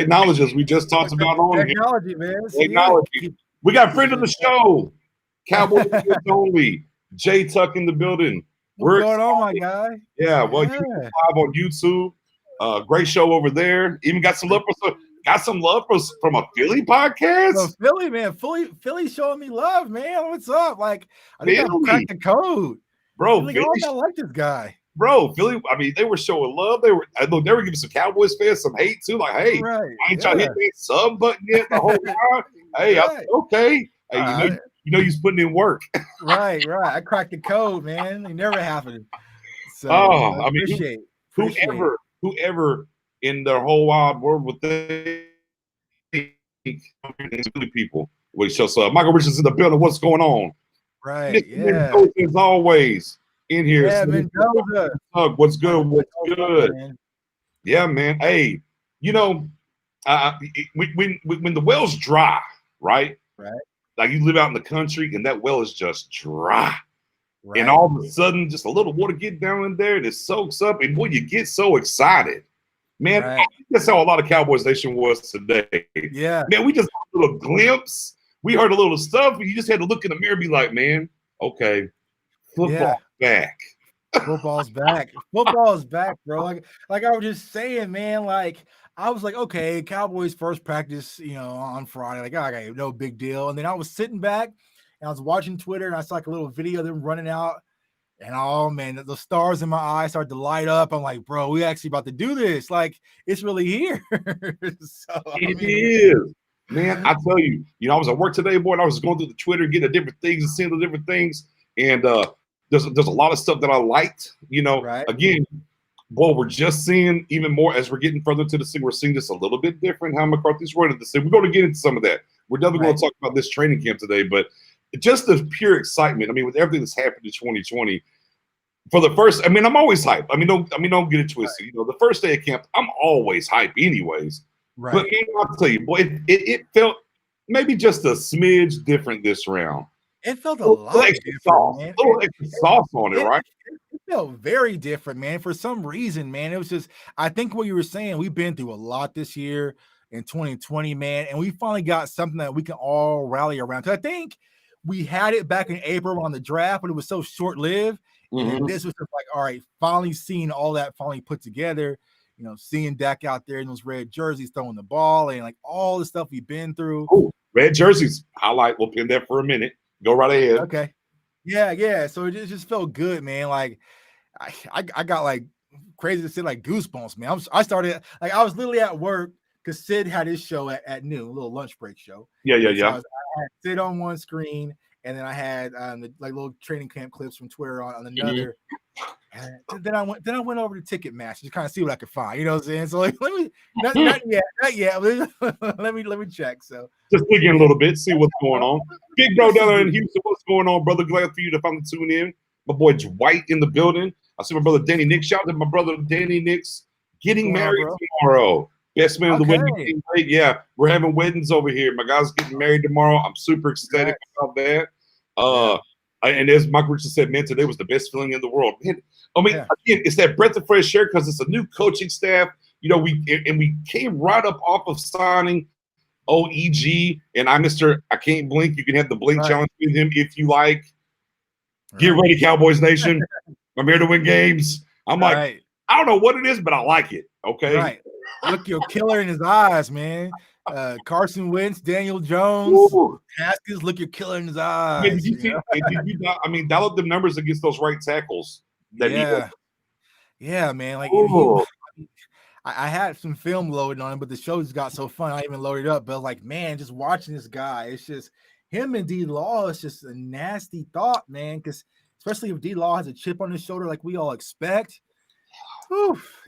technology, as we just talked about on here. Technology, man. Technology. We got a friend of the show, Cowboy only, Jay Tuck in the building. What's going on, my guy? Yeah, well, you live on YouTube. Great show over there. Even got some love from a Philly podcast. Well, Philly, man. Philly showing me love, man. What's up? Like, I think I've cracked the code. Bro, like, I like this guy. Bro, Philly, I mean, they were showing love. They were giving some Cowboys fans some hate too. Like, hey, I ain't trying to hit that sub button yet the whole time. Hey, okay. Hey, you know you're putting in work. right. I cracked the code, man. It never happened. So, I mean, whoever in their whole wide world would think people would show up. Michael Richards in the building. What's going on? Right. As always. In here, Mendoza. What's good? What's good? Man. Yeah, man. Hey, you know, when the well's dry, right? Like you live out in the country and that well is just dry, and all of a sudden, just a little water get down in there and it soaks up, and boy, you get so excited, man. I think that's how a lot of Cowboys Nation was today. Yeah, man. We just got a little glimpse. We heard a little stuff, and you just had to look in the mirror and be like, man, okay. Football back. Football's back. Football is back, bro. Like I was just saying, man. Like I was like, okay, Cowboys first practice, on Friday. Like, okay, no big deal. And then I was sitting back and I was watching Twitter and I saw like a little video of them running out. And oh man, the stars in my eyes started to light up. I'm like, bro, we actually about to do this. Like, it's really here. It is. Man, I tell you, I was at work today, boy, and I was going through the Twitter, getting the different things and seeing the different things. And there's a lot of stuff that I liked, Again, boy, we're just seeing even more as we're getting further to the season. We're seeing this a little bit different, how McCarthy's running the season. We're going to get into some of that. We're definitely going to talk about this training camp today, but just the pure excitement. I mean, with everything that's happened in 2020, for the first, I'm always hyped. Don't get it twisted. The first day of camp, I'm always hyped anyways. Right. But I'll tell you, boy, it felt maybe just a smidge different this round. It felt a lot different, man. A little extra sauce on it, right? It felt very different, man. For some reason, man, it was just, I think what you were saying, we've been through a lot this year in 2020, man, and we finally got something that we can all rally around. Because I think we had it back in April on the draft, but it was so short-lived. Mm-hmm. And this was just like, all right, finally seeing all that finally put together, seeing Dak out there in those red jerseys throwing the ball and like all the stuff we've been through. Ooh, red jerseys, highlight. We'll pin that for a minute. Go right ahead. Okay. Yeah. So it just felt good, man. Like I got like crazy to say like goosebumps, man. I started like I was literally at work because Sid had his show at noon, a little lunch break show. Yeah. So I had Sid on one screen, and then I had the like little training camp clips from Twitter on another. And then I went over to Ticketmaster to kind of see what I could find. You know what I'm saying? So like, let me not yet. let me check. So just dig in a little bit, see what's going on. Big bro down there in Houston, what's going on, brother? Glad for you to finally tune in. My boy Dwight in the building. I see my brother Danny Nix. Shout out to my brother Danny Nix getting married tomorrow. Best man of the wedding. Yeah, we're having weddings over here. My guy's getting married tomorrow. I'm super ecstatic about that. And as Michael Richards said, man, today was the best feeling in the world. Man, again, it's that breath of fresh air because it's a new coaching staff. We came right up off of signing OEG, and I can't blink. You can have the blink challenge with him if you like. Get ready, Cowboys Nation. I'm here to win games. I'm like, I don't know what it is, but I like it. Okay. Right. Look your killer in his eyes, man. Carson Wentz, Daniel Jones, Haskins, look your killer in his eyes. Man, did you see? Download the numbers against those right tackles. Yeah, man. Like I had some film loaded on him, but the show just got so fun. I even loaded up. But like, man, just watching this guy, it's just him and D Law is just a nasty thought, man. Because especially if D Law has a chip on his shoulder, like we all expect.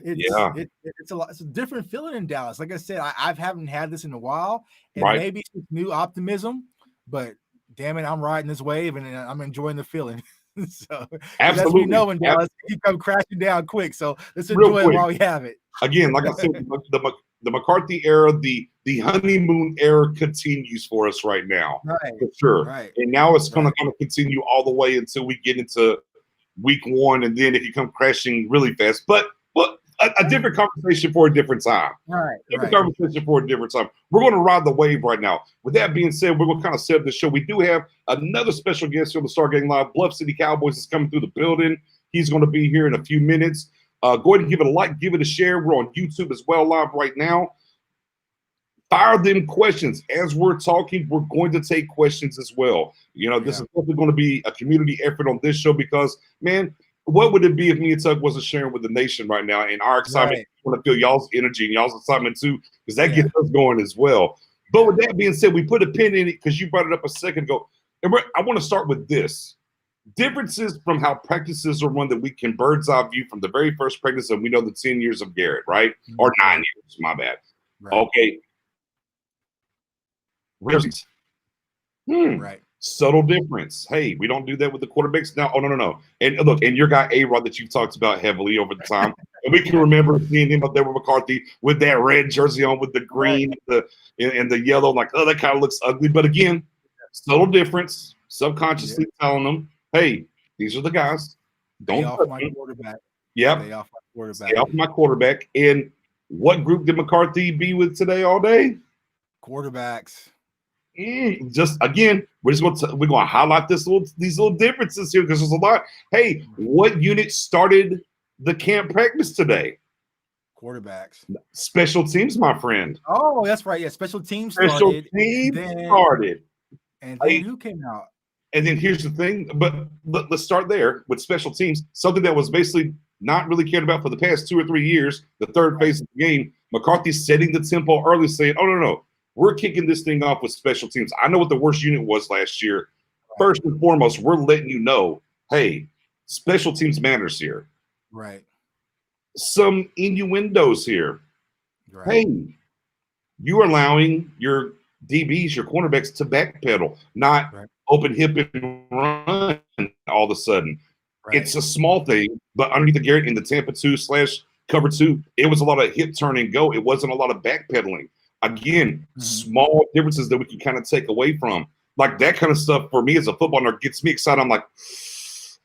It's a lot. It's a different feeling in Dallas. Like I said, I haven't had this in a while, and maybe it's new optimism, but damn it, I'm riding this wave and I'm enjoying the feeling. So absolutely, as we know in Dallas, you come crashing down quick. So let's enjoy it while we have it. Again, like I said, the McCarthy era, the honeymoon era continues for us right now, for sure. Right. And now it's going to continue all the way until we get into week one, and then it can come crashing really fast. But a different conversation for a different time. Right. Different conversation for a different time. We're going to ride the wave right now. With that being said, we're going to kind of set up the show. We do have another special guest here on the Stargating Live. Bluff City Cowboys is coming through the building. He's going to be here in a few minutes. Go ahead and give it a like, give it a share. We're on YouTube as well live right now. Fire them questions. As we're talking, we're going to take questions as well. You know, this is definitely going to be a community effort on this show because, man, what would it be if me and Tuck wasn't sharing with the nation right now? And our excitement, I want to feel y'all's energy and y'all's excitement too, because that gets us going as well. But with that being said, we put a pin in it because you brought it up a second ago. And I want to start with this. Differences from how practices are run that we can bird's eye view from the very first practice, and we know the 10 years of Garrett, right? Or 9 years, my bad. Right. Okay. Jerseys. Right. Subtle difference. Hey, we don't do that with the quarterbacks now. Oh, no. And look, and your guy A-Rod that you've talked about heavily over the time. And we can remember seeing him up there with McCarthy with that red jersey on with the green and the yellow. Like, oh, that kind of looks ugly. But again, subtle difference. Subconsciously telling them, hey, these are the guys. Don't stay off my quarterback. Yep. Stay off my quarterback. Stay off my quarterback. And what group did McCarthy be with today all day? Quarterbacks. Just again, we're going to highlight these little differences here because there's a lot. Hey, what unit started the camp practice today? Quarterbacks. Special teams, my friend. Oh, that's right. Yeah, special teams started. started. And then who came out? And then here's the thing, but let's start there with special teams. Something that was basically not really cared about for the past 2 or 3 years. The third phase of the game, McCarthy's setting the tempo early, saying, "Oh no. We're kicking this thing off with special teams." I know what the worst unit was last year. First and foremost, we're letting you know, hey, special teams matters here. Right. Some innuendos here. Right. Hey, you're allowing your DBs, your cornerbacks to backpedal, not open hip and run all of a sudden. Right. It's a small thing, but underneath the Garrett in the Tampa 2/cover 2, it was a lot of hip turn and go. It wasn't a lot of backpedaling. Again, small differences that we can kind of take away from. Like that kind of stuff for me as a football nerd gets me excited. I'm like,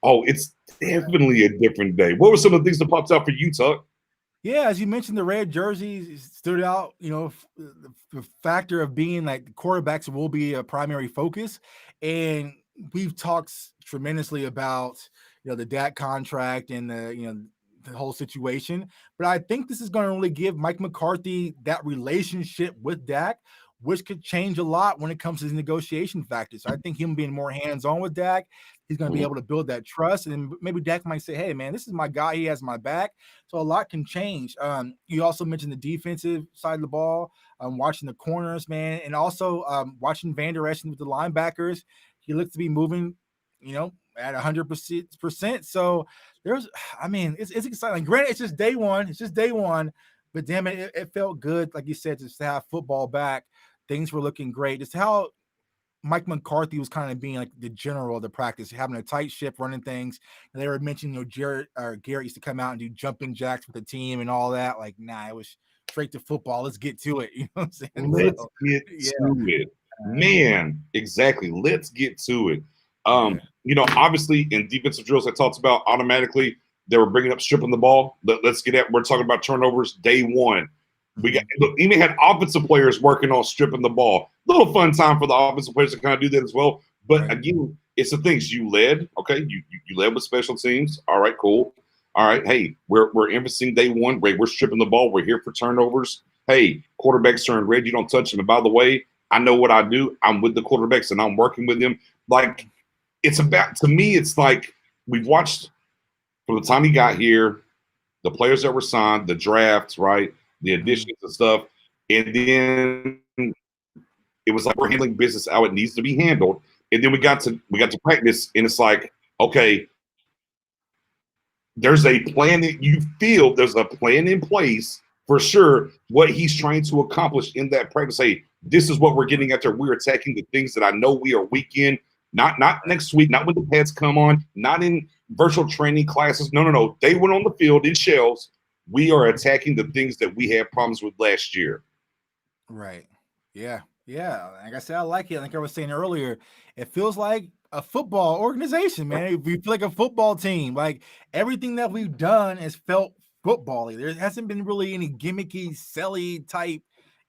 oh, it's definitely a different day. What were some of the things that popped out for you, Tuck? Yeah, as you mentioned, the red jerseys stood out. You know, the factor of being like quarterbacks will be a primary focus. And we've talked tremendously about, you know, the Dak contract and the whole situation, but I think this is going to really give Mike McCarthy that relationship with Dak, which could change a lot when it comes to his negotiation factors. So I think him being more hands-on with Dak, he's going to be able to build that trust, and maybe Dak might say, hey man, this is my guy, he has my back. So a lot can change. You also mentioned the defensive side of the ball, watching the corners, man, and also watching Van Der Esch with the linebackers. He looks to be moving, at 100%. So it's exciting. Granted, it's just day one. But damn it, it felt good, like you said, just to have football back. Things were looking great. Just how Mike McCarthy was kind of being like the general of the practice, having a tight ship, running things. And they were mentioning, Garrett used to come out and do jumping jacks with the team and all that. Like, nah, it was straight to football. Let's get to it. You know what I'm saying? Let's get to it. Man, exactly. Let's get to it. Obviously in defensive drills I talked about, automatically they were bringing up stripping the ball. Let's get at. We're talking about turnovers day one. We even had offensive players working on stripping the ball. Little fun time for the offensive players to kind of do that as well. But again, it's the things you led. Okay, you led with special teams. All right, cool. All right, hey, we're emphasizing day one. We're stripping the ball. We're here for turnovers. Hey, quarterbacks turn red. You don't touch them. And by the way, I know what I do. I'm with the quarterbacks and I'm working with them. Like, to me, it's like we've watched from the time he got here, the players that were signed, the drafts, right, the additions and stuff, and then it was like we're handling business how it needs to be handled. And then we got to practice, and it's like, okay, there's a plan that you feel there's a plan in place for sure. What he's trying to accomplish in that practice, hey, this is what we're getting after. We're attacking the things that I know we are weak in. Not next week, not when the pads come on, not in virtual training classes. No. They went on the field in shells. We are attacking the things that we had problems with last year. Right. Yeah. Like I said, I like it. Like I was saying earlier, it feels like a football organization, man. We feel like a football team. Like everything that we've done has felt football. There hasn't been really any gimmicky, silly type.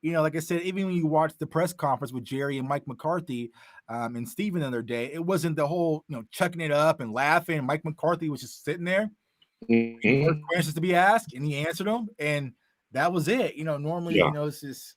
Like I said, even when you watch the press conference with Jerry and Mike McCarthy and Steven the other day, it wasn't the whole, chucking it up and laughing. Mike McCarthy was just sitting there, Mhm. questions to be asked, and he answered them, and that was it. Normally, it's just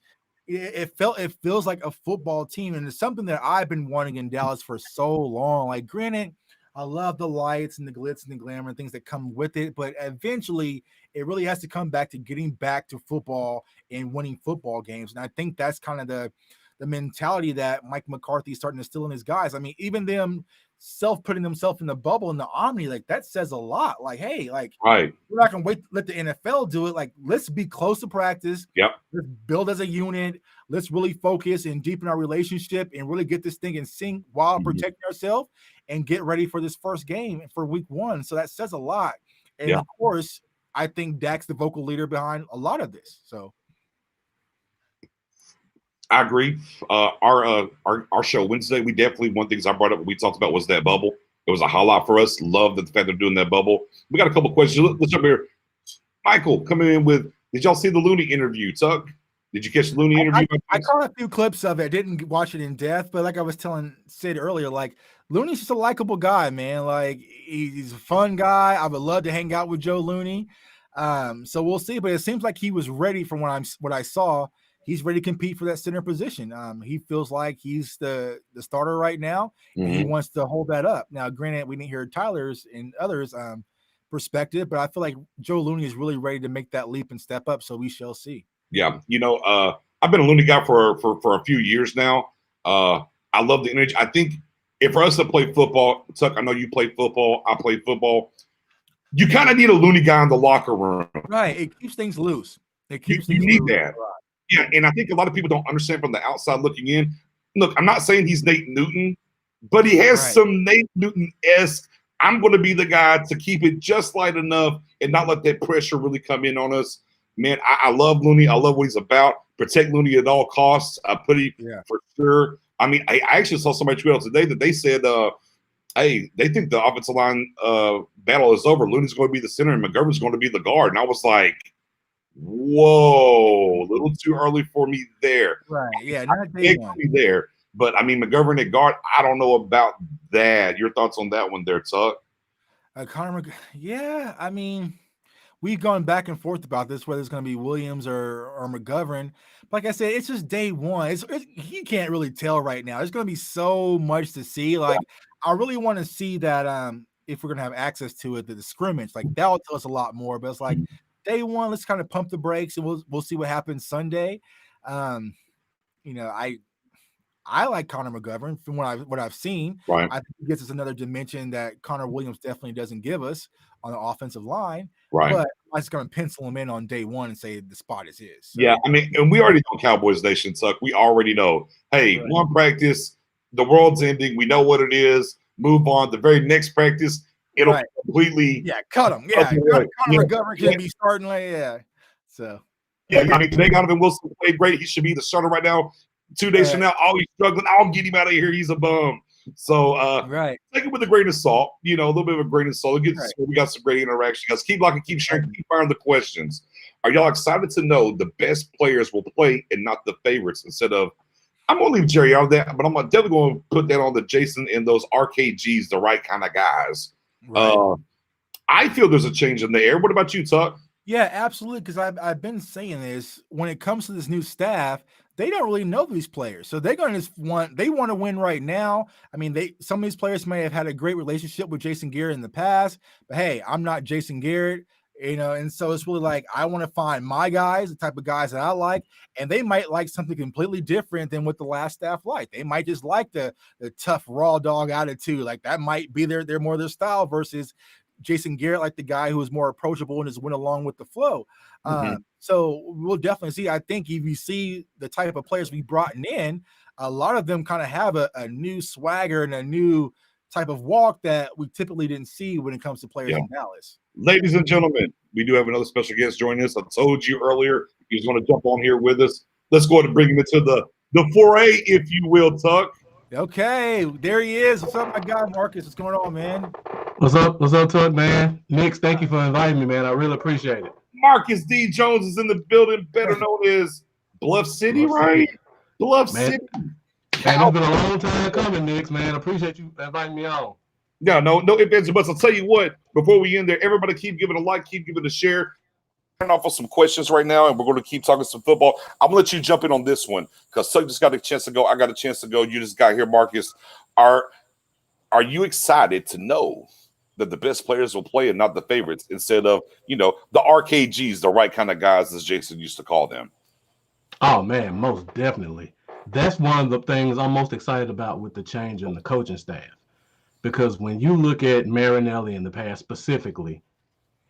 it feels like a football team, and it's something that I've been wanting in Dallas for so long. Like, granted, I love the lights and the glitz and the glamour and things that come with it, but eventually it really has to come back to getting back to football and winning football games. And I think that's kind of the mentality that Mike McCarthy is starting to instill in his guys. I mean, even them putting themselves in the bubble in the Omni, like, that says a lot. Like, hey, like, Right. we're not gonna wait, let the NFL do it. Like, let's be close to practice. Yep. Let's build as a unit. Let's really focus and deepen our relationship and really get this thing in sync while protecting ourselves and get ready for this first game for week 1. So that says a lot. And of course, I think Dak's the vocal leader behind a lot of this. So I agree. Our show Wednesday, we definitely, one thing I brought up, we talked about was that bubble. It was a highlight for us. Love the fact they're doing that bubble. We got a couple questions. Let's jump here. Michael, coming in with, did y'all see the Looney interview, Tuck? Did you catch the Looney interview? I caught a few clips of it. I didn't watch it in depth, but like I was telling Sid earlier, like, Looney's just a likable guy, man. Like, he's a fun guy. I would love to hang out with Joe Looney. So we'll see. But it seems like he was ready from what I saw. He's ready to compete for that center position. He feels like he's the starter right now, and he wants to hold that up. Now, granted, we didn't hear Tyler's and others' perspective, but I feel like Joe Looney is really ready to make that leap and step up. So we shall see. Yeah, I've been a Looney guy for a few years now. I love the energy. I think if for us to play football, Tuck, I know you play football, I play football. You kind of need a Looney guy in the locker room. Right. It keeps things loose. You need that. Yeah, and I think a lot of people don't understand from the outside looking in. Look, I'm not saying he's Nate Newton, but he has some Nate Newton-esque, I'm going to be the guy to keep it just light enough and not let that pressure really come in on us. Man, I love Looney. I love what he's about. Protect Looney at all costs. I put him for sure. I mean, I actually saw somebody tweet out today that they said, hey, they think the offensive line battle is over. Looney's going to be the center and McGovern's going to be the guard. And I was like, whoa, a little too early for me there. Right, yeah, not day one. There. But, I mean, McGovern at guard, I don't know about that. Your thoughts on that one there, Tuck? Yeah, I mean, we've gone back and forth about this, whether it's going to be Williams or McGovern. Like I said, it's just day one. You can't really tell right now. There's going to be so much to see. Like, I really want to see that if we're going to have access to it, the scrimmage. Like, that'll tell us a lot more. But it's like, day one, let's kind of pump the brakes, and we'll see what happens Sunday. I like Connor McGovern from what I've seen. Right. I think he gives us another dimension that Connor Williams definitely doesn't give us on the offensive line. Right. But I'm just going to pencil him in on day one and say the spot is his. So. Yeah, I mean, and we already know Cowboys Nation, Tuck. We already know, hey, one practice, the world's ending. We know what it is. Move on. The very next practice, it'll completely. Yeah, cut him. Yeah, Connor McGovern can be starting. So. Yeah, I mean, today Donovan Wilson played great. He should be the starter right now. 2 days from now, he's struggling. I'll get him out of here. He's a bum. So take it with a grain of salt, a little bit of a grain of salt. We got some great interaction. Guys, keep locking, keep sharing, keep firing the questions. Are y'all excited to know the best players will play and not the favorites instead of I'm gonna leave Jerry out of that, but I'm definitely gonna put that on the Jason and those RKGs, the right kind of guys. Right. I feel there's a change in the air. What about you, Tuck? Yeah, absolutely. Because I've been saying this when it comes to this new staff, they don't really know these players, so they're going to want to win right now. I mean, some of these players may have had a great relationship with Jason Garrett in the past, but hey, I'm not Jason Garrett, and so it's really like I want to find my guys, the type of guys that I like, and they might like something completely different than what the last staff liked. They might just like the tough raw dog attitude, like that might be their more their style versus Jason Garrett, like the guy who is more approachable and just went along with the flow. So we'll definitely see. I think if you see the type of players we brought in, a lot of them kind of have a new swagger and a new type of walk that we typically didn't see when it comes to players in Dallas. Ladies and gentlemen, we do have another special guest joining us. I told you earlier he's going to jump on here with us. Let's go ahead and bring him into the foray, if you will, Tuck. Okay, there he is. What's up, my guy, Marcus? What's going on, man? What's up, Tuck, man? Nix, thank you for inviting me, man. I really appreciate it. Marcus D. Jones is in the building, better known as Bluff City, right? Bluff City. Man, it's been a long time coming, Knicks, man. Appreciate you inviting me on. Yeah, no ifs and buts. I'll tell you what, before we end there, everybody keep giving a like, keep giving a share. Turn off on some questions right now, and we're going to keep talking some football. I'm going to let you jump in on this one because Sugg just got a chance to go. I got a chance to go. You just got here, Marcus. Are you excited to know that the best players will play and not the favorites instead of, the RKGs, the right kind of guys, as Jason used to call them? Oh, man, most definitely. That's one of the things I'm most excited about with the change in the coaching staff. Because when you look at Marinelli in the past specifically,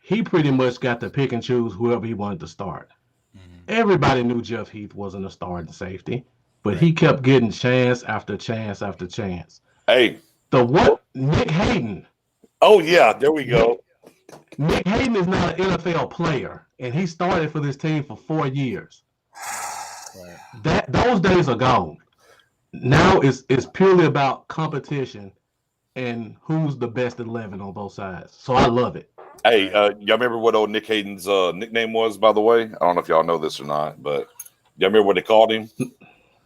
he pretty much got to pick and choose whoever he wanted to start. Everybody knew Jeff Heath wasn't a starting safety, but he kept getting chance after chance after chance. Hey. Nick Hayden. Oh, yeah, there we go. Nick Hayden is not an NFL player, and he started for this team for 4 years. Those days are gone. Now it's purely about competition and who's the best 11 on both sides. So I love it. Hey, y'all remember what old Nick Hayden's nickname was, by the way? I don't know if y'all know this or not, but y'all remember what they called him?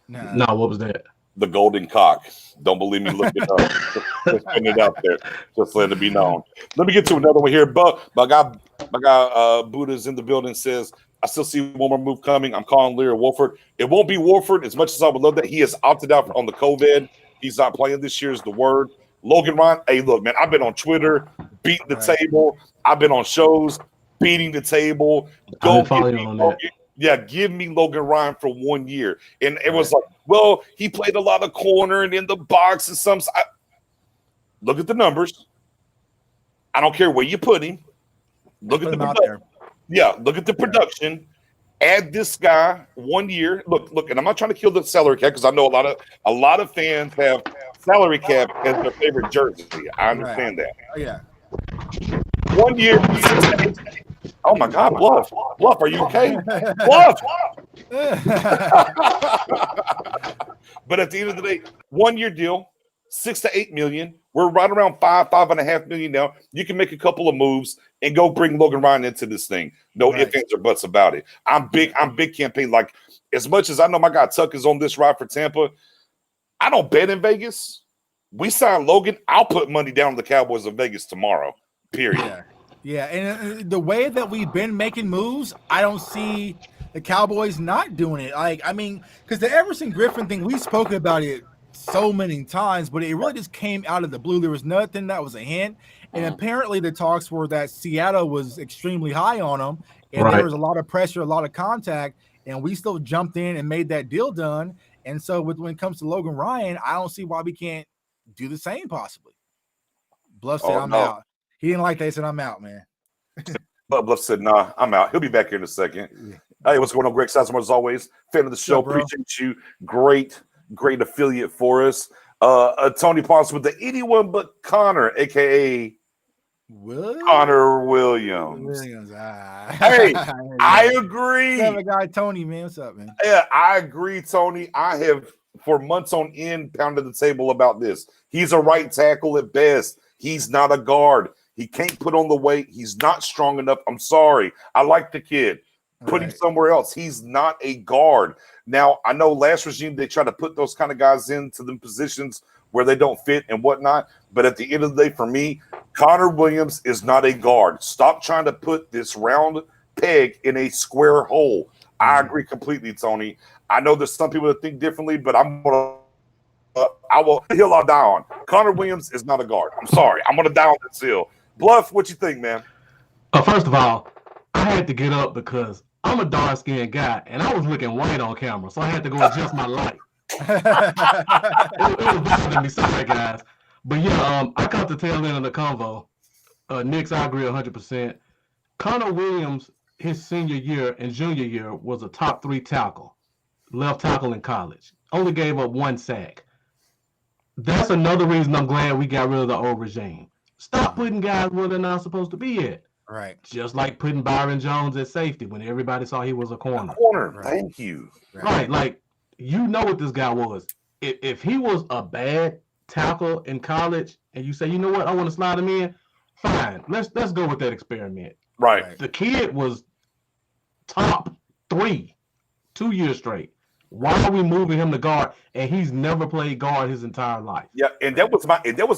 No, what was that? The Golden Cock. Don't believe me? Look it up. Just putting it out there. Just let it be known. Let me get to another one here. But my guy Buddha's in the building, says, I still see one more move coming. I'm calling Lear Wolford. It won't be Wolford as much as I would love that. He has opted out on the COVID. He's not playing this year is the word. Logan Ryan, hey, look, man, I've been on Twitter, beating the table. I've been on shows, beating the table. Give me Logan Ryan for 1 year. And it was like, well, he played a lot of corner and in the box and some. Look at the numbers. I don't care where you put him. Look at the production. Yeah, look at the production. Add this guy 1 year. Look, and I'm not trying to kill the salary cap because I know a lot of fans have salary cap as their favorite jersey. I understand that. Oh, yeah. 1 year. Oh my God, Bluff, are you okay? Bluff. But at the end of the day, 1 year deal, 6 to 8 million. We're right around 5.5 million now. You can make a couple of moves and go bring Logan Ryan into this thing. No ifs, ands, or buts about it. I'm big campaign. Like, as much as I know my guy Tuck is on this ride for Tampa, I don't bet in Vegas. We signed Logan. I'll put money down on the Cowboys of Vegas tomorrow. Period. Yeah. And the way that we've been making moves, I don't see the Cowboys not doing it. Because the Everson Griffin thing, we spoke about it so many times, but it really just came out of the blue. There was nothing that was a hint. And apparently the talks were that Seattle was extremely high on him, and there was a lot of pressure, a lot of contact, and we still jumped in and made that deal done. And so when it comes to Logan Ryan, I don't see why we can't do the same possibly. Bluff said, I'm out. He didn't like that. He said, I'm out, man. But Bluff said, nah, I'm out. He'll be back here in a second. Yeah. Hey, what's going on? Greg Sizemore, as always. Fan of the show. Appreciate you. Great affiliate for us. Tony Ponce with the anyone but Connor, a.k.a. Connor Williams. Hey, I agree. Have a guy, Tony, man. What's up, man? Yeah, I agree, Tony. I have, for months on end, pounded the table about this. He's a right tackle at best. He's not a guard. He can't put on the weight. He's not strong enough. I'm sorry. I like the kid. Put him somewhere else. He's not a guard. Now, I know last regime, they try to put those kind of guys into the positions where they don't fit and whatnot. But at the end of the day, for me, Connor Williams is not a guard. Stop trying to put this round peg in a square hole. I agree completely, Tony. I know there's some people that think differently, but I will hill I'll die on. Connor Williams is not a guard. I'm sorry. I'm going to die on this hill. Bluff, what you think, man? First of all, I had to get up because I'm a dark-skinned guy, and I was looking white on camera, so I had to go adjust my light. It was bothering me. Sorry, guys. But yeah, I caught the tail end of the convo. Knicks, I agree 100%. Connor Williams, his senior year and junior year, was a top 3 tackle, left tackle in college. Only gave up 1 sack. That's another reason I'm glad we got rid of the old regime. Stop putting guys where they're not supposed to be at. Right. Just like putting Byron Jones at safety when everybody saw he was a corner. Thank you. Right. Like, you know what this guy was. If he was a bad tackle in college and you say, you know what, I want to slide him in, fine. Let's go with that experiment. Right. The kid was top 3, 2 years straight. Why are we moving him to guard? And he's never played guard his entire life. Yeah, and that was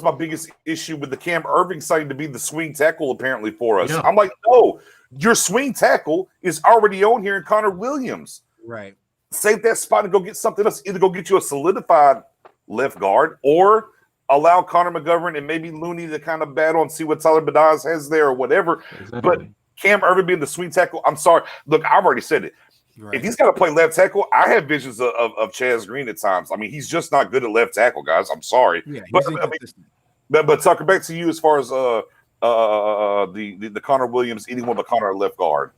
my biggest issue with the Cam Irving signing to be the swing tackle apparently for us. Yeah. I'm like, no, your swing tackle is already on here in Connor Williams. Right. Save that spot and go get something else. Either go get you a solidified left guard or allow Connor McGovern and maybe Looney to kind of battle and see what Tyler Badaz has there or whatever. Exactly. But Cam Irving being the swing tackle, I'm sorry. Look, I've already said it. Right. If he's got to play left tackle, I have visions of Chaz Green at times. I mean, he's just not good at left tackle, guys. I'm sorry. Yeah, but Tucker, back to you as far as the Connor Williams, anyone but Connor left guard.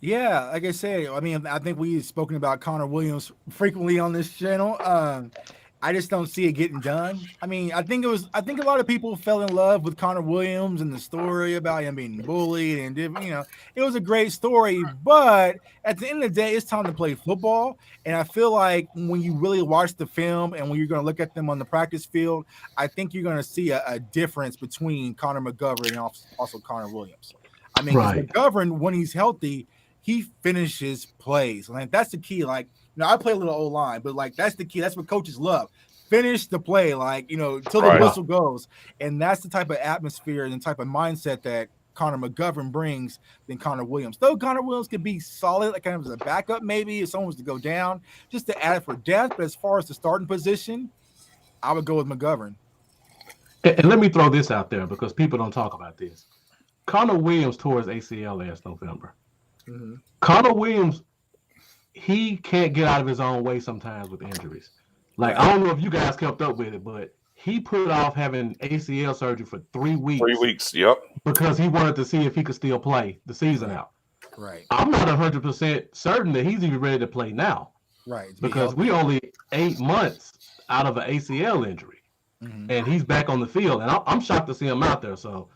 Yeah, like I said, I mean, I think we've spoken about Connor Williams frequently on this channel. I just don't see it getting done. I mean, I think a lot of people fell in love with Connor Williams and the story about him being bullied, and it was a great story. But at the end of the day, it's time to play football. And I feel like when you really watch the film and when you're going to look at them on the practice field, I think you're going to see a difference between Connor McGovern and also Connor Williams. I mean, Right. McGovern, when he's healthy, he finishes plays. Like that's the key. Like, I play a little O-line, but like that's the key. That's what coaches love. Finish the play, like till the whistle goes. And that's the type of atmosphere and the type of mindset that Connor McGovern brings than Connor Williams. Though Connor Williams could be solid, like kind of as a backup, maybe if someone was to go down, just to add it for depth. But as far as the starting position, I would go with McGovern. And let me throw this out there because people don't talk about this. Connor Williams tore his ACL last November. Mm-hmm. Connor Williams, he can't get out of his own way sometimes with injuries. Like, I don't know if you guys kept up with it, but he put off having ACL surgery for 3 weeks. 3 weeks, yep. Because he wanted to see if he could still play the season out. Right. I'm not 100% certain that he's even ready to play now. Right. Because we only 8 months out of an ACL injury. Mm-hmm. And he's back on the field. And I'm shocked to see him out there. So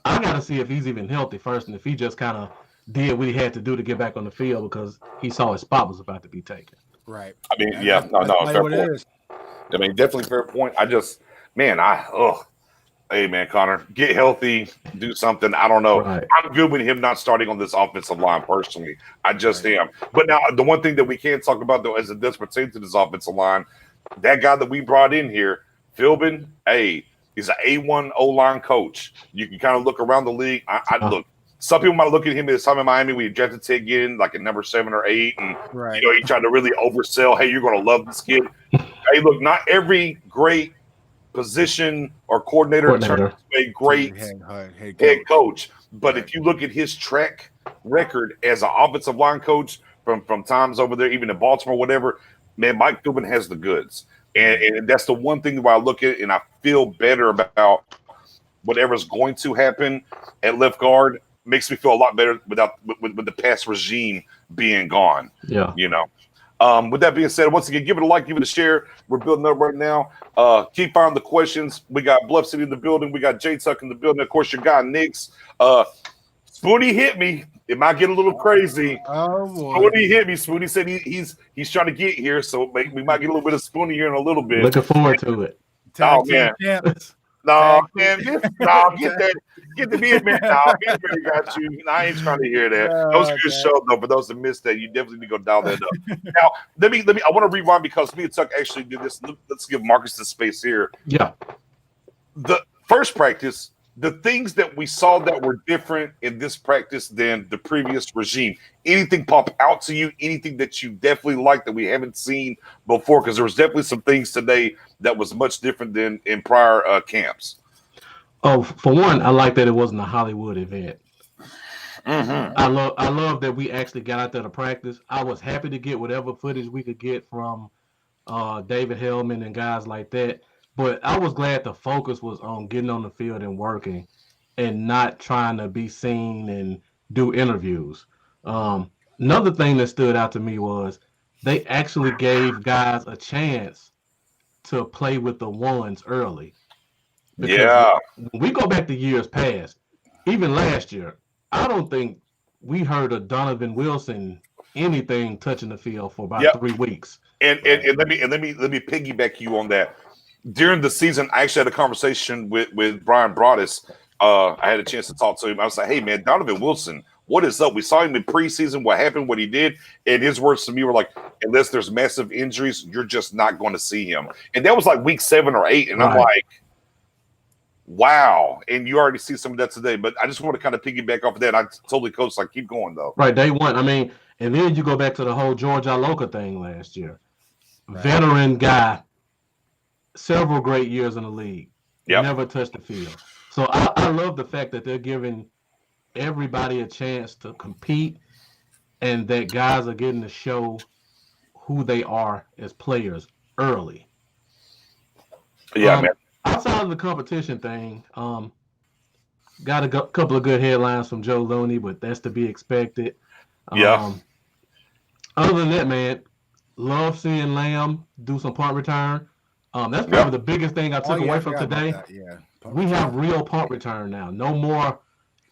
I got to see if he's even healthy first and if he just kind of did what he had to do to get back on the field because he saw his spot was about to be taken. Right. I mean, fair point. I mean, definitely fair point. Hey, man, Connor, get healthy, do something. I don't know. Right. I'm good with him not starting on this offensive line personally. I just am. But now, the one thing that we can't talk about, though, as it does pertain to this offensive line, that guy that we brought in here, Philbin, he's an A1 O-line coach. You can kind of look around the league. Look. Some people might look at him at his time in Miami. We drafted Ted Ginn like at number 7 or 8, and he tried to really oversell. Hey, you're going to love this kid. Hey, look, not every great position or coordinator turns into a great head coach. But if you look at his track record as an offensive line coach from times over there, even in Baltimore, whatever, man, Mike Philbin has the goods, and that's the one thing where I look at it and I feel better about whatever's going to happen at left guard. Makes me feel a lot better with the past regime being gone. Yeah. With that being said, once again, give it a like, give it a share. We're building up right now. Keep firing the questions. We got Bluff City in the building. We got J Tuck in the building. Of course, your guy Nix. Spoonie hit me. It might get a little crazy. Oh boy. Spoonie hit me. Spoonie said he's trying to get here, so we might get a little bit of Spoonie here in a little bit. Looking forward to it. Oh man. No, man, get the beard, man. No, beard got you. I ain't trying to hear that. That was a good show, though. For those that missed that, you definitely need to go dial that up. Now, let me. I want to rewind because me and Tuck actually did this. Let's give Marcus the space here. Yeah. The first practice, the things that we saw that were different in this practice than the previous regime. Anything pop out to you? Anything that you definitely like that we haven't seen before? Because there was definitely some things today that was much different than in prior camps. Oh, for one, I like that it wasn't a Hollywood event. Mm-hmm. I love that we actually got out there to practice. I was happy to get whatever footage we could get from David Hellman and guys like that. But I was glad the focus was on getting on the field and working and not trying to be seen and do interviews. Another thing that stood out to me was they actually gave guys a chance to play with the ones early. Because when we go back to years past, even last year, I don't think we heard of Donovan Wilson anything touching the field for about 3 weeks. And let me piggyback you on that. During the season, I actually had a conversation with Brian Broaddus. I had a chance to talk to him. I was like, hey, man, Donovan Wilson What is up? We saw him in preseason. What happened? What he did? And his words to me were like, unless there's massive injuries, you're just not going to see him. And that was like week 7 or 8. And I'm like, wow. And you already see some of that today. But I just want to kind of piggyback off of that. I totally coach, like, keep going, though. Right, day one. I mean, and then you go back to the whole George Iloka thing last year. Veteran guy, several great years in the league. Never touched the field. So I love the fact that they're giving everybody a chance to compete and that guys are getting to show who they are as players early. Yeah, man. Outside of the competition thing, got a couple of good headlines from Joe Looney, but that's to be expected. Other than that, man, love seeing Lamb do some punt return. That's probably the biggest thing I took away from today. We have real punt return now. No more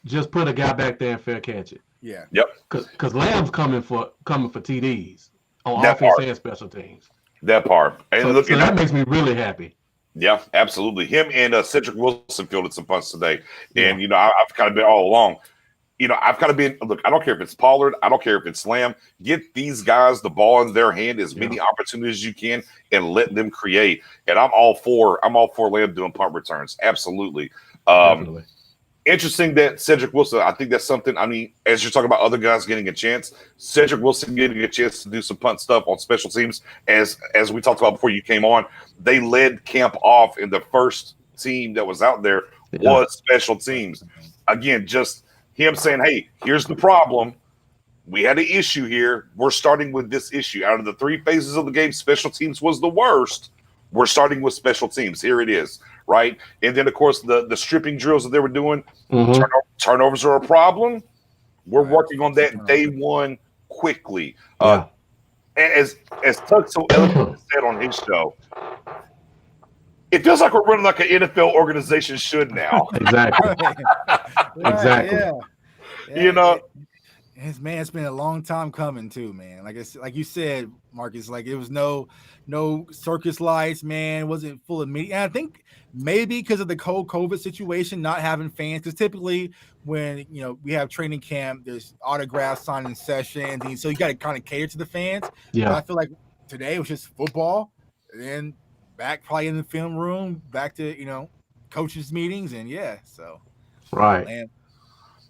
just put a guy back there and fair catch it. Yep. Because Lamb's coming for TDs on offense and special teams. That part. And so that makes me really happy. Yeah, absolutely. Him and Cedric Wilson fielded some punts today. And, you know, I've kind of been all along. You know, I've kind of been, look, I don't care if it's Pollard. I don't care if it's Lamb. Get these guys the ball in their hand, as many opportunities as you can, and let them create. And I'm all for Lamb doing punt returns. Absolutely. Definitely. Interesting that Cedric Wilson, I think that's something, I mean, as you're talking about other guys getting a chance, Cedric Wilson getting a chance to do some punt stuff on special teams, as we talked about before you came on, they led camp off, and the first team that was out there was special teams. Again, just him saying, hey, here's the problem. We had an issue here. We're starting with this issue. Out of the 3 phases of the game, special teams was the worst. We're starting with special teams. Here it is, right? And then, of course, the stripping drills that they were doing, turnovers are a problem. We're working on that day one quickly. As Tuck so eloquently said on his show, it feels like we're running like an NFL organization should now. Exactly. Exactly. You know, it's been a long time coming too, man. Like you said, Marcus, like it was no circus lights, man. It wasn't full of media. And I think maybe because of the COVID situation, not having fans, because typically when we have training camp, there's autograph signing sessions, and so you got to kind of cater to the fans. Yeah, but I feel like today it was just football, and then back probably in the film room, back to coaches meetings, and so right. Man.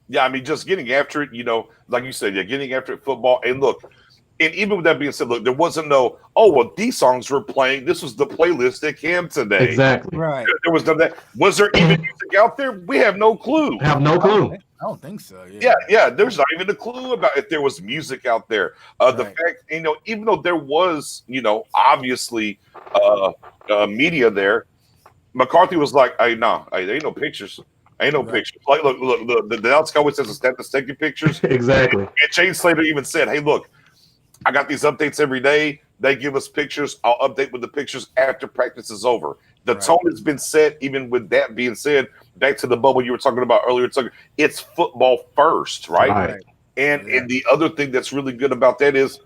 Yeah, I mean, just getting after it, like you said, getting after it, football. And look, and even with that being said, look, there wasn't these songs were playing. This was the playlist at camp today. Exactly. Right. There was none of that. Was there even music out there? We have no clue. Have no clue. I don't think so. Yeah. There's not even a clue about if there was music out there. The fact, even though there was, obviously media there, McCarthy was like, hey, no, there ain't no pictures. Ain't no pictures. Like, look, the Dallas Cowboys has a staff that's taking pictures. Exactly. And Shane Slater even said, hey, look, I got these updates every day. They give us pictures. I'll update with the pictures after practice is over. The tone has been set, even with that being said, back to the bubble you were talking about earlier. It's football first, right? And the other thing that's really good about that is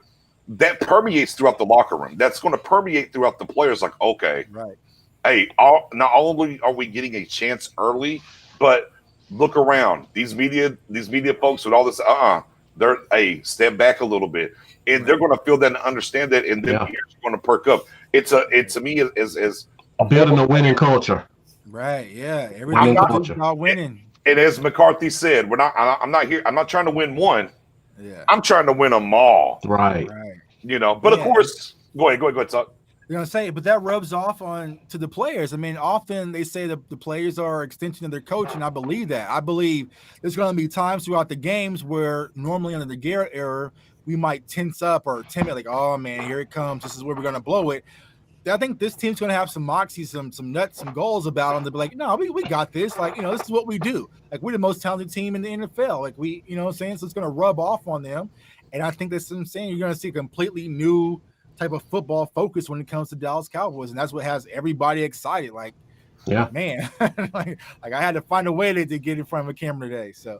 that permeates throughout the locker room. That's going to permeate throughout the players. Like, okay, hey, not only are we getting a chance early, but look around. These media folks with all this, they're step back a little bit, and they're going to feel that and understand that, and then you're going to perk up. It's to me as building a winning culture. Right. Yeah. Everything about winning. And as McCarthy said, I'm not here. I'm not trying to win one. Yeah. I'm trying to win them all. Right. But of course, go ahead, Tuck. You're gonna say, but that rubs off to the players. I mean, often they say that the players are an extension of their coach, and I believe that. I believe there's gonna be times throughout the games where normally under the Garrett era, we might tense up or timid, like, oh man, here it comes. This is where we're gonna blow it. I think this team's gonna have some moxie, some nuts, some goals about them to be like, no, we got this. Like, this is what we do. Like, we're the most talented team in the NFL. Like, we, what I'm saying? So it's gonna rub off on them. And I think that's what I'm saying. You're gonna see a completely new type of football focus when it comes to Dallas Cowboys, and that's what has everybody excited. Like, man, like I had to find a way to get in front of a camera today. So,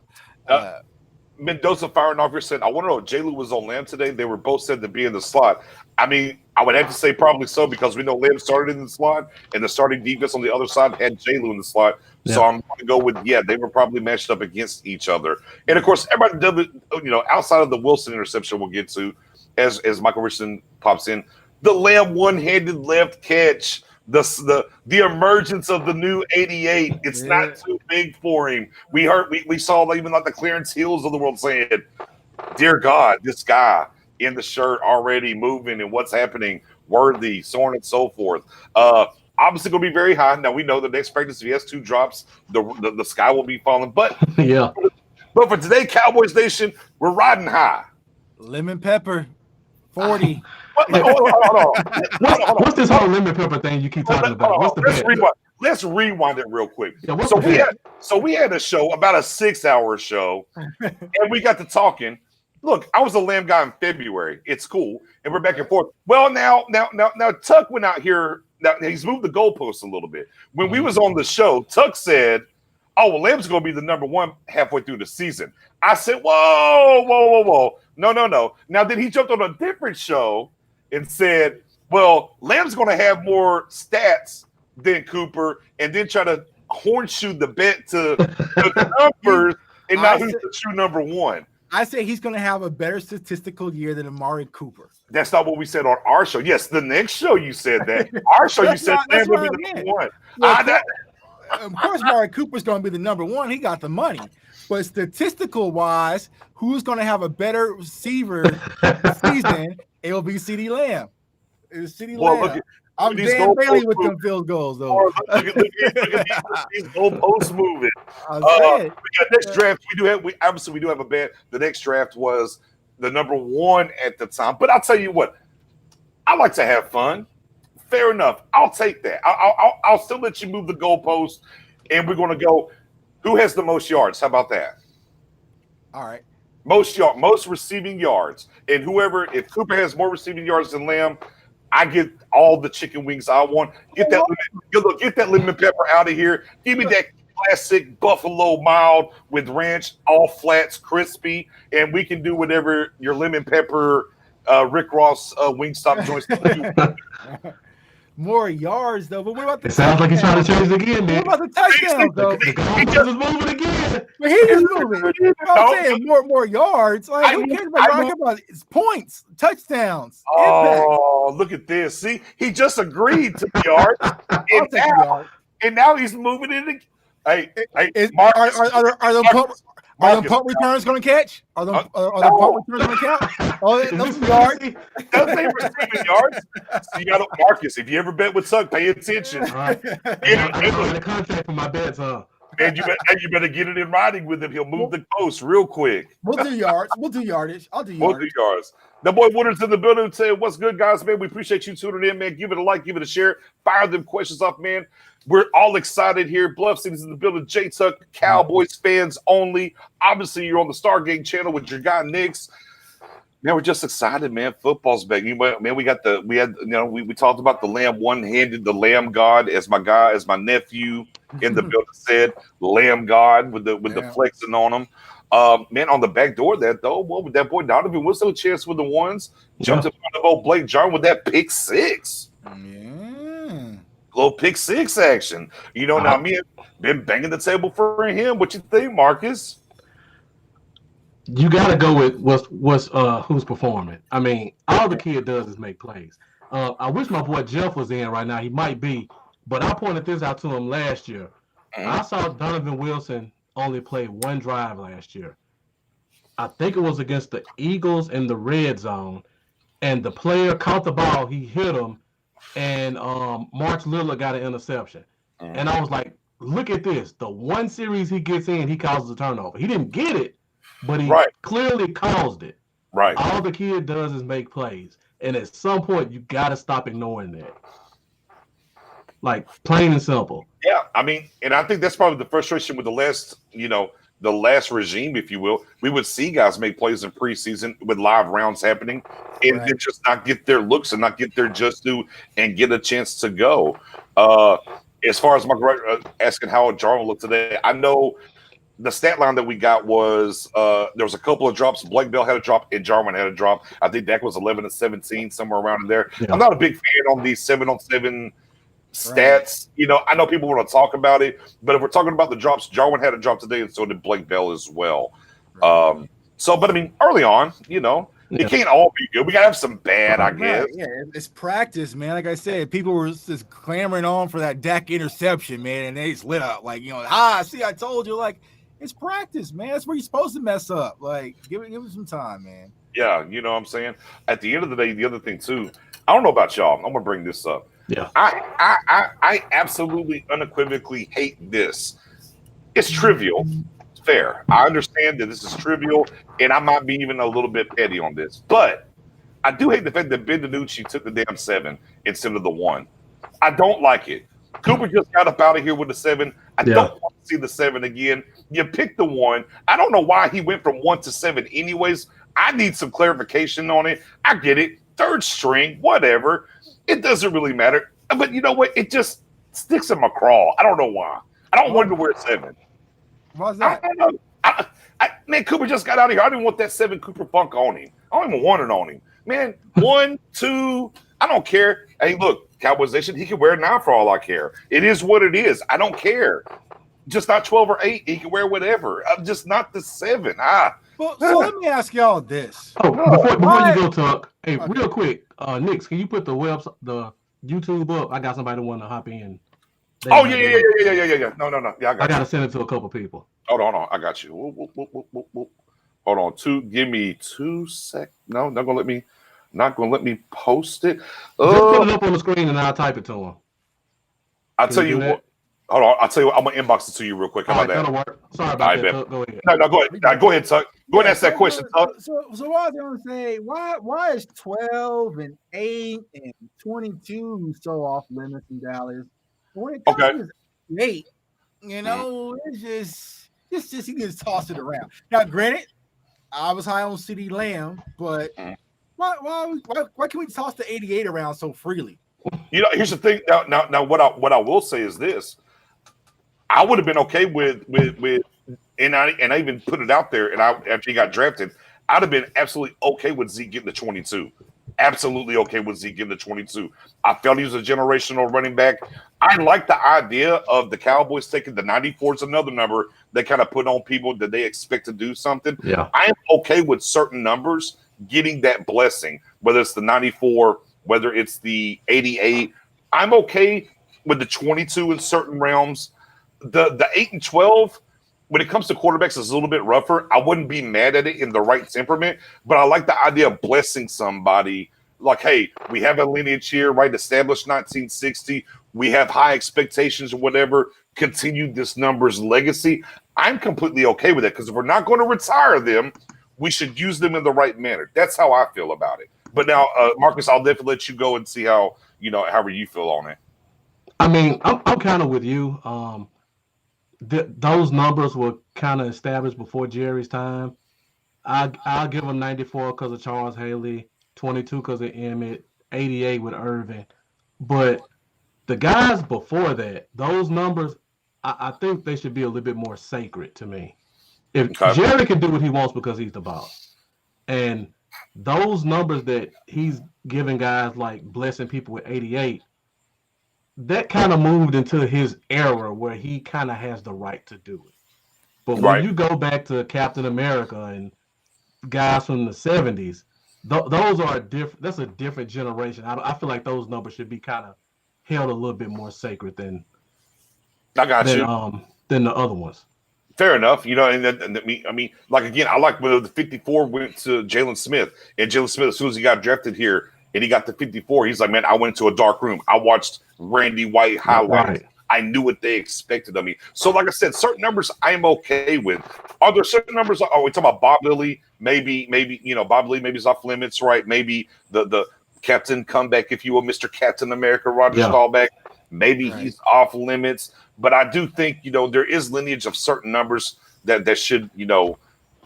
Mendoza firing off your said, I want to know if J. Lou was on Lamb today. They were both said to be in the slot. I mean, I would have to say probably so because we know Lamb started in the slot and the starting defense on the other side had J-Lu in the slot. Yeah. So I'm going to go with, they were probably matched up against each other. And, of course, everybody does it, outside of the Wilson interception we'll get to as Michael Richardson pops in. The Lamb one-handed left catch, the emergence of the new 88. It's not too big for him. We saw even like the Clarence Hills of the world saying, dear God, this guy in the shirt already moving and what's happening, worthy, so on and so forth. Obviously going to be very high. Now we know the next practice, if he has 2 drops, the sky will be falling. But yeah. But for today, Cowboys Nation, we're riding high. Lemon pepper, 40. Hold on. What's this whole lemon pepper thing you keep talking about? What's the bet? Let's rewind it real quick. Yeah, we had a show, about a 6-hour show, and we got to talking. Look, I was a Lamb guy in February. It's cool, and we're back and forth. Well, now, Tuck went out here. Now he's moved the goalposts a little bit. When we was on the show, Tuck said, "Oh, well, Lamb's going to be the number 1 halfway through the season." I said, "Whoa, no." Now then, he jumped on a different show and said, "Well, Lamb's going to have more stats than Cooper," and then try to horseshoe the bet to the numbers, and now who's the true number 1. I say he's going to have a better statistical year than Amari Cooper. That's not what we said on our show. Yes, the next show you said that. Our show you said Lamb will be the number 1. Well, of course, Amari Cooper's going to be the number 1. He got the money. But statistical wise, who's going to have a better receiver season? It'll be CeeDee Lamb. It's CeeDee Lamb. I'm Dan Bailey with them field goals, though. Look at these goalposts moving. We got next draft. We do have a bet. The next draft was the number 1 at the time. But I'll tell you what, I like to have fun. Fair enough. I'll take that. I'll still let you move the goalpost, and we're going to go. Who has the most yards? How about that? All right. Most receiving yards, and if Cooper has more receiving yards than Lamb, I get all the chicken wings I want. Get that lemon pepper out of here. Give me that classic buffalo mild with ranch, all flats, crispy, and we can do whatever your lemon pepper Rick Ross Wingstop joints do. More yards, though. But what about the? It sounds like he's trying to change it again, man. What about the touchdowns, though? He just moving again. But he just moving. I'm saying more yards. Like, who cares about it's points, touchdowns. Oh, look at this! See, he just agreed to the yard, and now he's moving it again. Hey, are the punt returns going to catch? Are the punt returns going to count? Oh, those yards. Those ain't receiving yards. So you got to, Marcus. If you ever bet with Tuck, pay attention. All right. I'm the contract for my bets, huh? And you better get it in writing with him. He'll move the post real quick. We'll do yards. We'll do yardage. I'll do yardage. We'll do yards. The boy Woodard's in the building saying, "What's good, guys, man? We appreciate you tuning in, man. Give it a like, give it a share. Fire them questions off, man. We're all excited here. Bluff City's in the building. J Tuck, Cowboys fans only. Obviously, you're on the Stargate channel with your guy Nix. Man, we're just excited, man. Football's back. Man, we talked about the Lamb one-handed, the Lamb God, as my nephew in the building said, Lamb God with the flexing on him. Man, on the back door of that though, what with that boy Donovan Wilson, chance with the ones, jumped in front of old Blake Jarwin with that pick 6. Little pick 6 action. Now me been banging the table for him. What you think, Marcus? You got to go with what's who's performing. I mean, all the kid does is make plays. I wish my boy Jeff was in right now. He might be, but I pointed this out to him last year. I saw Donovan Wilson only play 1 drive last year. I think it was against the Eagles in the red zone, and the player caught the ball. He hit him, and March Lillard got an interception. And I was like, look at this. The one series he gets in, he causes a turnover. He didn't get it, but he clearly caused it. Right. All the kid does is make plays. And at some point, you got to stop ignoring that. Like, plain and simple. Yeah, I mean, and I think that's probably the frustration with the last regime, if you will. We would see guys make plays in preseason with live rounds happening and then just not get their looks and not get their just due and get a chance to go. As far as asking how Jarwin looked today, I know the stat line that we got was there was a couple of drops. Blake Bell had a drop and Jarwin had a drop. I think Dak was 11 to 17, somewhere around in there. Yeah. I'm not a big fan on these 7-on-7 stats. You know, I know people want to talk about it, but if we're talking about the drops, Jarwin had a drop today, and so did Blake Bell as well. But I mean, early on, you know, it can't all be good. We gotta have some bad, I guess. Yeah, it's practice, man. Like I said, people were just clamoring on for that Dak interception, man, and they just lit up. Like, you know, see, I told you. Like, it's practice, man. That's where you're supposed to mess up. Like, give it some time, man. Yeah, you know what I'm saying? At the end of the day, the other thing too, I don't know about y'all. I'm gonna bring this up. Yeah. I absolutely unequivocally hate this. It's trivial. It's fair. I understand that this is trivial, and I might be even a little bit petty on this, but I do hate the fact that Ben DiNucci took the damn 7 instead of the 1. I don't like it. Cooper just got up out of here with the 7. I don't want to see the 7 again. You picked the 1. I don't know why he went from 1 to 7 anyways. I need some clarification on it. I get it. Third string, whatever. It doesn't really matter. But you know what? It just sticks in my craw. I don't know why. I don't want to wear 7. Why's that? I don't know. Man, Cooper just got out of here. I didn't want that 7 Cooper funk on him. I don't even want it on him. Man, 1, 2, I don't care. Hey, look, Cowboys Nation, he can wear 9 for all I care. It is what it is. I don't care. Just not 12 or 8. He can wear whatever. I'm just not the 7. Well, so let me ask y'all this. Oh, before you go, Tuck, hey, real quick, Nix, can you put the YouTube up? I got somebody that want to hop in. Yeah. No. Yeah, I got to send it to a couple people. Hold on. I got you. Whoop. Hold on. Give me 2 seconds. No, not gonna let me post it. Just put it up on the screen and I'll type it to him. I'll tell you what. Hold on. I'll tell you what. I'm gonna inbox it to you real quick. How about that? That'll work. Sorry about that. Tuck, go ahead. No, go ahead. Go ahead, Tuck. Go ahead and ask that question, Tuck. So what I was gonna say, why is 12 and 8 and 22 so off limits in Dallas? When it comes to 8, you know, it's just you can just toss it around. Now, granted, I was high on CeeDee Lamb, but why can we toss the 88 around so freely? You know, here's the thing. Now, what I will say is this: I would have been okay with, and I even put it out there. And after he got drafted, I'd have been absolutely okay with Zeke getting the 22. Absolutely okay with Zeke getting the 22. I felt he was a generational running back. I like the idea of the Cowboys taking the 94 is another number they kind of put on people that they expect to do something. Yeah, I am okay with certain numbers getting that blessing, whether it's the 94, whether it's the 88. I'm okay with the 22 in certain realms. The 8 and 12, when it comes to quarterbacks, is a little bit rougher. I wouldn't be mad at it in the right temperament, but I like the idea of blessing somebody. Like, hey, we have a lineage here, right? Established 1960. We have high expectations or whatever. Continue this number's legacy. I'm completely okay with it because if we're not going to retire them, we should use them in the right manner. That's how I feel about it. But now, Marcus, I'll definitely let you go and see how, however you feel on it. I mean, I'm kind of with you. Those numbers were kind of established before Jerry's time. I'll give him 94 because of Charles Haley, 22 because of Emmett, 88 with Irvin. But the guys before that, those numbers, I think they should be a little bit more sacred to me. If Jerry can do what he wants because he's the boss, and those numbers that he's giving guys like blessing people with 88, that kind of moved into his era where he kind of has the right to do it. But when you go back to Captain America and guys from the 70s, those are different. That's a different generation. I feel like those numbers should be kind of held a little bit more sacred than than the other ones. Fair enough. And I mean, like, again, I like when the 54 went to Jalen Smith. And Jalen Smith, as soon as he got drafted here and he got to 54, he's like, man, I went to a dark room. I watched Randy White highlights. Right. I knew what they expected of me. So, like I said, certain numbers I am okay with. Are there certain numbers? Oh, we talking about Bob Lilly? Maybe, Bob Lilly maybe is off limits, right? Maybe the Captain comeback, if you will, Mr. Captain America, Roger Staubach. Maybe he's off limits. But I do think, there is lineage of certain numbers that should,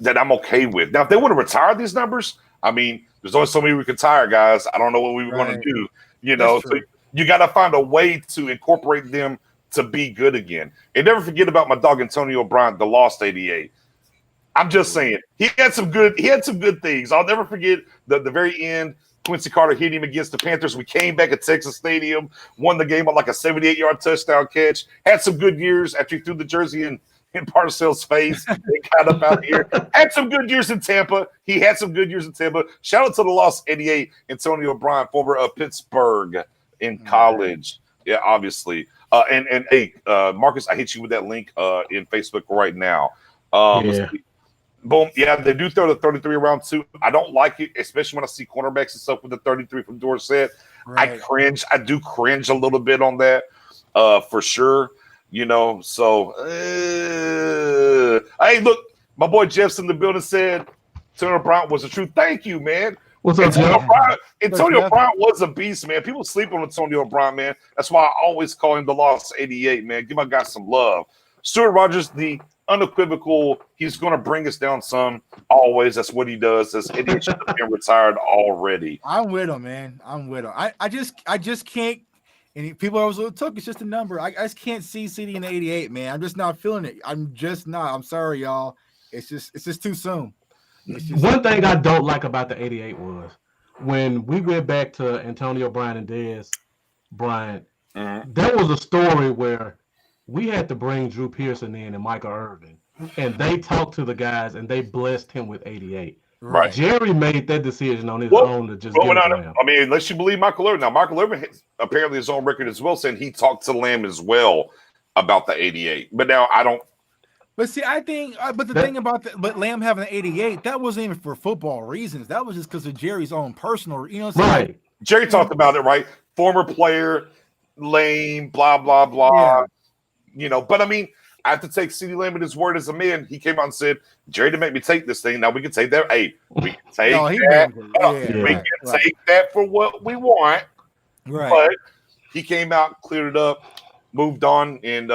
that I'm okay with. Now, if they want to retire these numbers, I mean, there's only so many we can retire, guys. I don't know what we were going to do, So you got to find a way to incorporate them to be good again. And never forget about my dog Antonio Brown, the lost 88. I'm just saying he had some good things. I'll never forget the very end. Quincy Carter hit him against the Panthers. We came back at Texas Stadium, won the game on like a 78-yard touchdown catch. Had some good years after he threw the jersey in Parcells' face. They got up out here. Had some good years in Tampa. He had some good years in Tampa. Shout out to the lost 88, Antonio Brown, former of Pittsburgh in college. Yeah, obviously. And hey, Marcus, I hit you with that link in Facebook right now. Yeah. Boom. Yeah, they do throw the 33 around too. I don't like it, especially when I see cornerbacks and stuff with the 33 from Dorsett. Right. I cringe. I do cringe a little bit on that, for sure. You know, so hey, look, my boy Jeff's in the building said Antonio Brown was a true. Thank you, man. What's up, Jeff? Antonio Brown was a beast, man. People sleep on Antonio Brown, man. That's why I always call him the lost 88, man. Give my guy some love. Stuart Rogers, the unequivocal, he's going to bring us down some. Always, that's what he does. This idiot should have been retired already. I'm with him, man. I'm with him. I just can't. And people always took it's just a number. I just can't see CD in the 88, man. I'm just not feeling it. I'm just not. I'm sorry, y'all. It's just too soon. One thing I don't like about the 88 was when we went back to Antonio Brown and Dez Bryant, there was a story where we had to bring Drew Pearson in and Michael Irvin, and they talked to the guys and they blessed him with 88. Right. Jerry made that decision on his own to just give it to him. I mean, unless you believe Michael Irvin. Now, Michael Irvin has apparently his own record as well, saying he talked to Lamb as well about the 88. But now I don't. But see, I think, but the thing about but Lamb having the 88, that wasn't even for football reasons. That was just because of Jerry's own personal, you know what I'm saying? Right. Jerry talked about it, right? Former player, lame, blah, blah, blah. Yeah. You know, but I mean, I have to take CeeDee Lamb at his word as a man. He came out and said, Jerry didn't make me take this thing. Now we can take that. Hey, we can take that. We can take that for what we want. Right. But he came out, cleared it up, moved on. And,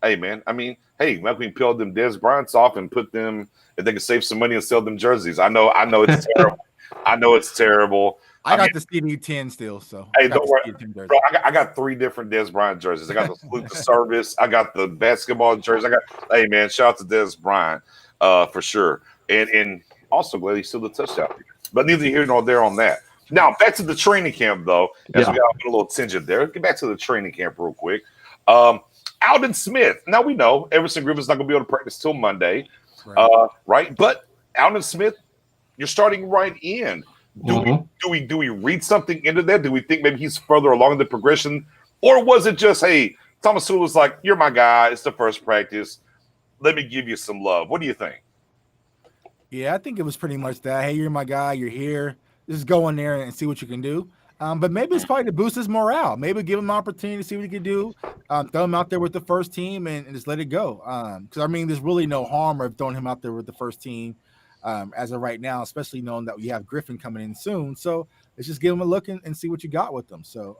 hey, man, I mean, hey, maybe we can peel them Dez Bryants off and put them, if they can save some money and sell them jerseys. I know it's terrible. I know it's terrible. I got the CD 10 still, so hey, don't worry, bro. I got 3 different Dez Bryant jerseys. I got the Salute to Service. I got the basketball jersey. Hey man, shout out to Dez Bryant, for sure. And also glad he still the touchdown. But neither here nor there on that. Now back to the training camp though. As we got a little tangent there. Get back to the training camp real quick. Aldon Smith. Now we know Everson Griffen's not gonna be able to practice till Monday, right? But Aldon Smith, you're starting right in. Do we read something into that? Do we think maybe he's further along in the progression? Or was it just, hey, Thomas Sewell's like, you're my guy, it's the first practice. Let me give you some love. What do you think? Yeah, I think it was pretty much that. Hey, you're my guy, you're here. Just go in there and see what you can do. But maybe it's probably to boost his morale. Maybe give him an opportunity to see what he can do. Throw him out there with the first team and just let it go. Because, I mean, there's really no harm of throwing him out there with the first team. As of right now, especially knowing that we have Griffin coming in soon. So let's just give him a look and see what you got with them. So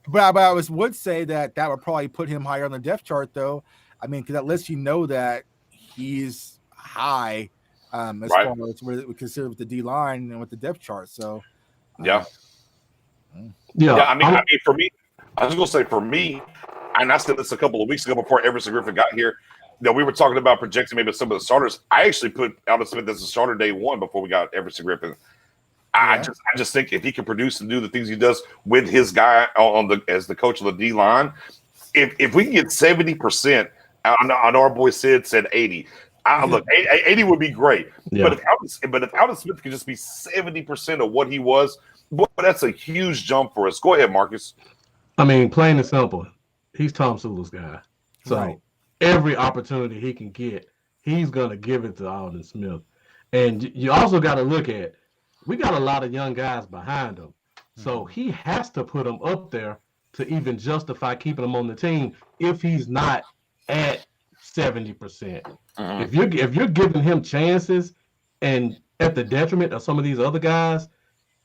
but I would say that would probably put him higher on the depth chart though. I mean, because that lets you know that he's high as far as what we consider with the D line and with the depth chart. So I mean, for me, I was gonna say for me, and I said this a couple of weeks ago before Everson Griffin got here. You know, we were talking about projecting maybe some of the starters. I actually put Aldon Smith as a starter day one before we got Everson Griffin. I just think if he can produce and do the things he does with his guy as the coach of the D line, if we can get 70%, I know our boy Sid said 80. Look, 80 would be great. Yeah. But if Aldon Smith can just be 70% of what he was, boy, that's a huge jump for us. Go ahead, Marcus. I mean, plain and simple, he's Tom Sewell's guy. So every opportunity he can get, he's going to give it to Aldon Smith. And you also got to look at, we got a lot of young guys behind him. So he has to put them up there to even justify keeping him on the team if he's not at 70%. If you're giving him chances and at the detriment of some of these other guys,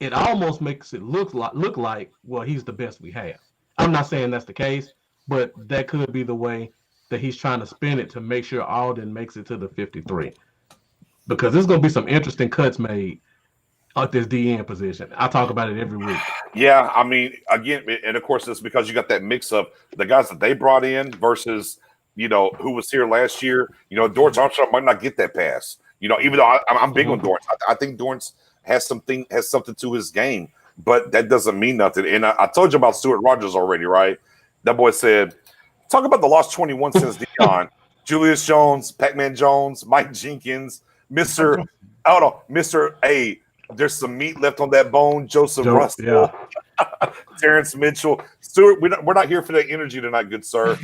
it almost makes it look like, well, he's the best we have. I'm not saying that's the case, but that could be the way that he's trying to spin it to make sure Aldon makes it to the 53. Because there's going to be some interesting cuts made at this DN position. I talk about it every week. Yeah, I mean, again, and of course, it's because you got that mix of the guys that they brought in versus, who was here last year. Dorrance Armstrong might not get that pass. Even though I'm big on Dorrance, I think Dorrance has something to his game, but that doesn't mean nothing. And I told you about Stuart Rogers already, right? That boy said, talk about the lost 21 since Deion. Julius Jones, Pac-Man Jones, Mike Jenkins, Mr. A. There's some meat left on that bone. Joseph Russell, yeah. Terrence Mitchell. Stuart, we're not here for that energy tonight, good sir.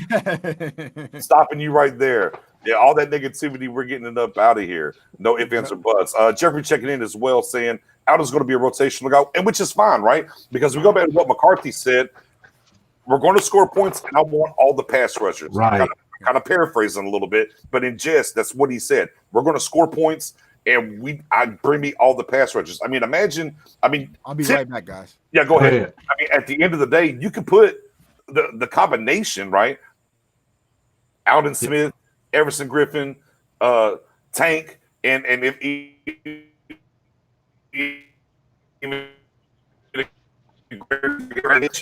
Stopping you right there. Yeah, all that negativity, we're getting it up out of here. No ifs, ands, or buts. Jeffrey checking in as well, saying Aldo's going to be a rotational guy, and which is fine, right? Because we go back to what McCarthy said. We're going to score points, and I want all the pass rushers. Right. Kind of paraphrasing a little bit, but in jest, that's what he said. We're going to score points, and I bring me all the pass rushers. I mean, imagine. I'll be right back, guys. Yeah, go ahead. I mean, at the end of the day, you can put the combination, right? Alden Smith, Everson Griffin, Tank, and if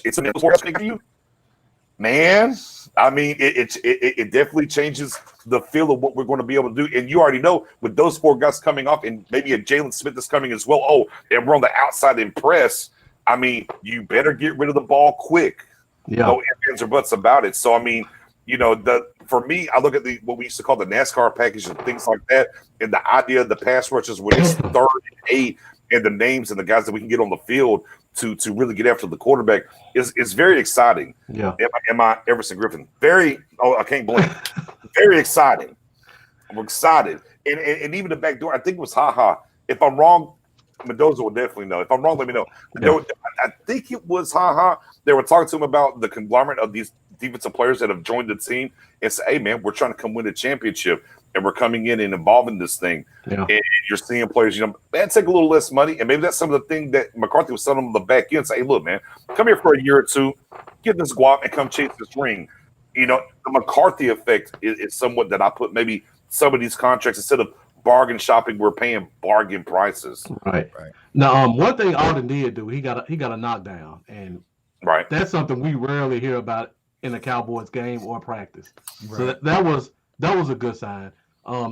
it's an for you, man. I mean, it definitely changes the feel of what we're going to be able to do. And you already know with those 4 guys coming off, and maybe a Jalen Smith is coming as well. Oh, and we're on the outside in press. I mean, you better get rid of the ball quick. Yeah. No ifs, ands, or buts about it. So I mean, for me, I look at what we used to call the NASCAR package and things like that, and the idea of the pass rushes when it's 3rd and 8, and the names and the guys that we can get on the field to really get after the quarterback is very exciting. Yeah. Am I Everson Griffin? I can't blink. Very exciting. I'm excited. And even the back door, I think it was HaHa. If I'm wrong, Mendoza will definitely know. If I'm wrong, let me know. Yeah. I think it was HaHa. They were talking to him about the conglomerate of these defensive players that have joined the team and say, hey, man, we're trying to come win a championship, and we're coming in and involving this thing. Yeah. And you're seeing players, man, take a little less money. And maybe that's some of the thing that McCarthy was telling them on the back end. Say, hey, look, man, come here for a year or two, get this guap, and come chase this ring. The McCarthy effect is somewhat that I put maybe some of these contracts, instead of bargain shopping, we're paying bargain prices. Right. Now, one thing Alden did do, he got a knockdown, and that's something we rarely hear about in a Cowboys game or practice. Right. So that was a good sign.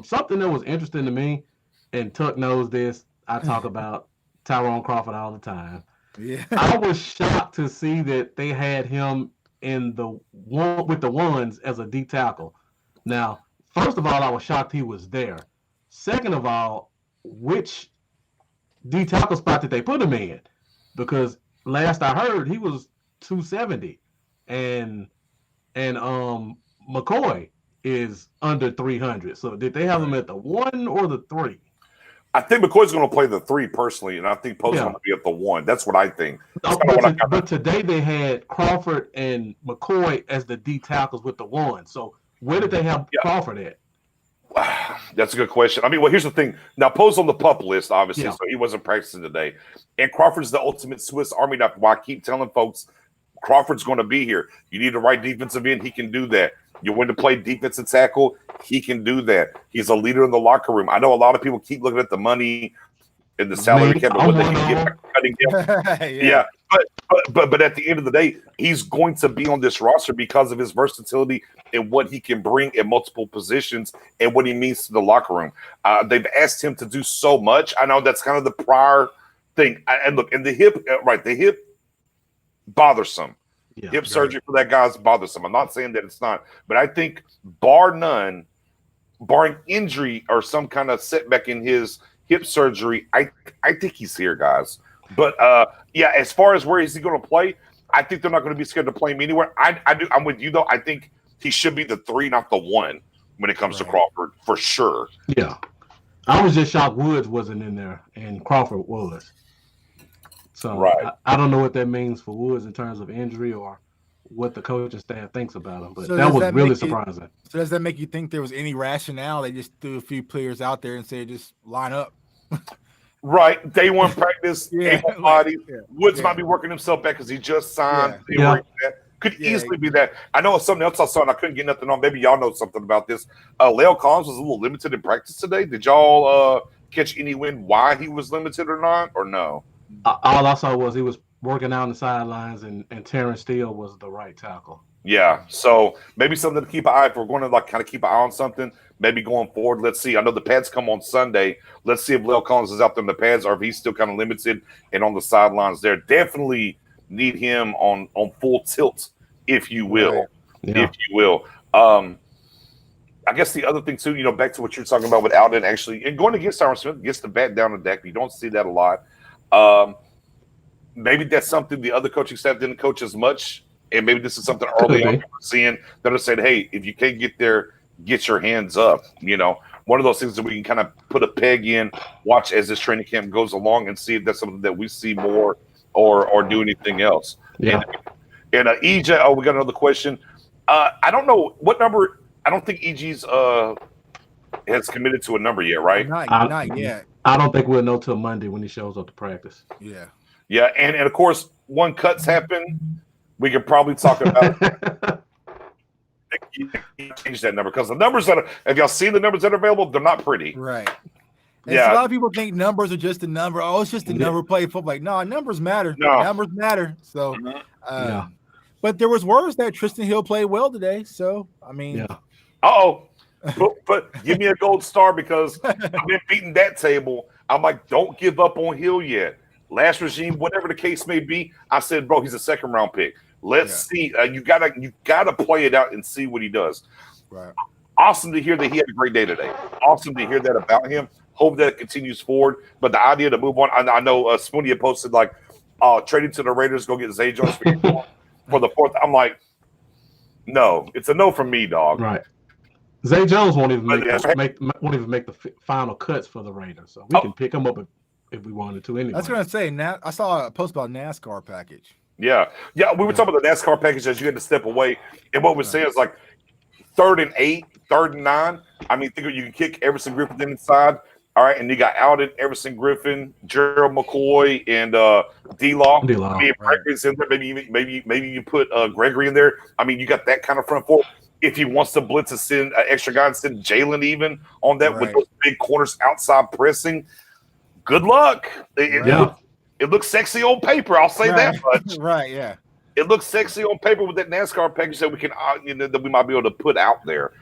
Something that was interesting to me, and Tuck knows this, I talk about Tyrone Crawford all the time. Yeah. I was shocked to see that they had him in the one with the ones as a D tackle. Now, first of all, I was shocked he was there. Second of all, which D tackle spot did they put him in? Because last I heard, he was 270, and McCoy is under 300. So did they have him at the 1 or the 3? I think McCoy's going to play the 3 personally, and I think Poe's going to be at the 1. That's what I think. But today they had Crawford and McCoy as the D tackles with the 1. So where did they have Crawford at? That's a good question. I mean, well, here's the thing. Now, Poe's on the PUP list, obviously, so he wasn't practicing today. And Crawford's the ultimate Swiss Army knife. Why I keep telling folks Crawford's going to be here. You need the right defensive end. He can do that. You want to play defensive tackle. He can do that. He's a leader in the locker room. I know a lot of people keep looking at the money and the salary cap and what they can get by cutting him. Yeah. But at the end of the day, he's going to be on this roster because of his versatility and what he can bring in multiple positions and what he means to the locker room. They've asked him to do so much. I know that's kind of the prior thing. And look, and the hip, the hip, bothersome. Yeah, hip surgery for that guy's bothersome. I'm not saying that it's not, but I think barring injury or some kind of setback in his hip surgery, I think he's here, guys. But as far as where is he going to play, I think they're not going to be scared to play him anywhere. I'm with you though. I think he should be the 3, not the 1, when it comes to Crawford for sure. Yeah, I was just shocked Woods wasn't in there and Crawford was. So I don't know what that means for Woods in terms of injury or what the coaching staff thinks about him, but that was really surprising. So does that make you think there was any rationale? They just threw a few players out there and said, just line up. Right. Day 1 practice, able body. Woods might be working himself back because he just signed. Could easily be that. I know something else I saw and I couldn't get nothing on. Maybe y'all know something about this. La'el Collins was a little limited in practice today. Did y'all catch any wind why he was limited or not, or no? All I saw was he was working out on the sidelines, and Terrence Steele was the right tackle. Yeah, so maybe something to keep an eye. If we're going to like kind of keep an eye on something, maybe going forward, let's see. I know the pads come on Sunday. Let's see if Lel Collins is out there in the pads or if he's still kind of limited and on the sidelines there. Definitely need him on full tilt, if you will. Right. Yeah. If you will. I guess the other thing too, back to what you're talking about with Alden actually, and going against Tyron Smith, gets the bat down the deck. You don't see that a lot. Maybe that's something the other coaching staff didn't coach as much. And maybe this is something early on we're seeing that are saying, hey, if you can't get there, get your hands up. One of those things that we can kind of put a peg in, watch as this training camp goes along and see if that's something that we see more or do anything else. Yeah. And EJ, we got another question. I don't know what number. I don't think EG's has committed to a number yet, right? Not yet. I don't think we'll know till Monday when he shows up to practice. Yeah. Yeah, and of course, when cuts happen, we could probably talk about change that number because the numbers have y'all seen the numbers that are available? They're not pretty. Right. And Yeah. so a lot of people think numbers are just a number. Oh, it's just a number. Play football. Like, no, numbers matter. No. Numbers matter. So, Yeah. But there was words that Tristan Hill played well today. So, I mean, Yeah. But give me a gold star because I've been beating that table. I'm like, don't give up on Hill yet. Last regime, whatever the case may be, I said, bro, he's a second round pick. Let's see. You gotta play it out and see what he does. right. Awesome to hear that he had a great day today. Awesome to hear that about him. Hope that continues forward. But the idea to move on, I know Spoonie had posted like trading to the Raiders, go get Zay Jones for the fourth. I'm like, no, it's a no from me, dog. Right. Zay Jones won't even But make the final cuts for the Raiders, so we can pick him up if we wanted to anyway. I was gonna say, I saw a post about NASCAR package. Yeah. We were talking about the NASCAR package as you had to step away. And what we're saying is like 3rd and 8, 3rd and 9. I mean, think of you can kick Everson Griffin inside. All right, and you got Alden, Everson Griffin, Gerald McCoy, and D-Law. Maybe Gregory's in there. Maybe you put Gregory in there. I mean, you got that kind of front four. If he wants to blitz and send an extra guy and send Jalen even on that with those big corners outside pressing, good luck. It looks sexy on paper. I'll say that much. Right, yeah. It looks sexy on paper with that NASCAR package that we can, that we might be able to put out there.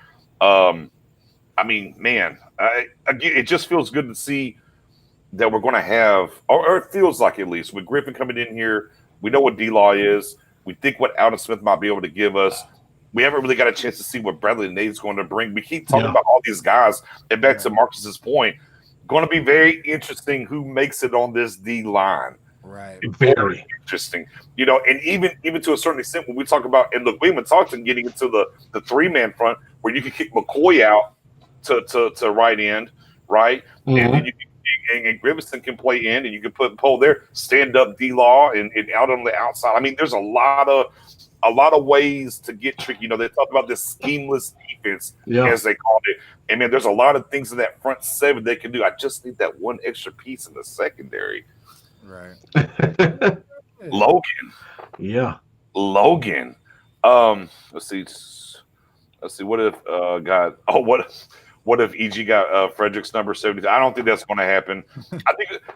I mean, man, again, it just feels good to see that we're going to have, or it feels like at least, with Griffin coming in here, we know what D-Law is. We think what Alden Smith might be able to give us. We haven't really got a chance to see what Bradley Nade's going to bring. We keep talking about all these guys, and back to Marcus's point, going to be very interesting who makes it on this D line. Right. Very interesting. And even to a certain extent, when we talk about, and look, we even talked in getting into the 3-man front where you can kick McCoy out to right end, right? Mm-hmm. And then and Grivison can play in, and you can put Poe there, stand up D-Law and out on the outside. I mean, there's a lot of ways to get tricky. They talk about this schemeless defense, as they called it. And man, there's a lot of things in that front seven they can do. I just need that one extra piece in the secondary. Right. Logan. Yeah. Logan. Let's see. What if what if EG got Frederick's number 70? I don't think that's going to happen.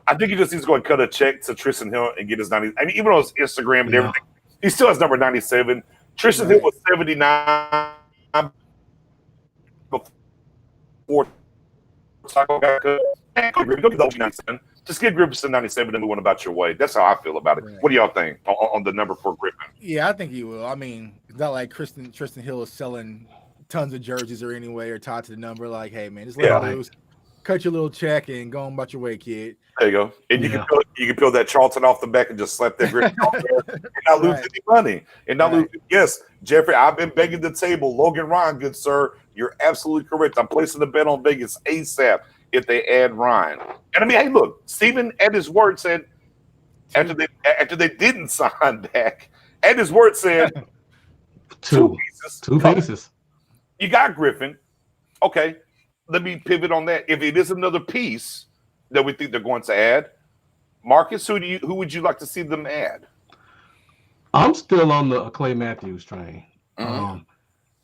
I think he just needs to go and cut a check to Tristan Hill and get his 90. I mean, even on his Instagram and everything, he still has number 97. Tristan Hill was 79 before Taco got cut. Go get the 97. Just get Griffin 97 and move on about your way. That's how I feel about it. Right. What do y'all think on the number for Griffin? Yeah, I think he will. I mean, it's not like Tristan Hill is selling tons of jerseys or anyway or tied to the number. Like, hey man, just let it loose, cut your little check and go on about your way, kid. There you go. And you can peel that Charlton off the back and just slap that Griffin off there and not lose any money. And not lose. Yes, Jeffrey, I've been begging the table. Logan Ryan, good sir. You're absolutely correct. I'm placing the bet on Vegas ASAP if they add Ryan. And I mean, hey, look, Steven at his word said after they didn't sign back, at his word said two pieces. You got Griffin. Okay, let me pivot on that. If it is another piece that we think they're going to add, Marcus, who would you like to see them add? I'm still on the Clay Matthews train. Mm-hmm.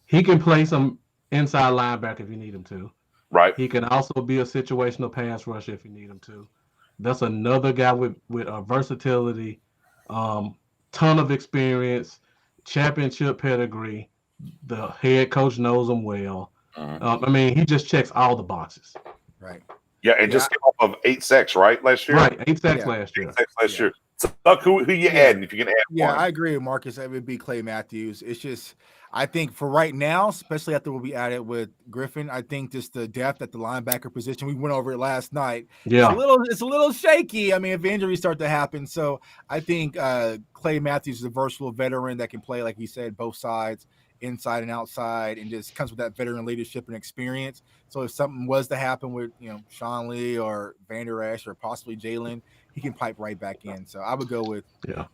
He can play some inside linebacker if you need him to. Right. He can also be a situational pass rusher if you need him to. That's another guy with versatility, ton of experience, championship pedigree. The head coach knows him well. I mean, he just checks all the boxes. Right. Yeah, and just came off of 8 sacks, right, last year? Right, 8 sacks last year. 8 sacks last year. So, who you adding if you can add Yeah, one? I agree with Marcus. It would be Clay Matthews. It's just, I think for right now, especially after we'll be at it with Griffin, I think just the depth at the linebacker position. We went over it last night. Yeah, it's a little shaky. I mean, if injuries start to happen, so I think Clay Matthews is a versatile veteran that can play, like he said, both sides, inside and outside, and just comes with that veteran leadership and experience. So if something was to happen with Sean Lee or Van Der Esch or possibly Jalen, he can pipe right back in. So I would go with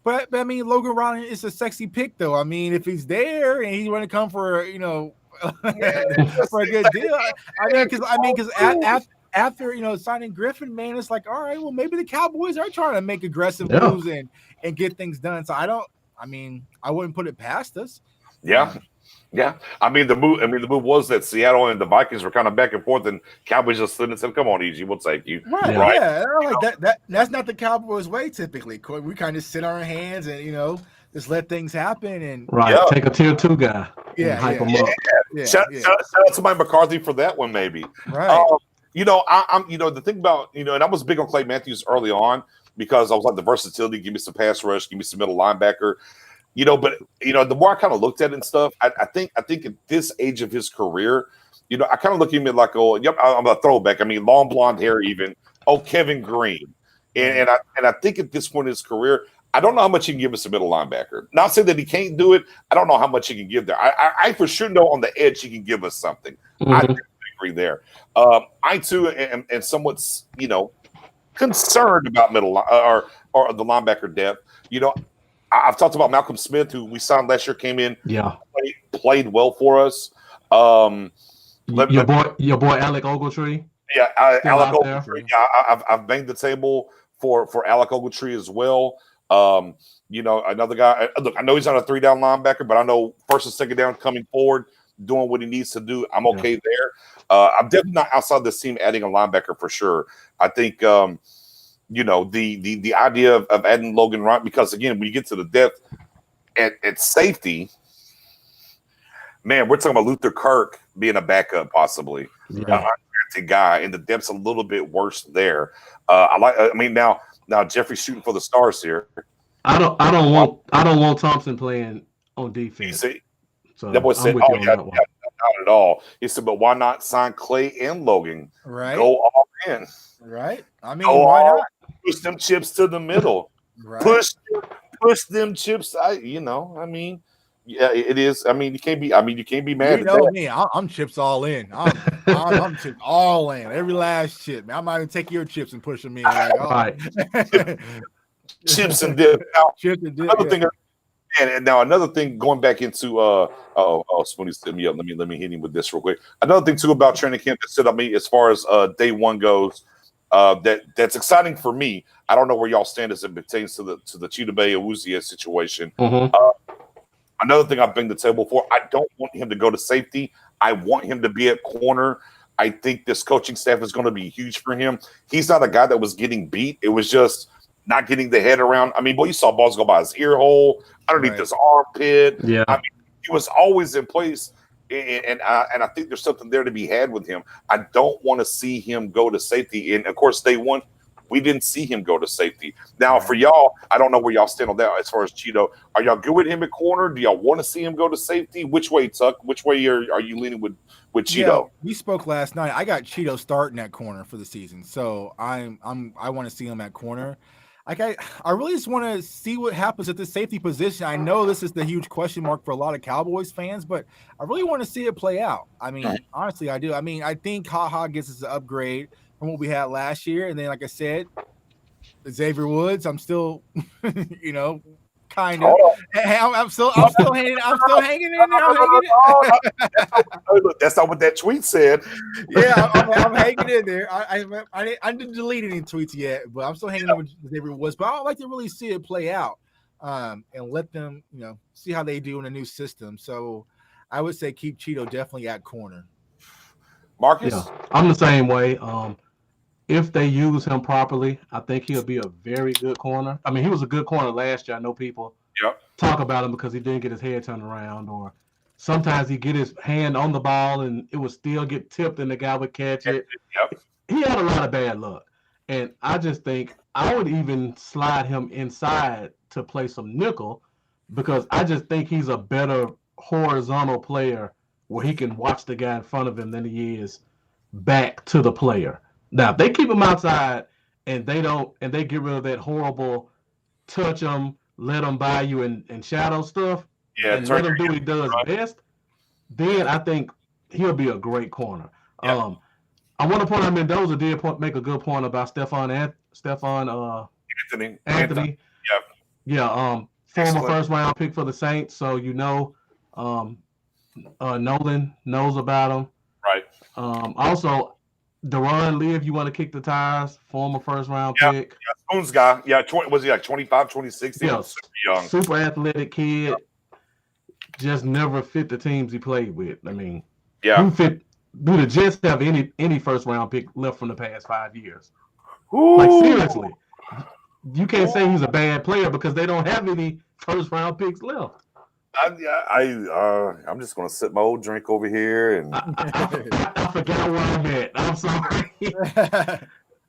But I mean, Logan Ryan is a sexy pick, though. I mean, if he's there and he's going to come for for a good deal, I mean, because after signing Griffin, man, it's like, all right, well, maybe the Cowboys are trying to make aggressive moves and get things done. So I wouldn't put it past us. Yeah. Yeah, I mean the move was that Seattle and the Vikings were kind of back and forth, and Cowboys just stood and said, "Come on, easy, we'll take you." Right? Yeah, like that's not the Cowboys' way typically. We kind of sit on our hands and just let things happen and take a tier 2 guy, hype him up. Shout out to Mike McCarthy for that one, maybe. Right. I'm the thing about and I was big on Clay Matthews early on because I was like the versatility. Give me some pass rush, give me some middle linebacker. But the more I kind of looked at it and stuff, I think at this age of his career, I kind of look at him like, I'm a throwback. I mean, long blonde hair, even. Kevin Green, and I think at this point in his career, I don't know how much he can give us a middle linebacker. Not saying that he can't do it. I don't know how much he can give there. I for sure know on the edge he can give us something. I definitely agree there. I too am somewhat concerned about middle or the linebacker depth. I've talked about Malcolm Smith, who we signed last year, came in, played well for us. Your boy Alec Ogletree. Yeah, Alec Ogletree. Yeah, I've banged the table for Alec Ogletree as well. Another guy. Look, I know he's not a 3-down linebacker, but I know first and second down coming forward, doing what he needs to do. I'm okay there. I'm definitely not outside this team adding a linebacker for sure. I think. The idea of adding Logan Ryan, because again, when you get to the depth at safety, man, we're talking about Luther Kirk being a backup possibly, guy, and the depth's a little bit worse there. Now Jeffrey's shooting for the stars here. I don't want Thompson playing on defense. You see, so that boy said, not at all. He said, but why not sign Clay and Logan? Right, go all in. Right. I mean, why not? Push them chips to the middle. Right. Push them chips. It is. I mean, you can't be mad. You know me. I'm chips all in. I'm chips all in. Every last chip, man. I might even take your chips and push them in. Chips and dip. Chips and dip. Another thing, and now another thing. Going back into Spoonie set me up. Let me hit him with this real quick. Another thing too about training camp that stood up me as far as day one goes. That's exciting for me. I don't know where y'all stand as it pertains to the Chidobe Awuzie situation. Another thing I've banged the table for, I don't want him to go to safety. I want him to be at corner. I think this coaching staff is going to be huge for him. He's not a guy that was getting beat. It was just not getting the head around. I mean, boy, you saw balls go by his ear hole, underneath his armpit. Yeah. I mean, he was always in place. And I think there's something there to be had with him. I don't want to see him go to safety. And, of course, day one, we didn't see him go to safety. Now, for y'all, I don't know where y'all stand on that as far as Cheeto. Are y'all good with him at corner? Do y'all want to see him go to safety? Which way, Tuck? Which way are you leaning with Cheeto? Yeah, we spoke last night. I got Cheeto starting at corner for the season. So I want to see him at corner. I really just want to see what happens at the safety position. I know this is the huge question mark for a lot of Cowboys fans, but I really want to see it play out. I mean, honestly, I do. I mean, I think HaHa gets us an upgrade from what we had last year. And then, like I said, Xavier Woods, I'm still, kind of. I'm still hanging in there. That's not what that tweet said. Yeah, I'm hanging in there. I didn't delete any tweets yet, but I'm still hanging in with Xavier Woods. But I would like to really see it play out and let them, see how they do in a new system. So I would say keep Cheeto definitely at corner. Marcus? Yeah, I'm the same way. If they use him properly, I think he'll be a very good corner. I mean, he was a good corner last year. I know people talk about him because he didn't get his head turned around, or sometimes he get his hand on the ball and it would still get tipped and the guy would catch it. Yep. He had a lot of bad luck. And I just think I would even slide him inside to play some nickel because I just think he's a better horizontal player where he can watch the guy in front of him than he is back to the player. Now, if they keep him outside and they get rid of that horrible touch him, let him by you and shadow stuff, and let him do what he does best, then I think he'll be a great corner. Yeah. I want to point out Mendoza did make a good point about Stephon Anthony. Yeah. Former first round pick for the Saints, so Nolan knows about him. Right. Also, Deron Lee, if you want to kick the tires, former first round pick. Yeah, Spoon's guy. Yeah, was he like 25, 26? Yeah, super young. Super athletic kid. Just never fit the teams he played with. I mean, do the Jets have any first round pick left from the past 5 years? Ooh. Like, seriously. You can't say he's a bad player because they don't have any first round picks left. I'm just gonna sip my old drink over here and I forgot where I'm at. I'm sorry.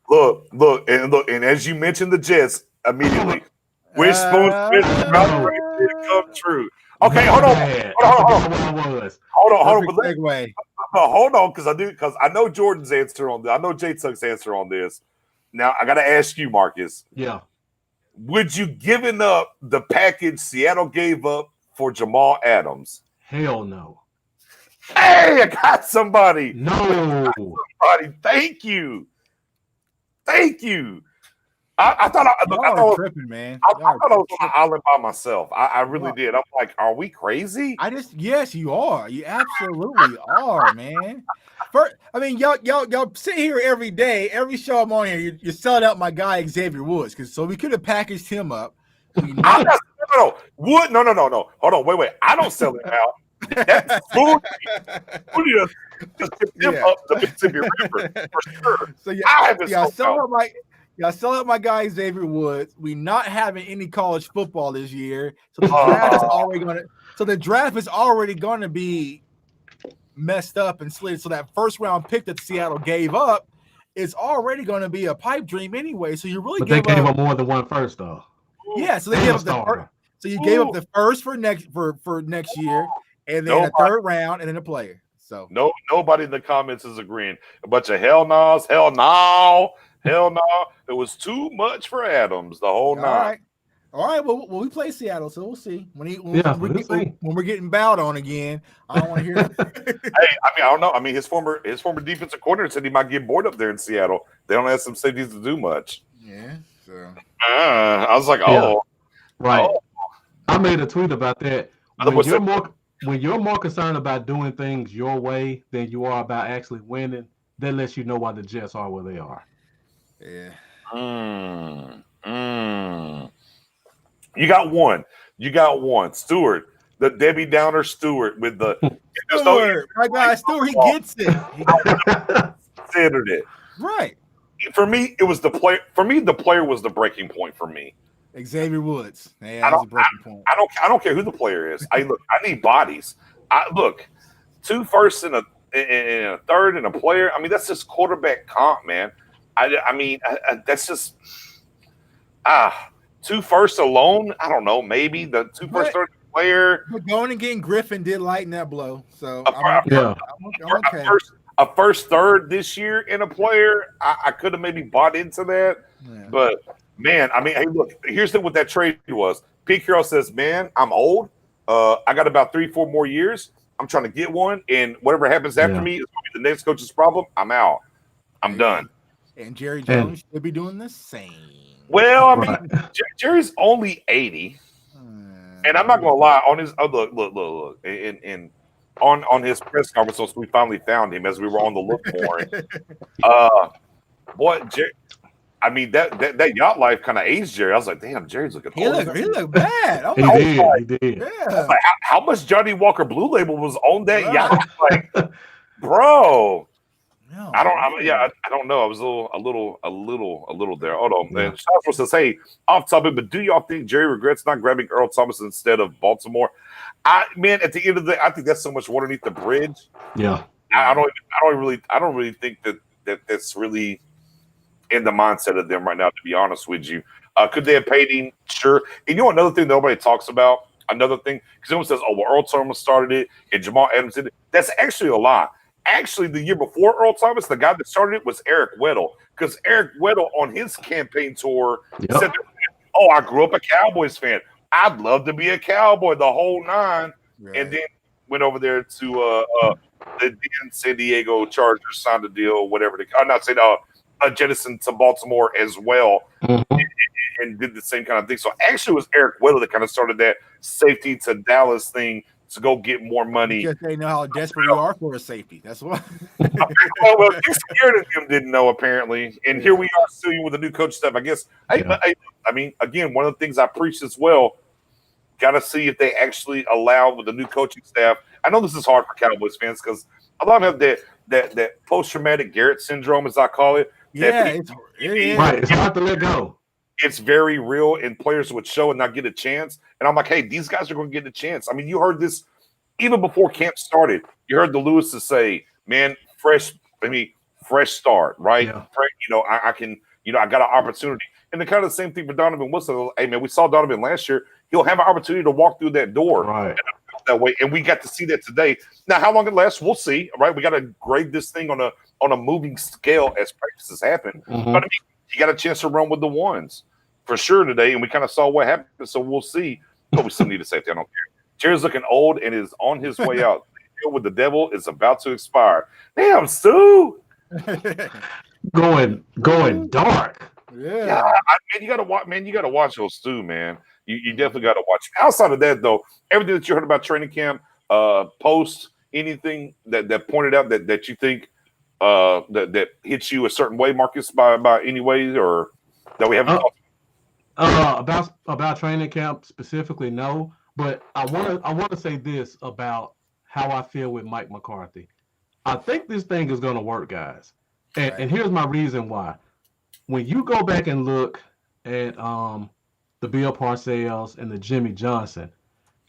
look, and as you mentioned the Jets immediately, wish Spoon Smith did come true. Okay, hold on. Hold on, because I know Jordan's answer on this. I know Jay Tuck's answer on this. Now I gotta ask you, Marcus. Yeah. Would you given up the package Seattle gave up for Jamal Adams? Hell no. Hey, I got somebody. No. Thank you. I thought I was tripping, man. I thought I was on the island by myself. I really did. I'm like, are we crazy? Yes, you are. You absolutely are, man. Y'all sit here every day, every show I'm on here. You're selling out my guy Xavier Woods so we could have packaged him up. No. Hold on, wait. I don't sell him out. That's Food just tipped him up the Mississippi River for sure. So y'all sell out my guy Xavier Woods. We not having any college football this year, so the draft is already going to be messed up and slid. So that first round pick that Seattle gave up is already going to be a pipe dream anyway. So you really they gave up more than one first though. Yeah, so they gave up the first. So you gave up the first for next year, and then a third round, and then a player. So nobody in the comments is agreeing. A bunch of hell no's, hell no. It was too much for Adams. The whole nine. All right. Well, we play Seattle, so we'll see. When we're getting bowed on again, I don't want to hear. I don't know. I mean, his former defensive coordinator said he might get bored up there in Seattle. They don't have some safeties to do much. Yeah. So I was like, right. Oh. I made a tweet about that. When you're more concerned about doing things your way than you are about actually winning, that lets you know why the Jets are where they are. Yeah. You got one. Stewart, the Debbie Downer Stewart with the Stewart. My guy Stewart, he gets it. Considered it. Right. For me, it was the player. For me, the player was the breaking point for me. Xavier Woods. Yeah, that's a breaking point. I don't care who the player is. I need bodies. 2 firsts and a third and a player. I mean, that's just quarterback comp, man. I mean, that's just 2 firsts alone. I don't know. Maybe the 2 first third player. But going and getting Griffin did lighten that blow. So I'm okay. A first third this year in a player, I could have maybe bought into that, but. Man, I mean, hey, look, here's what that trade was. Pete Carroll says, man, I'm old. I got about 3-4 more years. I'm trying to get one, and whatever happens after me is going to be the next coach's problem. I'm out. I'm done. And Jerry Jones should be doing the same. Well, I mean, Jerry's only 80. And I'm not going to lie. On his look. And on his press conference, so we finally found him as we were on the look for him. Boy, Jerry. I mean, that yacht life kind of aged Jerry. I was like, damn, Jerry's looking old. He looked bad. He did. Yeah. Like, how much Johnny Walker Blue Label was on that yacht? Like, bro. No, I don't know. I was a little there. Hold on. Yeah. And Joshua says, "Hey, off topic, but do y'all think Jerry regrets not grabbing Earl Thomas instead of Baltimore?" Man, at the end of the day, I think that's so much water underneath the bridge. Yeah. I don't really think that's really in the mindset of them right now. To be honest with you, could they have paid him? Sure. And you know another thing nobody talks about. Another thing, because everyone says, "Oh, well, Earl Thomas started it and Jamal Adams did it." That's actually a lie. Actually, the year before Earl Thomas, the guy that started it was Eric Weddle, because Eric Weddle on his campaign tour said, "Oh, I grew up a Cowboys fan. I'd love to be a Cowboy, the whole nine." Right. And then went over there to the San Diego Chargers, signed a deal, whatever. I'm not saying jettison to Baltimore as well, and did the same kind of thing. So actually, it was Eric Weddle that kind of started that safety to Dallas thing to go get more money. Because they know how desperate you are for a safety. That's why. well, you scared of them didn't know apparently, and here we are suing with the new coach stuff. I guess. I mean, again, one of the things I preach as well. Got to see if they actually allow with the new coaching staff. I know this is hard for Cowboys fans because a lot of them have that post-traumatic Garrett syndrome, as I call it. Yeah, it is. Right. It's hard to let go. It's very real, and players would show and not get a chance. And I'm like, hey, these guys are going to get a chance. I mean, you heard this even before camp started. You heard the Lewises say, man, fresh start, right? Yeah. I can, I got an opportunity. And the kind of the same thing for Donovan Wilson. Hey, man, we saw Donovan last year. He'll have an opportunity to walk through that door that way. And we got to see that today. Now, how long it lasts, we'll see, right? We got to grade this thing on a moving scale as practices happen. But I mean, he got a chance to run with the ones for sure today, and we kind of saw what happened. So we'll see. But we still need a safety. I don't care. Jerry's looking old and is on his way out. The deal with the devil is about to expire. Damn, Stu. Going dark. Yeah. Man, you gotta watch. Man, you gotta watch those Stu, man. You definitely gotta watch. Outside of that, though, everything that you heard about training camp, post, anything that pointed out that you think that hits you a certain way, Marcus, by any way, or that we haven't talked about training camp specifically, no. But I want to say this about how I feel with Mike McCarthy. I think this thing is going to work, guys, and here's my reason why. When you go back and look at the Bill Parcells and the Jimmy Johnson,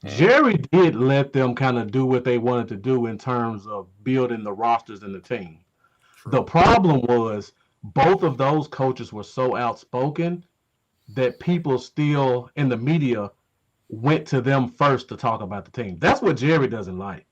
Jerry did let them kind of do what they wanted to do in terms of building the rosters and the team. True. The problem was both of those coaches were so outspoken that people still in the media went to them first to talk about the team. That's what Jerry doesn't like.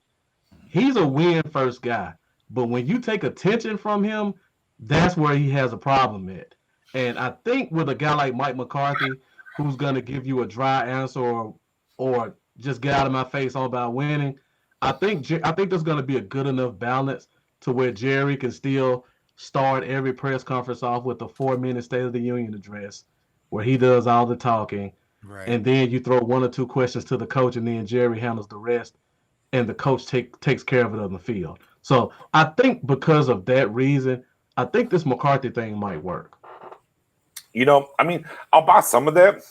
He's a win first guy, but when you take attention from him, that's where he has a problem at. And I think with a guy like Mike McCarthy, who's going to give you a dry answer or just get out of my face all about winning, I think there's going to be a good enough balance to where Jerry can still start every press conference off with a 4-minute State of the Union address where he does all the talking. Right. And then you throw one or two questions to the coach, and then Jerry handles the rest, and the coach takes care of it on the field. So I think because of that reason, I think this McCarthy thing might work. I mean, I'll buy some of that.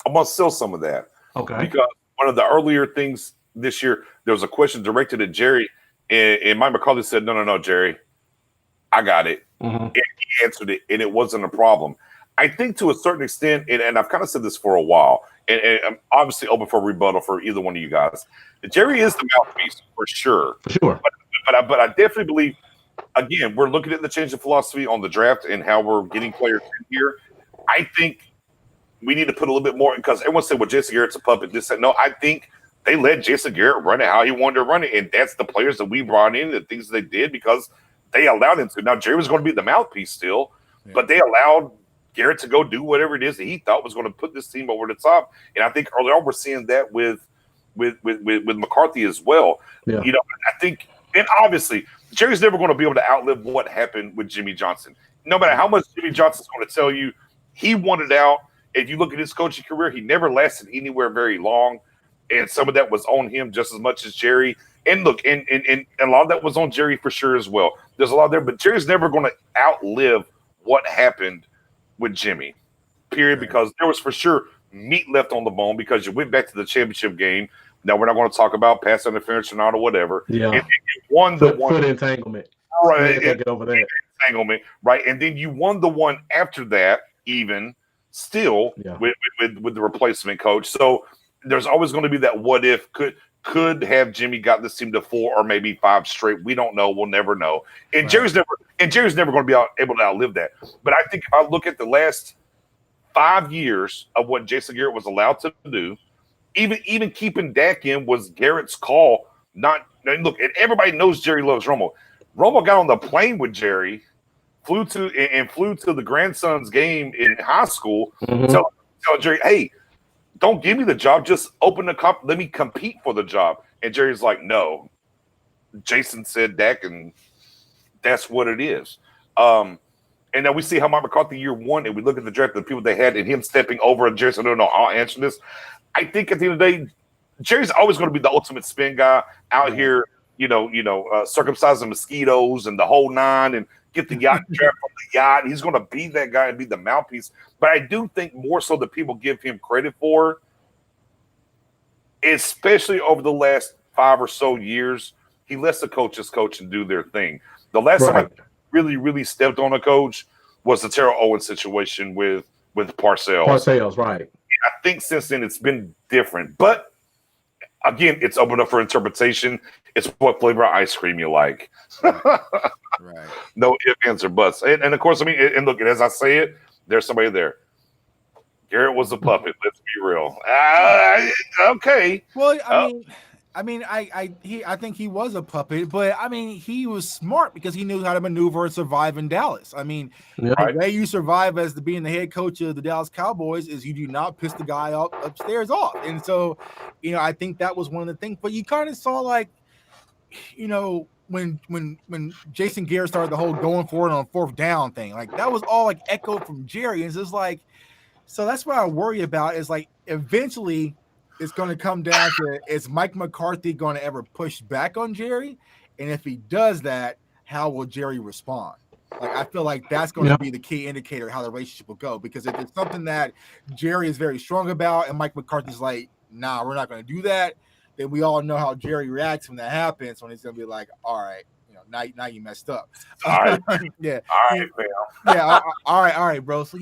I'm going to sell some of that. Okay. Because one of the earlier things this year, there was a question directed at Jerry, and Mike McCarthy said, no, Jerry, I got it. And he answered it, and it wasn't a problem. I think to a certain extent, and I've kind of said this for a while, and I'm obviously open for rebuttal for either one of you guys. Jerry is the mouthpiece for sure. For sure. But I definitely believe, again, we're looking at the change of philosophy on the draft and how we're getting players in here. I think we need to put a little bit more, because everyone said, well, Jason Garrett's a puppet. No, I think they let Jason Garrett run it how he wanted to run it, and that's the players that we brought in, the things they did, because they allowed him to. Now, Jerry was going to be the mouthpiece still, but they allowed Garrett to go do whatever it is that he thought was going to put this team over the top. And I think early on we're seeing that with McCarthy as well. Yeah. I think, and obviously Jerry's never going to be able to outlive what happened with Jimmy Johnson. No matter how much Jimmy Johnson's going to tell you, he wanted out. If you look at his coaching career, he never lasted anywhere very long. And some of that was on him just as much as Jerry. And look, and a lot of that was on Jerry for sure as well. There's a lot there, but Jerry's never going to outlive what happened with Jimmy, period, because there was for sure meat left on the bone because you went back to the championship game. Now, we're not going to talk about pass interference or not or whatever. Yeah. And won the one. Foot entanglement. right, get over that. entanglement, right? And then you won the one after that, even still with the replacement coach. So there's always going to be that what if could have Jimmy got this team to 4 or maybe 5 straight. We don't know. We'll never know. And Jerry's never going to be able to outlive that. But I think if I look at the last 5 years of what Jason Garrett was allowed to do, even keeping Dak in was Garrett's call. And look, and everybody knows Jerry loves Romo. Romo got on the plane with Jerry, flew to the grandson's game in high school. Mm-hmm. Tell Jerry, hey, don't give me the job. Just open the cup. Let me compete for the job. And Jerry's like, no. Jason said Dak, and that's what it is. And now we see how Mike McCarthy year one, and we look at the draft of the people they had, and him stepping over, and Jerry said, no, I'll answer this. I think at the end of the day, Jerry's always going to be the ultimate spin guy out here, circumcising mosquitoes and the whole 9 and get the yacht draft from the yacht. He's going to be that guy and be the mouthpiece. But I do think more so that people give him credit for, especially over the last 5 or so years, he lets the coaches coach and do their thing. The last time I really, really stepped on a coach was the Terrell Owens situation with Parcells. Parcells, right. I think since then it's been different. But again, it's open up for interpretation. It's what flavor of ice cream you like. Right. No ifs, ands, or buts. And of course, I mean, and look, as I say it, there's somebody there. Garrett was a puppet. Let's be real. Okay. Well, I think he was a puppet, but I mean, he was smart because he knew how to maneuver and survive in Dallas. I mean, the way you survive as being the head coach of the Dallas Cowboys is you do not piss the guy upstairs off. And so, I think that was one of the things. But you kind of saw when Jason Garrett started the whole going for it on 4th down thing, like that was all like echoed from Jerry. And it's just like, so that's what I worry about is like eventually it's going to come down to, is Mike McCarthy going to ever push back on Jerry? And if he does that, how will Jerry respond? Like, I feel like that's going to be the key indicator of how the relationship will go. Because if it's something that Jerry is very strong about and Mike McCarthy's like, nah, we're not going to do that, then we all know how Jerry reacts when that happens, when he's going to be like, all right, now you messed up. All right. Yeah. All right, man. Yeah. All right, bro. So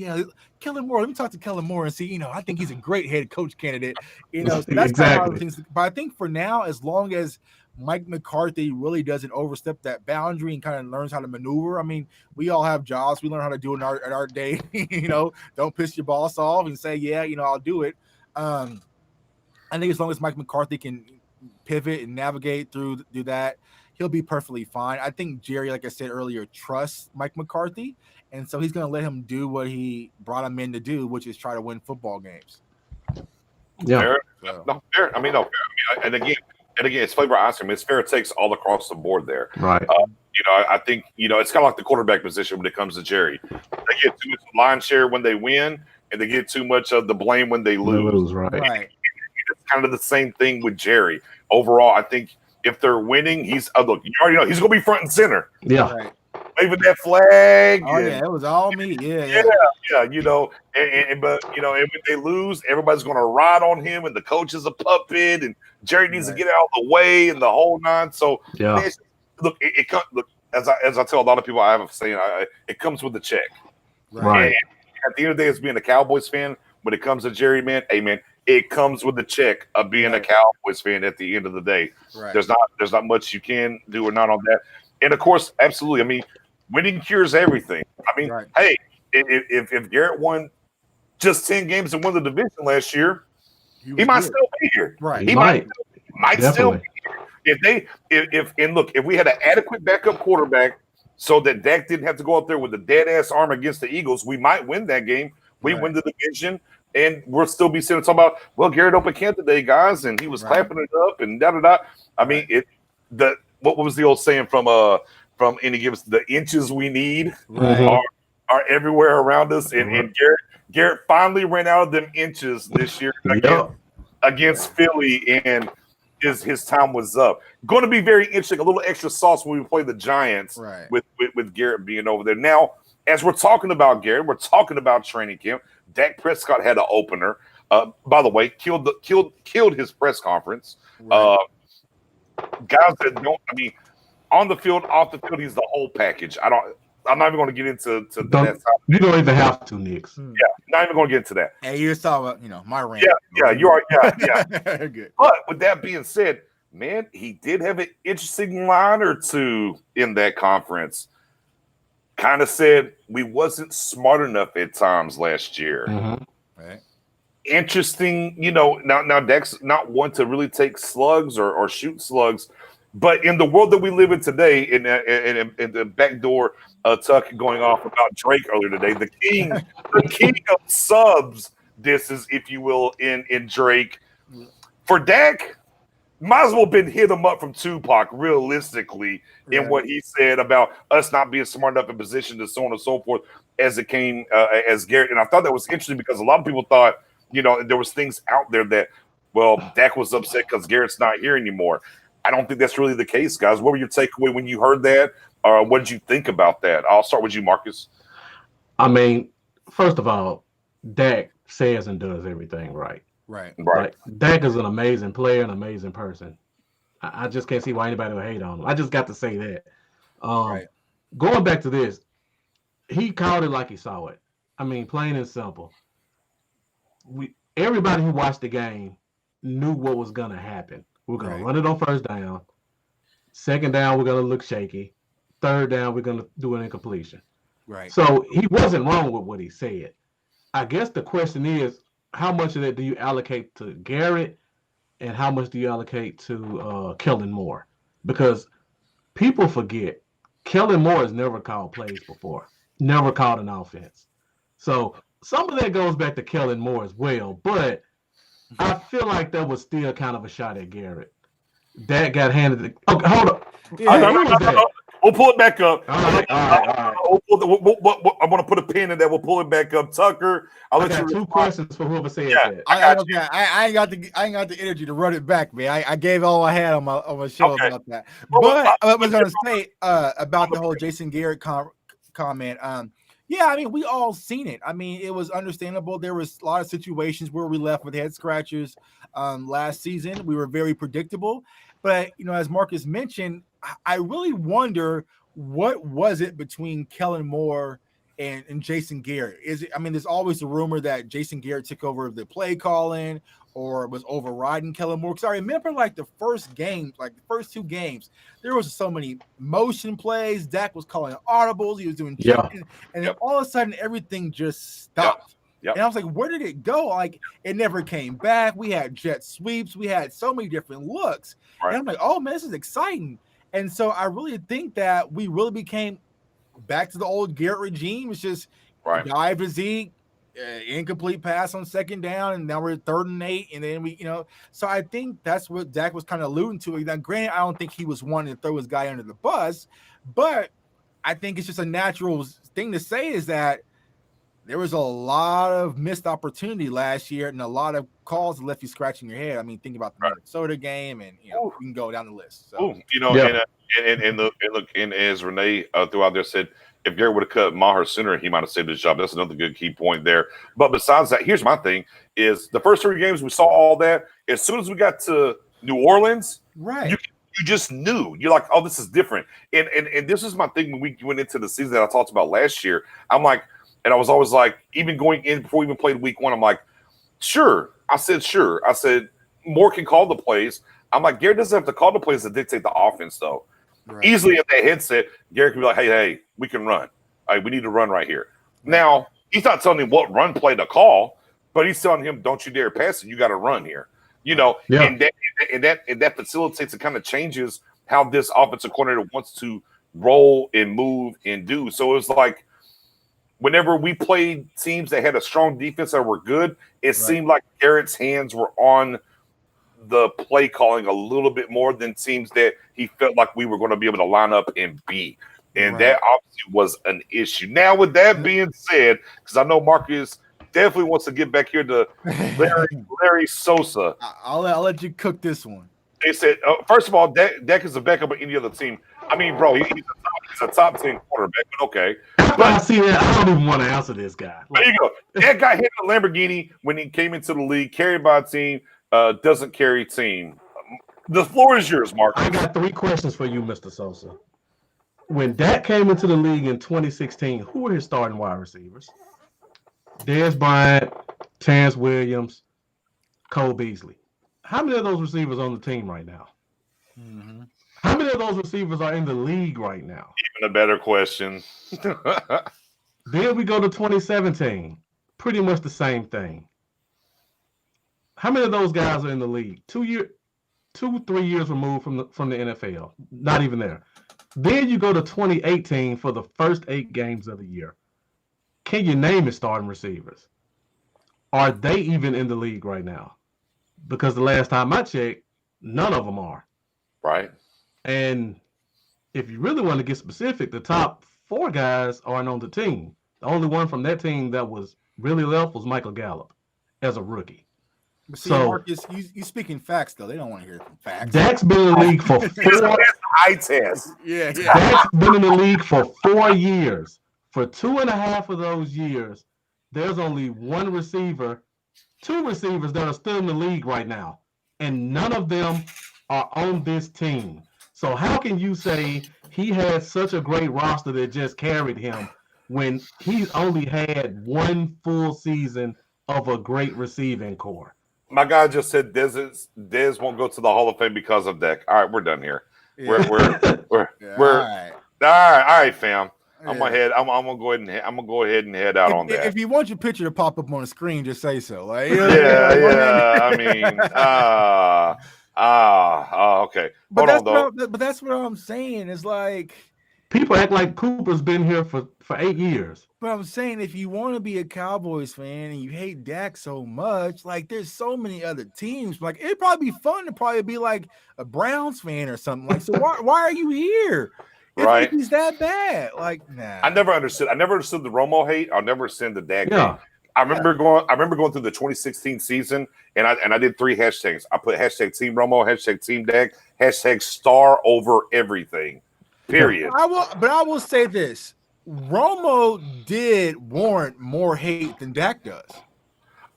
Kellen Moore. Let me talk to Kellen Moore and see. I think he's a great head coach candidate. So that's exactly. Things. But I think for now, as long as Mike McCarthy really doesn't overstep that boundary and kind of learns how to maneuver. I mean, we all have jobs. We learn how to do it at our day. Don't piss your boss off and say, I'll do it. I think as long as Mike McCarthy can pivot and navigate through that, he'll be perfectly fine. I think Jerry, like I said earlier, trusts Mike McCarthy, and so he's going to let him do what he brought him in to do, which is try to win football games. Yeah. Fair. I mean, and again, it's flavor ice cream. It's fair takes all across the board there. Right. I think, it's kind of like the quarterback position when it comes to Jerry. They get too much line share when they win, and they get too much of the blame when they lose. Right. It's kind of the same thing with Jerry. Overall, I think if they're winning, he's look. You already know he's going to be front and center. Yeah, right. Waving that flag. Oh yeah, it was all me. Yeah. But and when they lose, everybody's going to ride on him, and the coach is a puppet, and Jerry needs to get out of the way, and the whole 9. So man, look, look as I tell a lot of people, I have a saying, it comes with the check. Right. And at the end of the day, as being a Cowboys fan, when it comes to Jerry, man, hey man, it comes with the check of being a Cowboys fan at the end of the day. Right. There's not much you can do or not on that. And of course, absolutely. I mean, winning cures everything. I mean, hey, if Garrett won just 10 games and won the division last year, he might still be here. Right. He might still be here. If we had an adequate backup quarterback so that Dak didn't have to go out there with a dead ass arm against the Eagles, we might win that game. We win the division. And we'll still be sitting talking about, well, Garrett opened camp today, guys, and he was clapping it up and da-da-da. I mean, what was the old saying from any gives the inches we need are everywhere around us. And Garrett finally ran out of them inches this year against Philly, and his time was up. Going to be very interesting, a little extra sauce when we play the Giants with Garrett being over there. Now, as we're talking about Garrett, we're talking about training camp. Dak Prescott had an opener. By the way, killed his press conference. Guys that don't. I mean, on the field, off the field, he's the whole package. I'm not even going to get into that. You don't even have to, Knicks. Yeah, not even going to get into that. Hey, you saw my rant. Yeah, you are. Yeah. Good. But with that being said, man, he did have an interesting line or two in that conference. Kind of said we wasn't smart enough at times last year. Mm-hmm. Right. Interesting, now Dak's not one to really take slugs or shoot slugs, but in the world that we live in today, in the backdoor tuck going off about Drake earlier today, the king of subs, this is, if you will, in Drake. For Dak, might as well been hit him up from Tupac realistically in what he said about us not being smart enough in position to so on and so forth as it came as Garrett. And I thought that was interesting because a lot of people thought, there was things out there that, well, Dak was upset because Garrett's not here anymore. I don't think that's really the case, guys. What were your takeaway when you heard that? What did you think about that? I'll start with you, Marcus. I mean, first of all, Dak says and does everything right. Right. Like, Dak is an amazing player, an amazing person. I just can't see why anybody would hate on him. I just got to say that. Going back to this, he called it like he saw it. I mean, plain and simple. Everybody who watched the game knew what was going to happen. We're going to run it on first down. Second down, we're going to look shaky. Third down, we're going to do an incompletion. Right. So he wasn't wrong with what he said. I guess the question is, how much of that do you allocate to Garrett and how much do you allocate to Kellen Moore? Because people forget, Kellen Moore has never called plays before, never called an offense. So some of that goes back to Kellen Moore as well, but I feel like that was still kind of a shot at Garrett. That got handed. Okay, hold up. We'll pull it back up. All right. I'm going to put a pin in that. We'll pull it back up. Tucker, I got two questions for whoever said that. I ain't got the energy to run it back, man. I gave all I had on my show about that. But I was going to say about the whole Jason Garrett comment. Yeah, I mean, we all seen it. I mean, it was understandable. There was a lot of situations where we left with head scratchers last season. We were very predictable. But, as Marcus mentioned, I really wonder what was it between Kellen Moore and Jason Garrett. There's always a rumor that Jason Garrett took over the play calling or was overriding Kellen Moore. Because I remember the first two games, there was so many motion plays. Dak was calling audibles. He was doing and then all of a sudden everything just stopped. And I was like, where did it go? It never came back. We had jet sweeps. We had so many different looks. Right. And I'm like, oh man, this is exciting. And so I really think that we really became back to the old Garrett regime. It's just dive to Zeke, incomplete pass on second down, and now we're at 3rd and 8. And then so I think that's what Dak was kind of alluding to. Now, granted, I don't think he was wanting to throw his guy under the bus, but I think it's just a natural thing to say is that there was a lot of missed opportunity last year and a lot of calls that left you scratching your head. I mean, think about the Minnesota game, and we can go down the list. So. And as Renee threw out there said, if Garrett would have cut Maher sooner, he might have saved his job. That's another good key point there. But besides that, here's my thing: is the first 3 games we saw all that. As soon as we got to New Orleans, you just knew. You're like, oh, this is different. And this is my thing when we went into the season that I talked about last year. I'm like. And I was always like, even going in before we even played week 1, I'm like, sure. I said, Moore can call the plays. I'm like, Garrett doesn't have to call the plays to dictate the offense, though. Right. Easily in that headset, Garrett can be like, hey, we can run. We need to run right here. Right. Now, he's not telling him what run play to call, but he's telling him, don't you dare pass it. You got to run here. And that facilitates and kind of changes how this offensive coordinator wants to roll and move and do. So it was like, whenever we played teams that had a strong defense that were good, it seemed like Garrett's hands were on the play calling a little bit more than teams that he felt like we were going to be able to line up and beat. And that obviously was an issue. Now, with that being said, because I know Marcus definitely wants to get back here to Larry Sosa. I'll let you cook this one. They said, first of all, Dak is a backup of any other team. I mean, bro, he's a top 10 quarterback, but okay. But I see that. I don't even want to answer this guy. There you go. That guy hit a Lamborghini when he came into the league, carried by a team, doesn't carry team. The floor is yours, Mark. I got 3 questions for you, Mr. Sosa. When Dak came into the league in 2016, who were his starting wide receivers? Dez Bryant, Terrence Williams, Cole Beasley. How many of those receivers on the team right now? Mm-hmm. How many of those receivers are in the league right now? Even a better question. Then we go to 2017. Pretty much the same thing. How many of those guys are in the league? 2, 3 years removed from the NFL. Not even there. Then you go to 2018 for the first 8 games of the year. Can you name his starting receivers? Are they even in the league right now? Because the last time I checked, none of them are. Right. And if you really want to get specific, the top 4 guys aren't on the team. The only one from that team that was really left was Michael Gallup as a rookie. But see, So- Marcus, you speaking facts though. They don't want to hear facts. Dak's been in the league for 4 Eye test. Yeah. Dak's been in the league for 4 years. For 2.5 of those years, there's only 1 receiver, 2 receivers that are still in the league right now, and none of them are on this team. So how can you say he had such a great roster that just carried him when he's only had 1 full season of a great receiving core? My guy just said Dez won't go to the Hall of Fame because of Dak. All right, we're done here. We're all right, fam. I'm gonna go ahead and head out on that. If you want your picture to pop up on the screen, just say so. Like, Yeah. I mean, okay. But that's what I'm saying. It's like, People act like Cooper's been here for 8 years. but I'm saying if you want to be a Cowboys fan and you hate Dak so much, like there's so many other teams. Like it'd probably be fun to probably be like a Browns fan or something. Like, so why are you here? Right. If he's that bad. Like, nah. I never understood the Romo hate. I'll never understand the Dak Yeah. hate. I remember going through the 2016 season, and I did 3 hashtags. I put hashtag Team Romo, hashtag Team Dak, hashtag star over everything. Period. I will say this: Romo did warrant more hate than Dak does.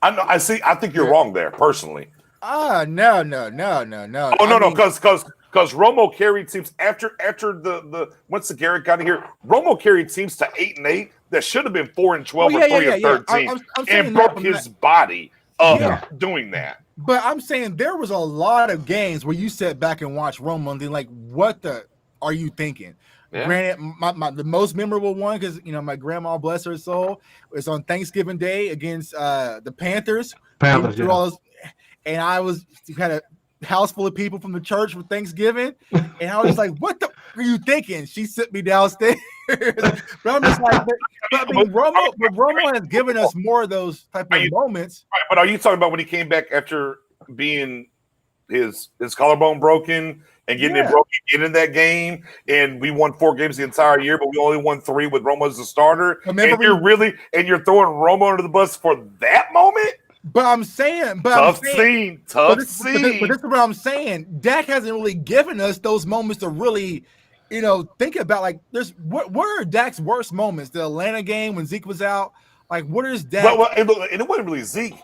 I know. I think you're wrong there, personally. No. Oh no, because Romo carried teams after the once the Garrett got here, Romo carried teams to 8-8 that should have been 4-12 or 3-13, and broke his body up doing that. But I'm saying there was a lot of games where you sat back and watched Romo and then like, what the are you thinking? Yeah. Granted, the most memorable one, because my grandma, bless her soul, was on Thanksgiving Day against the Panthers. And I had a house full of people from the church for Thanksgiving, and I was like, "What the are you thinking?" She sent me downstairs, but I'm just like, but Romo has given us more of those type of moments. Right, but are you talking about when he came back after being his collarbone broken? And getting it broken, getting in that game, and we won 4 games the entire year, but we only won 3 with Romo as a starter. Remember, you're throwing Romo under the bus for that moment. But I'm saying, tough scene. But this is what I'm saying. Dak hasn't really given us those moments to really, think about. Like, what are Dak's worst moments? The Atlanta game when Zeke was out. Like, what is Dak? Well, and it wasn't really Zeke.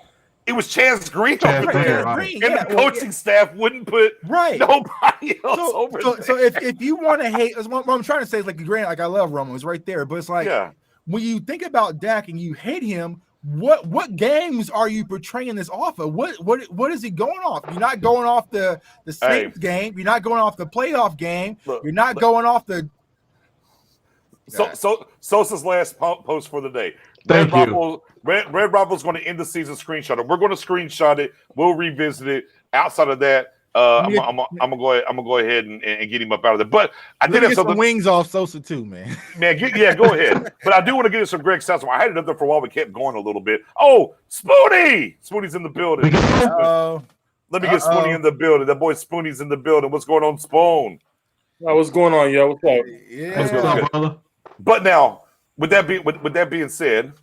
It was Chance Green over there, and the coaching staff wouldn't put nobody else over there. So if you want to hate, what I'm trying to say is like, granted, like I love Romo, it's right there, but it's like when you think about Dak and you hate him, what games are you portraying this off of? What is he going off? You're not going off the Saints game. You're not going off the playoff game. You're not going off the. Sosa's last post for the day. Thank you. Red Rifle's going to end the season screenshot it. We're going to screenshot it. We'll revisit it. Outside of that, I'm gonna go ahead and get him up out of there. But I did have some wings off Sosa too, man. Go ahead. But I do want to get into some Greg Southwell. I had it up there for a while. We kept going a little bit. Oh, Spoonie's in the building. Let me get Spoonie in the building. That boy Spoonie's in the building. What's going on, Spoon? What's going on, yo? What's up? Yeah. What's going on, brother? But now, with that being said,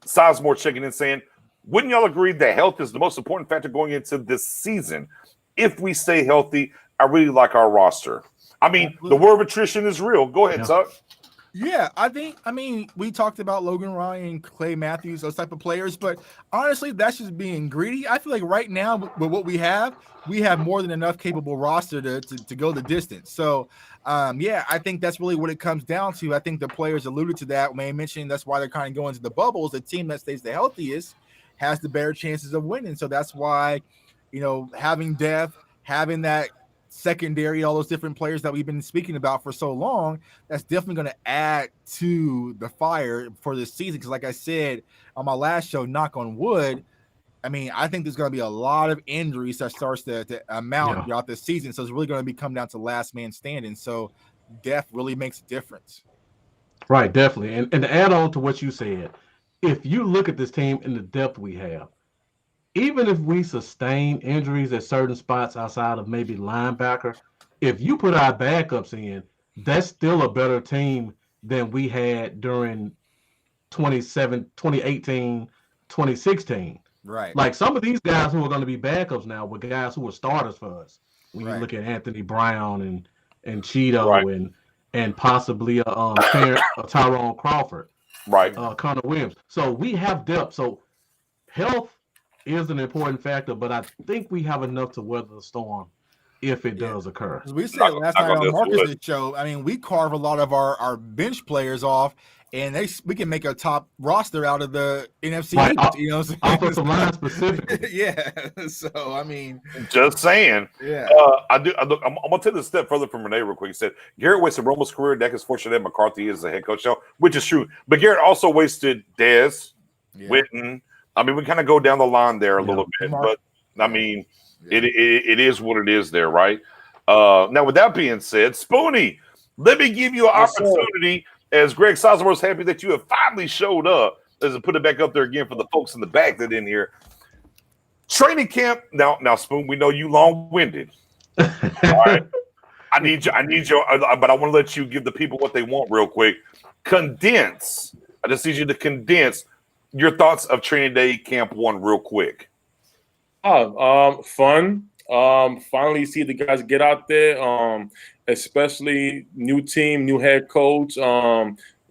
Sizemore checking in saying, wouldn't y'all agree that health is the most important factor going into this season? If we stay healthy, I really like our roster. I mean, the word of attrition is real. Go ahead, Tuck. Yeah, I mean, we talked about Logan Ryan, Clay Matthews, those type of players, but honestly, that's just being greedy. I feel like right now, with what we have more than enough capable roster to go the distance. So, yeah, I think that's really what it comes down to. I think the players alluded to that when they mentioned that's why they're kind of going to the bubbles. The team that stays the healthiest has the better chances of winning. So that's why, having depth, having that secondary, all those different players that we've been speaking about for so long, that's definitely going to add to the fire for this season. Because, like I said on my last show, knock on wood, I mean, I think there's going to be a lot of injuries that starts to amount throughout this season. So it's really going to be come down to last man standing. So depth really makes a difference. Right, definitely. And to add on to what you said, if you look at this team and the depth we have, even if we sustain injuries at certain spots outside of maybe linebacker, if you put our backups in, that's still a better team than we had during 2018, 2016. Right. Like some of these guys who are going to be backups now were guys who were starters for us. When you look at Anthony Brown and Cheeto and possibly Tyrone Crawford, Connor Williams. So we have depth. So health is an important factor, but I think we have enough to weather the storm if it does occur. As we said last night on Marcus's show, I mean, we carve a lot of our bench players off, and we can make a top roster out of the NFC. Right, offensive line specifically. Yeah. So I mean, just saying. Yeah. I'm gonna take this a step further from Renee real quick. He said Garrett wasted Romo's career. Dak is fortunate that McCarthy is the head coach now, which is true. But Garrett also wasted Dez, Witten. I mean, we kind of go down the line there a little bit, but I mean, it is what it is there, right? Now, with that being said, Spoonie, let me give you an opportunity. As Greg Sizemore is happy that you have finally showed up. Let's put it back up there again for the folks in the back that didn't hear. Training camp. Now, Spoon, we know you long-winded. All right. I need you, but I want to let you give the people what they want real quick. Condense. I just need you to condense your thoughts of Training Day Camp 1 real quick. Fun. Finally see the guys get out there. Especially new team, new head coach,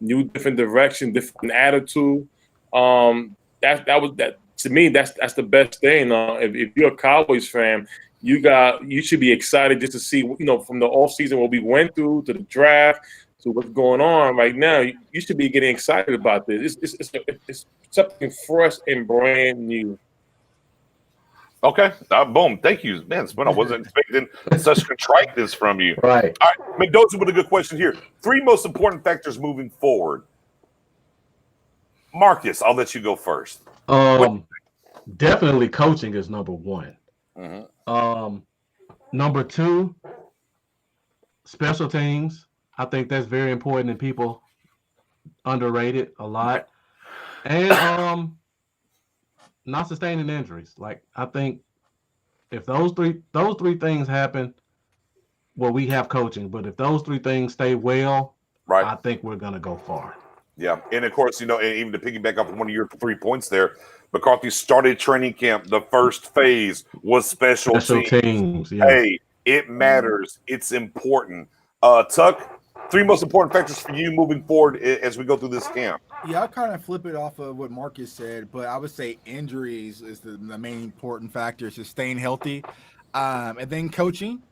new different direction, different attitude. That to me, that's the best thing. If you're a Cowboys fan, you should be excited just to see, from the off season what we went through to the draft to what's going on right now. You should be getting excited about this. It's something fresh and brand new. Okay. Boom. Thank you, man. I wasn't expecting such contriteness from you. Right. All right. Mendoza with a good question here. 3 most important factors moving forward. Marcus, I'll let you go first. Definitely coaching is number 1. Mm-hmm. Number 2, special teams. I think that's very important and people underrate it a lot. And not sustaining injuries. Like, I think if those three things happen, well, we have coaching. But if those 3 things stay well, I think we're gonna go far. Yeah, and of course, and even to piggyback off one of your 3 points there, McCarthy started training camp. The first phase was special teams. Yeah. Hey, it matters. It's important. Tuck, 3 most important factors for you moving forward as we go through this camp. Yeah, I'll kind of flip it off of what Marcus said, but I would say injuries is the main important factor to staying healthy, and then coaching.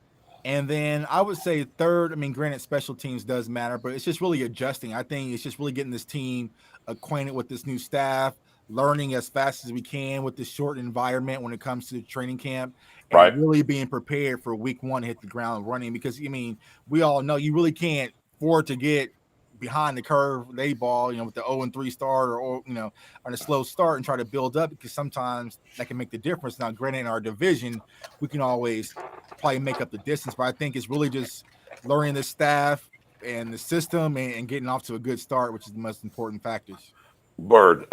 And then I would say third, I mean, granted, special teams does matter, but it's just really adjusting. I think it's just really getting this team acquainted with this new staff, learning as fast as we can with this short environment when it comes to the training camp, and really being prepared for week 1 to hit the ground running. Because, I mean, we all know you really can't afford to get behind the curve, they ball, with the 0-3 start or on a slow start and try to build up, because sometimes that can make the difference. Now, granted, in our division, we can always probably make up the distance, but I think it's really just learning the staff and the system and getting off to a good start, which is the most important factors. Bird.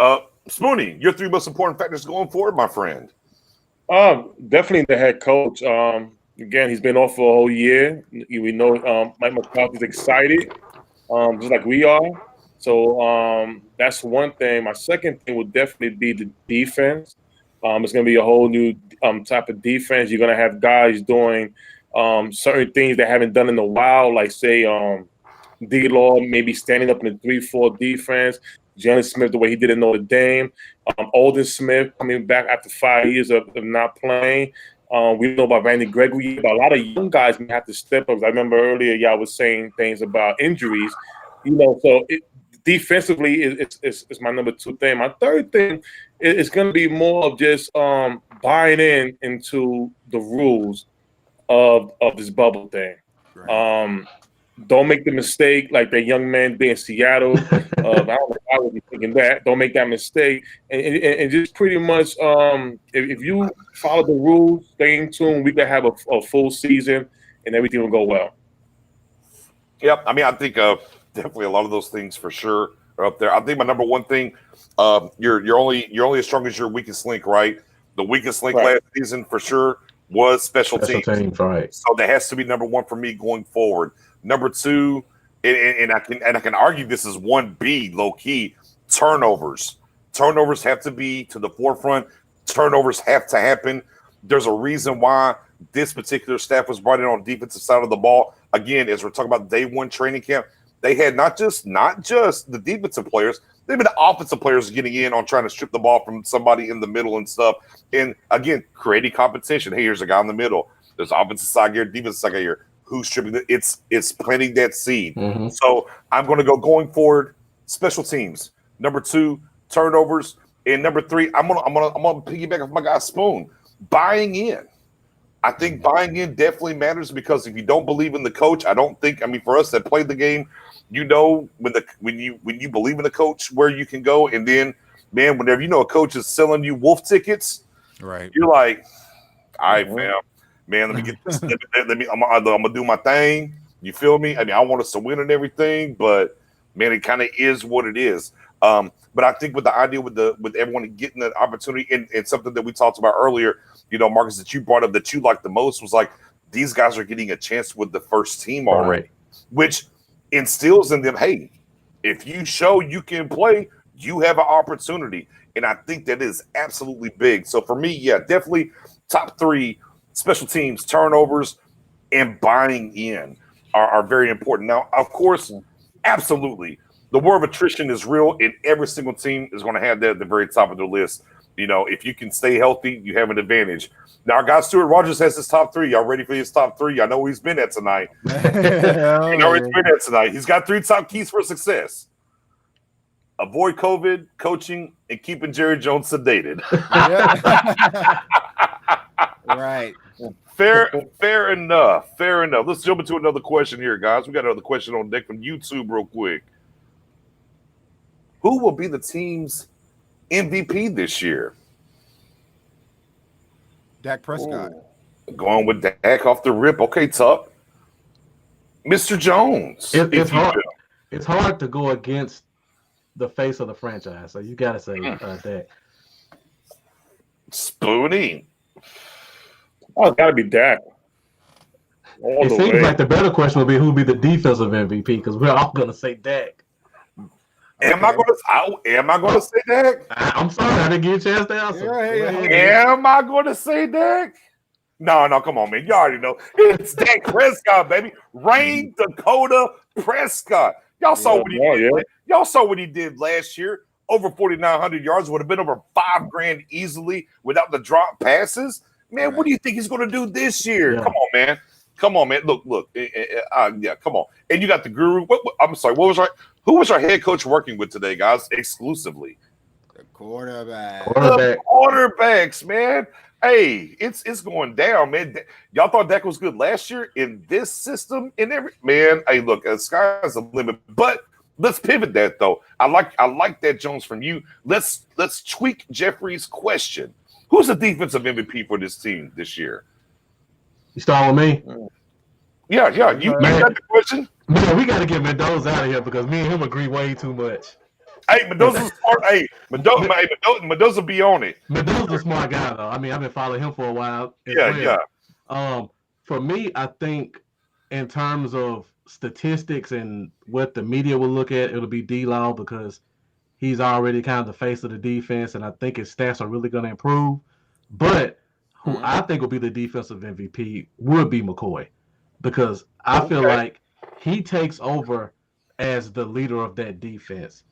Spoonie, your 3 most important factors going forward, my friend. Definitely the head coach. Again, he's been off for a whole year. We know Mike McCarthy's excited. Just like we are. So that's one thing. My second thing would definitely be the defense. It's going to be a whole new type of defense. You're going to have guys doing certain things they haven't done in a while, like, say, D-Law maybe standing up in the 3-4 defense. Jalen Smith, the way he did in Notre Dame. Alden Smith coming back after 5 years of not playing. We know about Randy Gregory, but a lot of young guys may have to step up. I remember earlier y'all was saying things about injuries. So defensively is my number 2 thing. My third thing is going to be more of just buying into the rules of this bubble thing. Right. Don't make the mistake like that young man did in Seattle. I don't know if I would be thinking that. Don't make that mistake. And just pretty much, if you follow the rules, stay in tune, we can have a full season and everything will go well. Yep. I mean, I think definitely a lot of those things for sure are up there. I think my number 1 thing, you're only as strong as your weakest link, right? The weakest link last season for sure was special teams. Right. So that has to be number 1 for me going forward. Number 2, and I can argue this is 1B low key, turnovers. Turnovers have to be to the forefront. Turnovers have to happen. There's a reason why this particular staff was brought in on the defensive side of the ball. Again, as we're talking about day 1 training camp, they had not just the defensive players, they've been the offensive players getting in on trying to strip the ball from somebody in the middle and stuff. And again, creating competition. Hey, here's a guy in the middle. There's offensive side here, defensive side here. Who's stripping it? It's planting that seed. Mm-hmm. So I'm going to go going forward. Special teams. Number 2, turnovers, and number 3, I'm gonna piggyback off my guy Spoon. Buying in. I think buying in definitely matters because if you don't believe in the coach, for us that played the game, when you believe in the coach where you can go, and then man, whenever a coach is selling you wolf tickets, right? You're like, all right, fam. Man, let me get this. I'm gonna do my thing. You feel me? I mean, I want us to win and everything, but man, it kind of is what it is. But I think with the idea with everyone getting the opportunity and something that we talked about earlier, Marcus, that you brought up that you liked the most was like these guys are getting a chance with the first team already, which instills in them, hey, if you show you can play, you have an opportunity, and I think that is absolutely big. So for me, yeah, definitely top 3. Special teams, turnovers, and buying in are very important. Now, of course, absolutely, the war of attrition is real, and every single team is going to have that at the very top of their list. If you can stay healthy, you have an advantage. Now, our guy Stuart Rogers has his top 3. Y'all ready for his top 3? I know where he's been at tonight. He's got 3 top keys for success. Avoid COVID, coaching, and keeping Jerry Jones sedated. Right. Fair enough. Let's jump into another question here, guys. We got another question on deck from YouTube real quick. Who will be the team's MVP this year? Dak Prescott. Ooh. Going with Dak off the rip. Okay, Tuck. Mr. Jones. It's hard. It's hard to go against the face of the franchise. So you got to say Dak. Spoonie. Oh, it's got to be Dak. It seems like the better question would be who would be the defensive MVP because we're all going to say Dak. Am I going to say Dak? I'm sorry, I didn't get a chance to answer. Am I going to say Dak? No, come on, man. You already know. It's Dak Prescott, baby. Rain Dakota Prescott. Y'all saw what he did. Yeah. Y'all saw what he did last year. Over 4,900 yards. Would have been over $5,000 easily without the drop passes. Man, what do you think he's going to do this year? Yeah. Come on, man. Look. Yeah, come on. And you got the guru. I'm sorry. Who was our head coach working with today, guys? Exclusively. The quarterback. The quarterbacks, man. Hey, it's going down, man. Y'all thought Dak was good last year in this system and man. Hey, look, the sky's the limit. But let's pivot that though. I like that, Jones, from you. Let's tweak Jeffrey's question. Who's the defensive MVP for this team this year? You start with me? Yeah. You got the question? Man, we got to get Mendoza out of here because me and him agree way too much. Hey, Mendoza's smart. Hey, Mendoza be on it. Mendoza's a smart guy, though. I mean, I've been following him for a while. Yeah. For me, I think in terms of statistics and what the media will look at, it'll be D-Law because he's already kind of the face of the defense, and I think his stats are really going to improve. But who I think will be the defensive MVP would be McCoy because I feel like he takes over as the leader of that defense.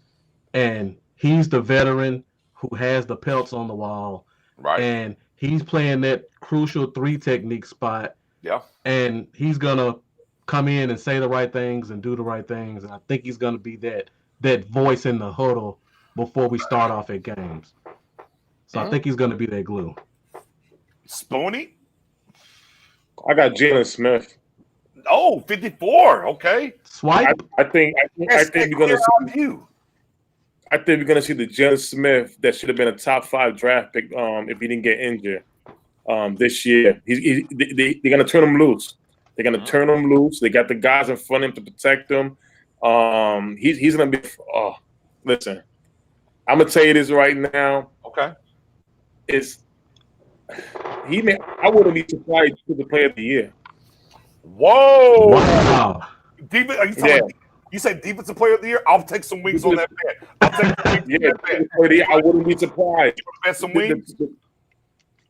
And he's the veteran who has the pelts on the wall. Right. And he's playing that crucial 3 technique spot. Yeah. And he's going to come in and say the right things and do the right things. And I think he's going to be that voice in the huddle before we start off at games. So I think he's going to be that glue. Spoony? I got Jalen Smith. Oh, 54. Okay. Swipe. I think we're gonna see. I think we're gonna see the Jalen Smith that should have been a top 5 draft pick if he didn't get injured this year. They're gonna turn him loose. They're gonna turn him loose. They got the guys in front of him to protect him. He's gonna be. Oh, listen, I'm gonna tell you this right now. Okay. I wouldn't be surprised to the player of the year. Whoa. Wow. Defense, are you talking about, you said defensive player of the year? I'll take some wings on that bet. I'll take some wings on that bet. I wouldn't be surprised. You want to bet some wings?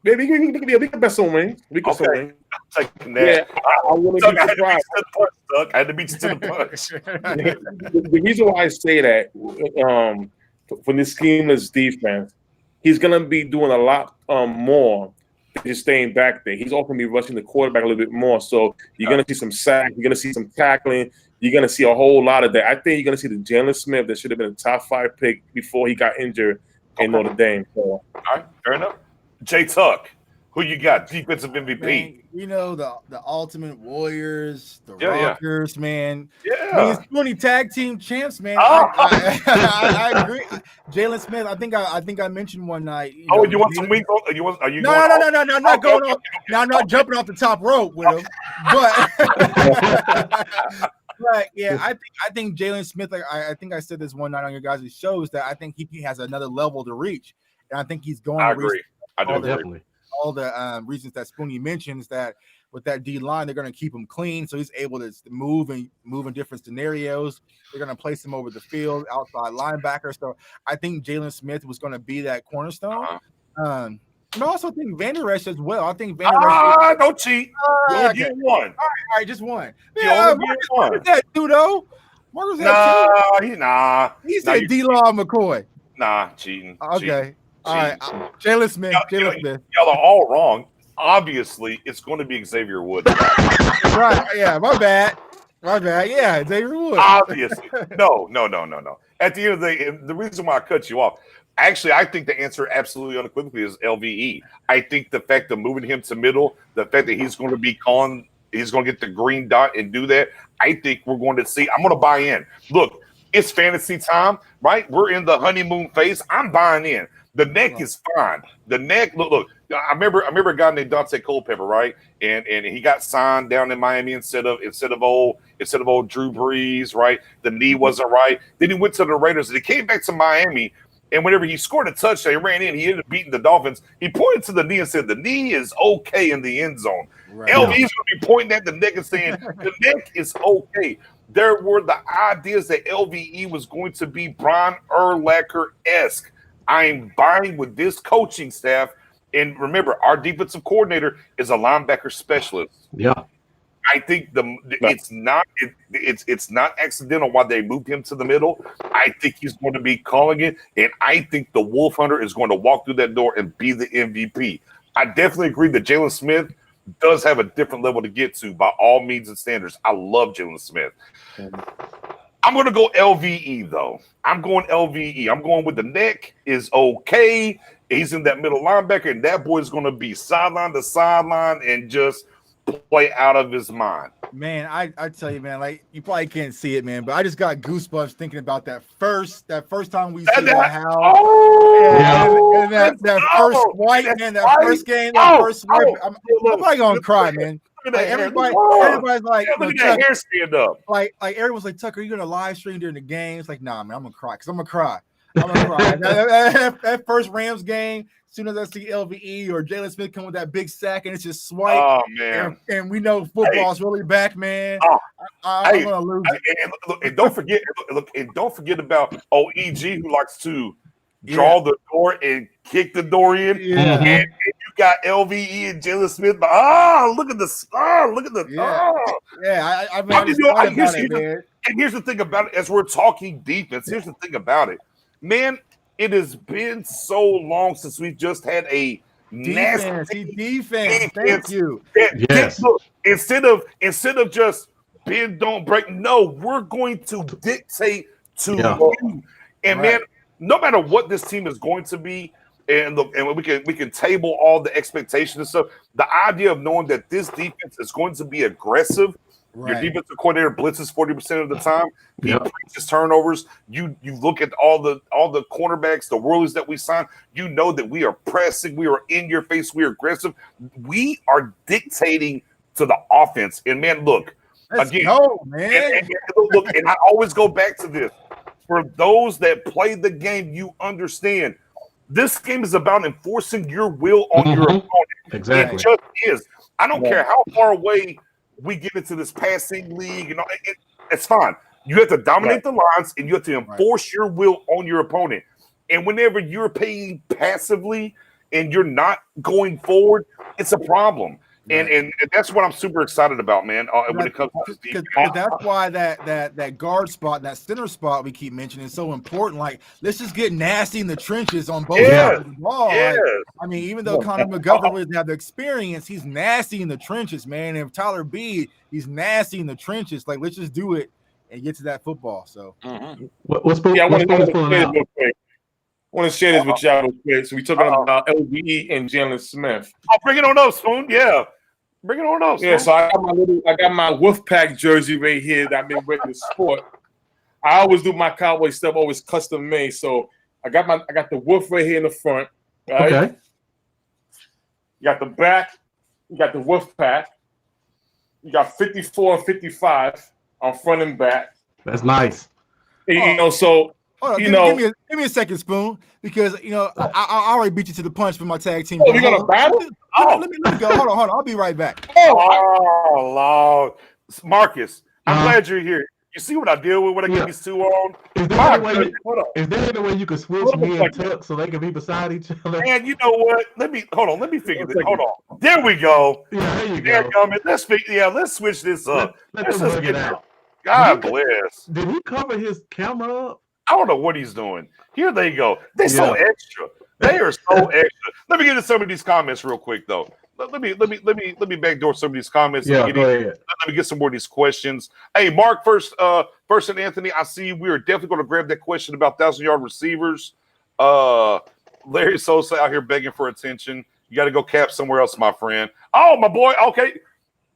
Maybe we can bet some wings. We can some wings. I'm taking that. Yeah, I wouldn't be surprised. I had to beat you to the punch. The reason why I say that, for this schemeless defense, he's gonna be doing a lot more than just staying back there. He's also gonna be rushing the quarterback a little bit more. So you're gonna see some sack, you're gonna see some tackling, you're gonna see a whole lot of that. I think you're gonna see the Jalen Smith that should have been a top 5 pick before he got injured in Notre Dame. So, all right, fair enough. Jay Tuck, who you got? Defensive MVP. Man, you know, the Ultimate Warriors, the Yeah, Rockers, man. Yeah. I mean, 20 tag team champs, man. Oh. I agree. Jalen Smith, I think I mentioned one night. You know, want some wings? Are you No, going not going off. Now I'm not jumping off the top rope with him. But yeah, I think Jalen Smith, like I think I said this one night on your guys' shows, that I think he has another level to reach. And I think he's going I to agree. reach I do agree. Definitely. all the reasons that Spoonie mentions, that with that D line, they're going to keep him clean, so he's able to move in different scenarios. They're going to place him over the field, outside linebacker. So I think Jalen Smith was going to be that cornerstone. And I also think Vander Esch as well. I think Vander Esch. Don't cheat. You only get one. All right, just one. You Yeah, only get one. Marcus had two though. Marcus had two. He said D-Law McCoy. Cheating. Okay. Cheating. All right. Jalen Smith. Y'all are all wrong. Obviously, it's going to be Xavier Woods. Right. Yeah. My bad. Yeah. Xavier Woods. Obviously. No. At the end of the day, the reason why I cut you off, actually, I think the answer absolutely unequivocally is LVE. I think the fact of moving him to middle, the fact that he's going to be calling, he's going to get the green dot and do that, I think we're going to see. I'm going to buy in. Look, it's fantasy time, right? We're in the honeymoon phase. I'm buying in. The neck is fine. The neck, look. I remember a guy named Dante Culpepper, right? And he got signed down in Miami instead of old Drew Brees, right? The knee wasn't right. Then he went to the Raiders and he came back to Miami. And whenever he scored a touchdown, he ran in. He ended up beating the Dolphins. He pointed to the knee and said, "The knee is okay in the end zone." Right. LV's going to be pointing at the neck and saying, "The neck is okay." There were the ideas that LVE was going to be Brian Urlacher-esque. I'm buying with this coaching staff. And remember, our defensive coordinator is a linebacker specialist. Yeah. I think it's not accidental why they moved him to the middle. I think he's going to be calling it, and I think the Wolf Hunter is going to walk through that door and be the MVP. I definitely agree that Jalen Smith does have a different level to get to by all means and standards. I love Jalen Smith. I'm going to go LVE, though. I'm going LVE. I'm going with the neck is okay. He's in that middle linebacker, and that boy is going to be sideline to sideline and just play out of his mind. Man, I tell you, man, like you probably can't see it, man, but I just got goosebumps thinking about that first time we see that house. And that first swipe, man, that first game, first swipe. I'm probably gonna cry, man. Like everybody's like, look at that hair stand up. Like everyone's like, Tucker, are you gonna live stream during the game? It's like, nah, man, I'm gonna cry because I'm gonna cry. That first Rams game, as soon as I see LVE or Jalen Smith come with that big sack and it's just swipe. Oh man! And we know football's really back, man. I'm gonna lose it. And don't forget about OEG, who likes to draw the door and kick the door in. Yeah. And you got LVE and Jalen Smith. Look at the. I mean, And here's the thing about it, as we're talking defense, here's the thing about it. Man, it has been so long since we've just had a nasty Defense. Thank you. Yes. Look, instead of just bend, don't break, no, we're going to dictate to you. And man, no matter what this team is going to be, and look, and we can table all the expectations and stuff. The idea of knowing that this defense is going to be aggressive. Your defensive coordinator blitzes 40% of the time. He preaches turnovers. You look at all the cornerbacks, the Whirlies that we signed. You know that we are pressing. We are in your face. We are aggressive. We are dictating to the offense. And man, look, Let's go, man. And look, and I always go back to this. For those that play the game, you understand. This game is about enforcing your will on your opponent. Exactly. It just is. I don't care how far away we get into this passing league, it's fine. You have to dominate the lines and you have to enforce your will on your opponent. And whenever you're playing passively and you're not going forward, it's a problem. And that's what I'm super excited about, man. When it comes to this defense. That's why that guard spot, that center spot we keep mentioning is so important. Like, let's just get nasty in the trenches on both sides of the ball. Yes. Like, I mean, even though Connor McGovern doesn't have the experience, he's nasty in the trenches, man. And if Tyler B, he's nasty in the trenches. Like, let's just do it and get to that football. So, I want to share this with y'all real quick. So we talking about LVE and Jalen Smith. Oh, bring it on up, Spoon. Yeah. Bring it on up. Yeah, so I got my Wolfpack jersey right here that I've been wearing to sport. I always do my Cowboy stuff, always custom made. So I got the Wolf right here in the front. Right? Okay. You got the back, you got the Wolfpack. You got 54 and 55 on front and back. That's nice. And, so hold on, give me a second, Spoon, because I already beat you to the punch for my tag team. Oh, you're gonna battle? Let me go. Hold on. I'll be right back. Oh, Lord. Marcus, I'm glad you're here. You see what I deal with when I get these two on? Is there any way you could switch me and Tuck so they can be beside each other? Man, you know what? Let me figure this. Hold on. There we go. Yeah, there you There go. Man. Let's switch this up. Let's just bug it out. God bless. Did he cover his camera up? I don't know what he's doing. Here they go. They're so extra. They are so extra. Let me get into some of these comments real quick, though. Let me backdoor some of these comments. Yeah, go ahead. Let me get some more of these questions. Hey, Mark, first and Anthony, I see we are definitely going to grab that question about 1,000-yard receivers. Larry Sosa out here begging for attention. You got to go cap somewhere else, my friend. Oh, my boy. Okay.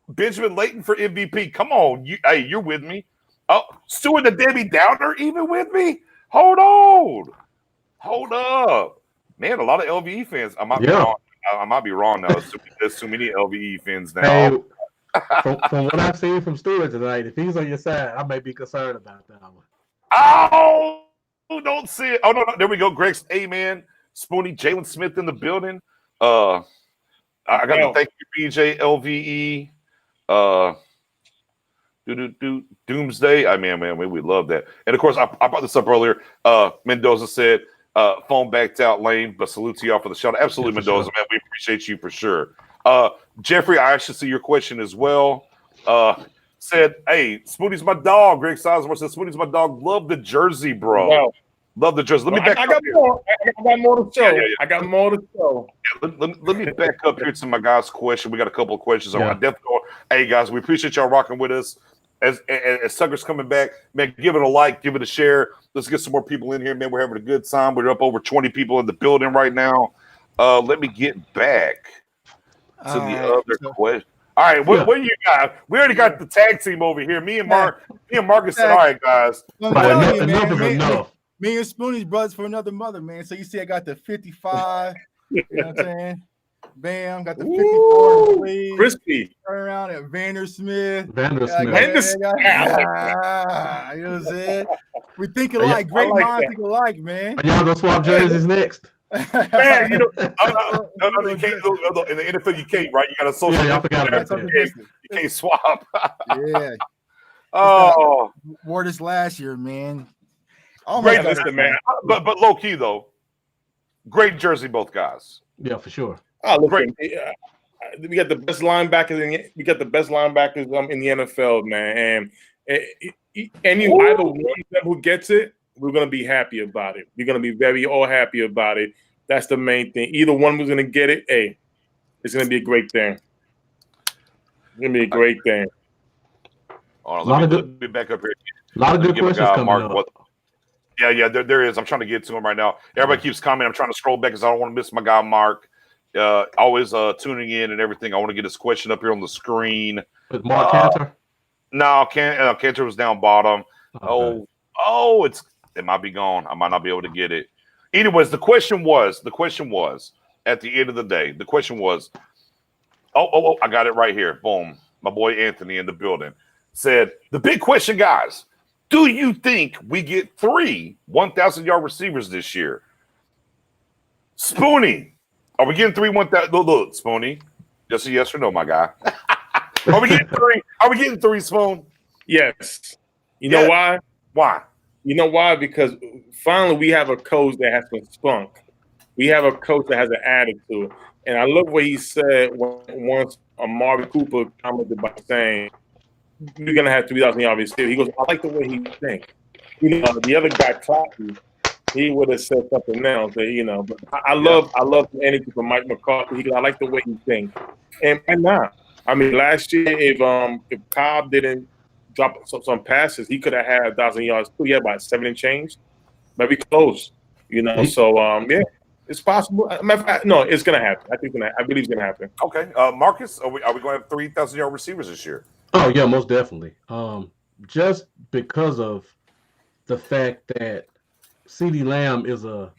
Benjamin Layton for MVP. Come on. You're with me. Oh, Stuart the Debbie Downer even with me? Hold up. Man, a lot of LVE fans. I might be wrong. I might be wrong now. There's too many LVE fans now. Hey, from what I've seen from Stewart tonight, if he's on your side, I may be concerned about that one. Oh, don't see it. Oh, no. There we go. Greg's Amen. Spoonie, Jalen Smith in the building. I got to thank you, BJ, LVE. Doomsday. Man, we love that. And of course, I brought this up earlier. Mendoza said, phone backed out lane, but salute to y'all for the shout. Absolutely, Mendoza, man. We appreciate you for sure. Jeffrey, I actually see your question as well. Said, hey, Spoonie's my dog. Greg Sizemore said, Spoonie's my dog. Love the jersey, bro. Wow. Love the jersey. Let me back up here. I got more to show. I got more to show. Let me back up here to my guys' question. We got a couple of questions. Hey, guys, we appreciate y'all rocking with us. As Sucker's coming back, man, give it a like, give it a share. Let's get some more people in here, man. We're having a good time. We're up over 20 people in the building right now. Let me get back to the other question. All right, what do you got? We already got the tag team over here. Me and Marcus said, all right, guys. Enough is enough. Me and Spoonie's brothers for another mother, man. So you see, I got the 55. You know what I'm saying? Bam, got the 54. Crispy. Turn around at Vandersmith. Vandersmith. You know what I'm saying? We think alike. Great minds think alike, man. Y'all gonna swap jerseys next? Man, you can't, in the NFL, you can't, right? You got a social. Yeah, I forgot about that. You can't swap. Yeah. Oh, wore this last year, man. Oh my God, listen, man. But low key though, great jersey, both guys. Yeah, for sure. Oh, look, we got the best linebackers. We got the best linebackers in the NFL, man. And either one of them who gets it, we're gonna be happy about it. We're gonna be very all happy about it. That's the main thing. Either one who's gonna get it, hey, it's gonna be a great thing. It's gonna be a great thing. Let me back up here. A lot of good questions coming up. Yeah, there is. I'm trying to get to him right now. Everybody keeps commenting. I'm trying to scroll back because I don't want to miss my guy Mark. Always tuning in and everything. I want to get his question up here on the screen. With Mark Cantor? No, Cantor was down bottom. Okay. It might be gone. I might not be able to get it. Anyways, the question was at the end of the day, the question was, I got it right here. Boom. My boy Anthony in the building said, the big question, guys, do you think we get 3 1,000-yard receivers this year? Spoonie, are we getting 3 1,000? Look, Spoonie, just a yes or no, my guy. Are we getting 3? Are we getting 3, Spoon? Yes. You know why? Why? You know why? Because finally we have a coach that has some spunk. We have a coach that has an attitude. And I love what he said once Amari Cooper commented by saying, "We're going to have 3,000 yards receiver." He goes, "I like the way he thinks." You know, the other guy, Clappy, he would have said something else. But I love the energy from Mike McCarthy. He goes, "I like the way he thinks." And now, I mean, last year, if Cobb didn't drop some passes, he could have had 1,000 yards too. He had about 7 and change, maybe close. So it's possible. No, it's gonna happen. I believe it's gonna happen. Okay, Marcus, are we going to have 3,000-yard receivers this year? Oh yeah, most definitely. Just because of the fact that CeeDee Lamb is a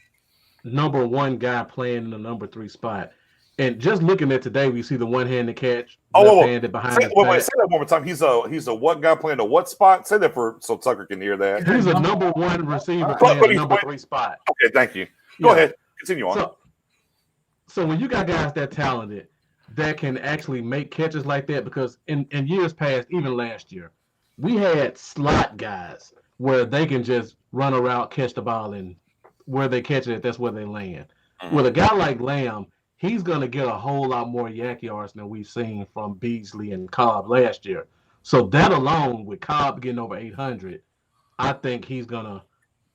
number 1 guy playing in the number 3 spot. And just looking at today, we see the one-handed catch, left-handed behind his back. Say that one more time. He's a what guy playing a what spot? Say that so Tucker can hear that. He's a number 1 receiver playing the number 3 spot. Okay, thank you. Go ahead. Continue on. So when you got guys that talented that can actually make catches like that, because in years past, even last year, we had slot guys where they can just run around, catch the ball, and where they catch it, that's where they land. With a guy like Lamb, he's going to get a whole lot more yak yards than we've seen from Beasley and Cobb last year. So that alone, with Cobb getting over 800, I think he's going to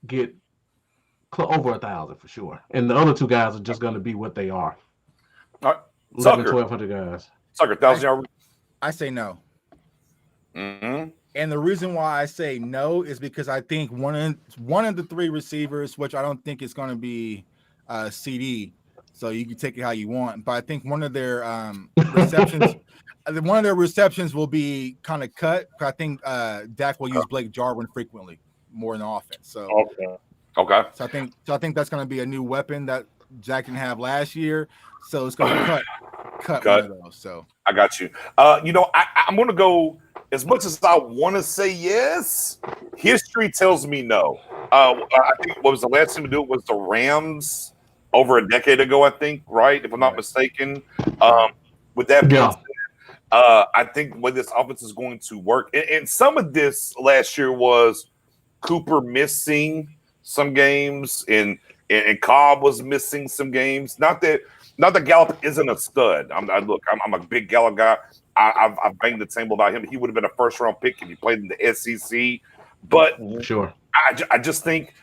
get over 1,000 for sure. And the other 2 guys are just going to be what they are. All right. 1,200 guys. Sucker, 1,000-yard. I say no. Mm-hmm. And the reason why I say no is because I think one of the 3 receivers, which I don't think is going to be CD, so you can take it how you want. But I think one of their receptions will be kind of cut. I think Dak will use Blake Jarwin frequently, more in the offense. So okay. So I think that's going to be a new weapon that Jack didn't have last year. So it's going to cut one of those. So I got you. I'm going to go. As much as I want to say yes, history tells me no. I think what was the last team to do it was the Rams over a decade ago, I think, right? If I'm not mistaken. With that being said, I think when this offense is going to work, and some of this last year was Cooper missing some games, and Cobb was missing some games. Not that Gallup isn't a stud. I'm a big Gallup guy. I've banged the table about him. He would have been a first-round pick if he played in the SEC. But sure, I just think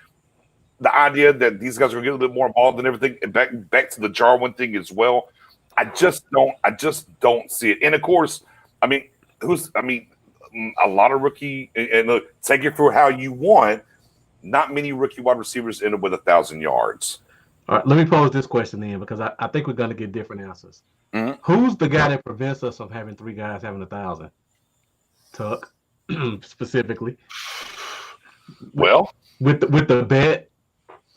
the idea that these guys are going to get a little bit more involved in everything, and back to the Jarwin thing as well. I just don't see it. And of course, a lot of rookie, and look, take it for how you want. Not many rookie wide receivers end up with 1,000 yards. All right, let me pose this question then, because I think we're going to get different answers. Mm-hmm. Who's the guy that prevents us from having 3 guys having 1,000? Tuck, specifically. Well, with the bet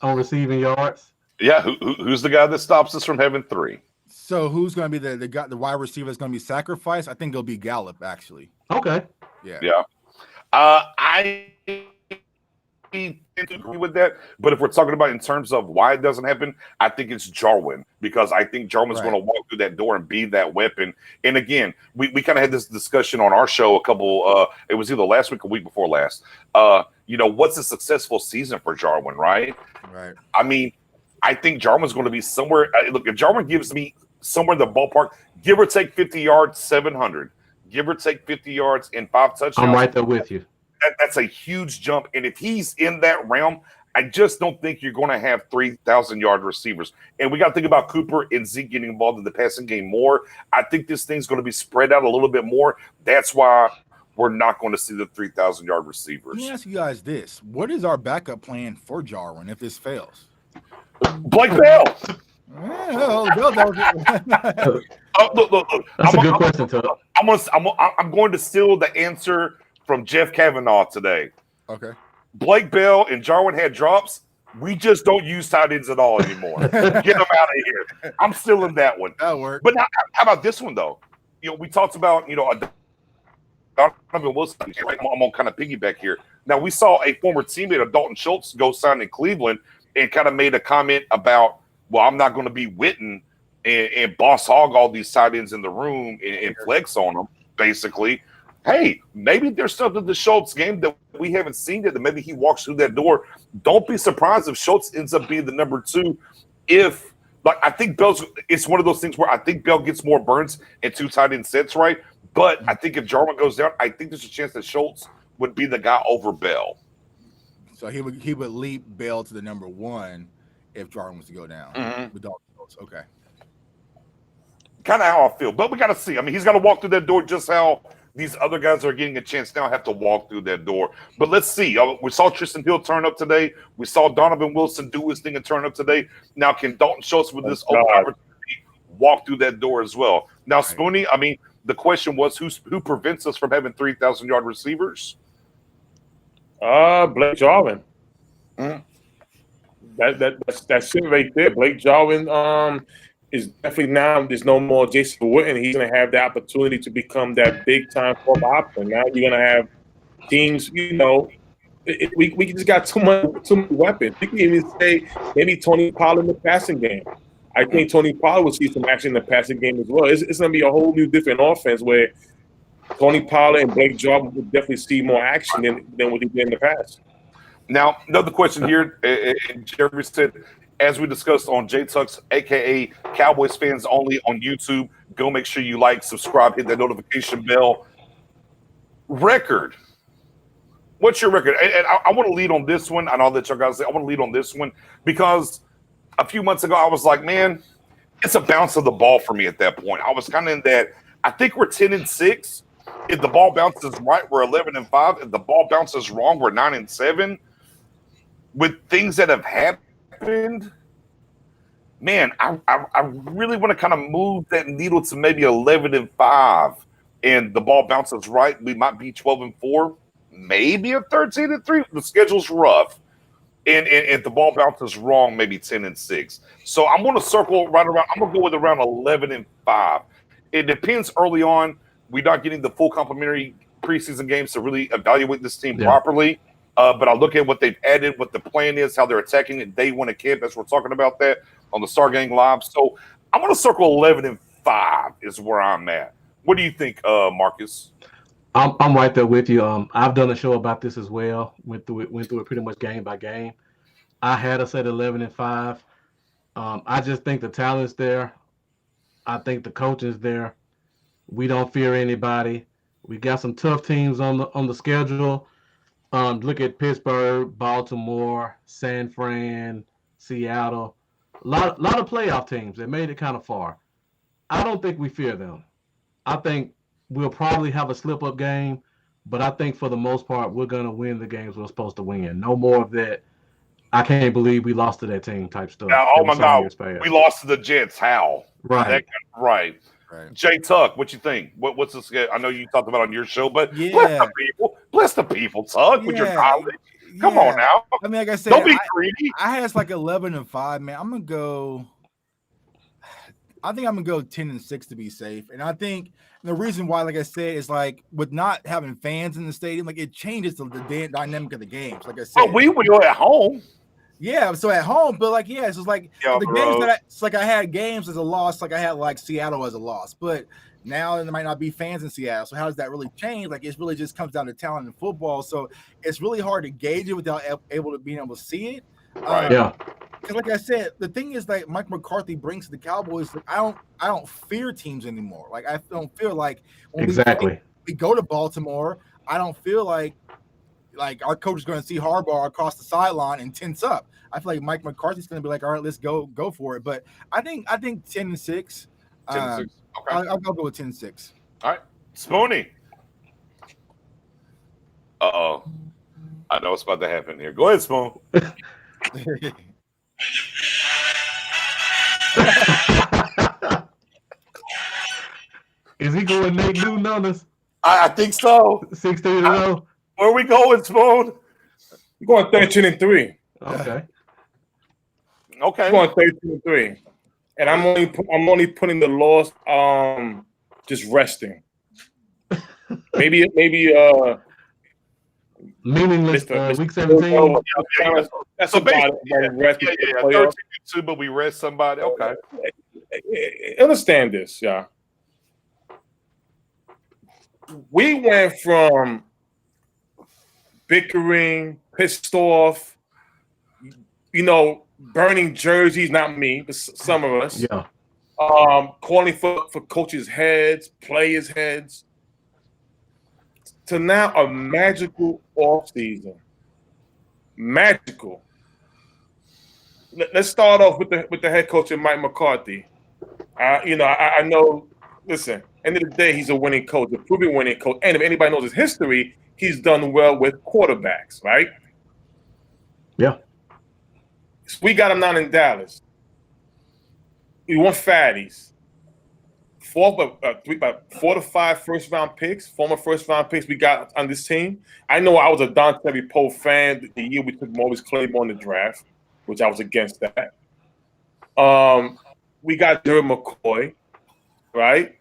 on receiving yards. Yeah, who's the guy that stops us from having 3? So who's going to be the guy, the wide receiver that's going to be sacrificed? I think it'll be Gallup, actually. Okay. Yeah. I tend to agree with that, but if we're talking about in terms of why it doesn't happen, I think it's Jarwin, because I think Jarwin's going to walk through that door and be that weapon. And again, we kind of had this discussion on our show a couple. It was either last week or week before last. What's a successful season for Jarwin, right? Right. I mean, I think Jarwin's going to be somewhere. Look, if Jarwin gives me somewhere in the ballpark, give or take 50 yards, 700. Give or take 50 yards and 5 touchdowns. I'm right there with you. that's a huge jump. And if he's in that realm, I just don't think you're going to have 3,000-yard receivers. And we got to think about Cooper and Zeke getting involved in the passing game more. I think this thing's going to be spread out a little bit more. That's why we're not going to see the 3,000-yard receivers. Let me ask you guys this. What is our backup plan for Jarwin if this fails? Blake Bell. Look. That's a good question, Tuck. I'm going to steal the answer from Jeff Kavanaugh today. Okay. Blake Bell and Jarwin had drops. We just don't use tight ends at all anymore. Get them out of here. I'm stealing that one. That'll work. But now, how about this one, though? We talked about, Donovan Wilson. I'm going to kind of piggyback here. Now, we saw a former teammate of Dalton Schultz go sign in Cleveland and kind of made a comment about, well, I'm not going to be Witten and boss hog all these tight ends in the room and flex on them, basically. Hey, maybe there's something to the Schultz game that we haven't seen yet, that maybe he walks through that door. Don't be surprised if Schultz ends up being the number 2. I think it's one of those things where I think Bell gets more burns in 2 tight end sets, right? But I think if Jarwin goes down, I think there's a chance that Schultz would be the guy over Bell. So he would leap Bell to the number 1 if Jarwin was to go down. With Dalton Schultz. Okay. Kind of how I feel. But we got to see. I mean, he's got to walk through that door just how these other guys are getting a chance now have to walk through that door. But let's see. We saw Tristan Hill turn up today. We saw Donovan Wilson do his thing and turn up today. Now, can Dalton Schultz with this open opportunity walk through that door as well? Now, Spoonie, I mean, the question was who prevents us from having 3,000-yard receivers? Blake Jarwin. That's it right there. Blake Jarwin is definitely now. There's no more Jason Witten. He's going to have the opportunity to become that big time fourth option. Now you're going to have teams. We just got too many weapons. We can even say maybe Tony Pollard in the passing game. I think Tony Pollard will see some action in the passing game as well. It's going to be a whole new different offense where Tony Pollard and Blake Jarwin will definitely see more action than what he did in the past. Now, another question here. And Jeremy said, as we discussed on J Tucks, a.k.a. Cowboys Fans Only on YouTube, go make sure you like, subscribe, hit that notification bell. Record. What's your record? And I want to lead on this one. I know that y'all guys say I want to lead on this one because a few months ago I was like, man, it's a bounce of the ball for me at that point. I was kind of in that. I think we're 10-6. If the ball bounces right, we're 11-5. If the ball bounces wrong, we're 9-7. With things that have happened, man, I really want to kind of move that needle to maybe 11-5. And the ball bounces right, we might be 12-4, maybe a 13-3. The schedule's rough. And if the ball bounces wrong, maybe 10-6. So I'm going to circle right around. I'm going to go with around 11-5. It depends early on. We're not getting the full complimentary preseason games to really evaluate this team properly. But I look at what they've added, what the plan is, how they're attacking it day one at camp. As we're talking about that on the Star Gang Live. So I'm going to circle 11-5 is where I'm at. What do you think, Marcus? I'm right there with you. I've done a show about this as well. Went through it pretty much game by game. I had us at 11-5. I just think the talent's there. I think the coaching's there. We don't fear anybody. We got some tough teams on the schedule. Look at Pittsburgh, Baltimore, San Fran, Seattle. A lot of playoff teams that made it kind of far. I don't think we fear them. I think we'll probably have a slip-up game, but I think for the most part, we're going to win the games we're supposed to win. No more of that, I can't believe we lost to that team type stuff. Now, oh, my God. We lost to the Jets. How? Right. Right. Jay Tuck, what you think? What's this? I know you talked about it on your show, but bless the people, Tuck, with your knowledge. Come on now. I mean, like I said, don't be greedy. I had us like 11-5, man. I think I'm gonna go 10-6 to be safe. And I think the reason why, like I said, is like with not having fans in the stadium, like it changes the dynamic of the games. Like I said, we were at home. Yeah, so at home, but like, it's just like games that it's like I had games as a loss, like I had like Seattle as a loss, but now there might not be fans in Seattle. So how does that really change? Like, it really just comes down to talent in football. So it's really hard to gauge it without being able to see it. Yeah. Because like I said, the thing is like Mike McCarthy brings to the Cowboys. Like, I don't fear teams anymore. Like I don't feel like when we go to Baltimore, I don't feel like like our coach is going to see Harbaugh across the sideline and tense up. I feel like Mike McCarthy's going to be like, all right, let's go for it. But I think 10-6. 10-6. Okay. I'll go with 10-6. All right. Spoony. Uh-oh. I know what's about to happen here. Go ahead, Spoon. Is he going Nate Newton on us? I think so. 16-0. Where are we going, Spoon? We're going 13-3. Okay. Okay. We're going 13-3. And I'm only putting the loss just resting. Maybe Meaningless Mr. week 17. That's So about basically, it. 13-2, but we rest somebody. Okay. Understand this, yeah. We went from bickering, pissed off, burning jerseys, not me, but some of us. Yeah. Calling for coaches' heads, players' heads, to now a magical offseason. Magical. Let's start off with the head coach, Mike McCarthy. I know. Listen, end of the day, he's a winning coach, a proven winning coach, and if anybody knows his history, he's done well with quarterbacks, right? Yeah. So we got him down in Dallas. We want fatties. 4 to 5 first-round picks, former first-round picks we got on this team. I know I was a Don Terry Poe fan the year we took Maurice Claiborne in the draft, which I was against that. We got Durham McCoy, right?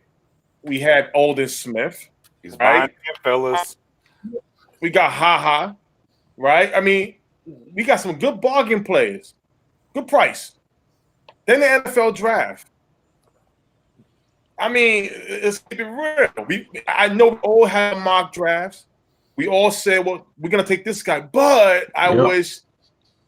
We had Alden Smith. He's right? buying him, fellas. We got Ha, right? I mean, we got some good bargain players. Good price. Then the NFL draft. I mean, let's keep it real. I know we all had mock drafts. We all said, well, we're going to take this guy. But I wish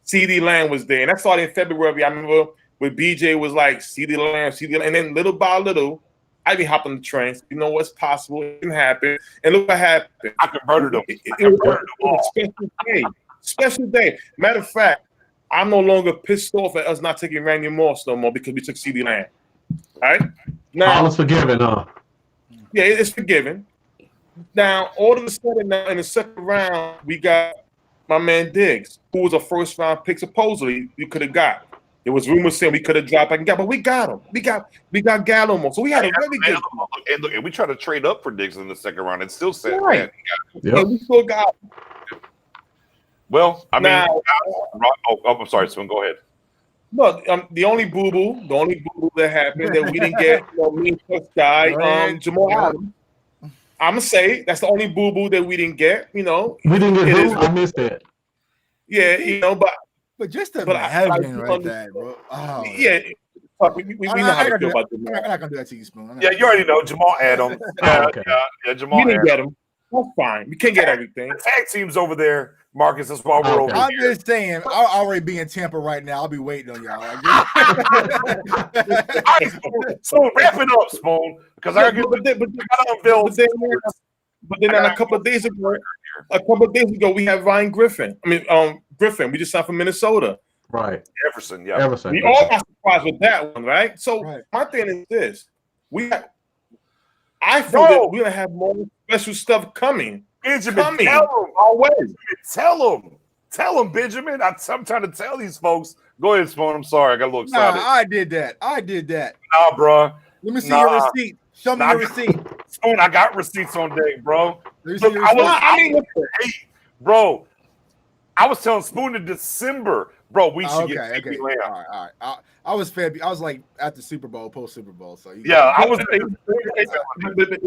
CeeDee Lamb was there. And that started in February. I remember when BJ was like, CeeDee Lamb. And then little by little, I be hopping the train. You know what's possible. It can happen. And look what happened. I converted them. It was a special day. Special day. Matter of fact, I'm no longer pissed off at us not taking Randy Moss no more because we took CeeDee Lamb. All right? Now, All is forgiven, huh? Yeah, it's forgiven. Now, all of a sudden, now in the second round, we got my man Diggs, who was a first-round pick. Supposedly, we could have got. There was rumors saying we could have dropped back and got, but we got him. We got Gallo. So we had a really good. And look, and we tried to trade up for Diggs in the second round and still said, right. Yep. We still got him. Well, I mean, Now, I'm sorry, Swin, go ahead. No, the only boo-boo that happened that we didn't get, me and first guy, Jamal Adams. I'm gonna say that's the only boo-boo that we didn't get. We didn't get who? I missed that. Yeah, But just I imagine right there, bro. Oh, yeah. We know how to feel about I'm Jamal. not gonna do that to you, Spoon. Yeah, you already know Jamal Adams. Okay. Yeah, Jamal We didn't Adams. get him. That's fine. We can't get everything. The tag team's over there, Marcus. That's why we're over I'm here. just saying, I'll already be in Tampa right now. I'll be waiting on y'all. All right, so wrap it up, Spoon, because I got But then a couple of days ago, we had Ryan Griffin. Griffin. We just signed from Minnesota. Right. Jefferson. Yeah, Everson. We all got surprised with that one, right? So Right. my thing is this: I feel that we're gonna have more special stuff coming. Benjamin, Coming. tell him. Always. Tell him, Benjamin. I'm trying to tell these folks. Go ahead, Spoon. I'm sorry, I got a little Nah, excited. I did that. Nah, bro. Let me see your receipt. Show me your receipt. Spoon, I got receipts on deck, bro. Let me see Look, your receipt. bro. I was telling Spoon in December, bro. We should get Okay. CeeDee Lamb. All right. I was like at the Super Bowl, post Super Bowl. So Yeah, I was. But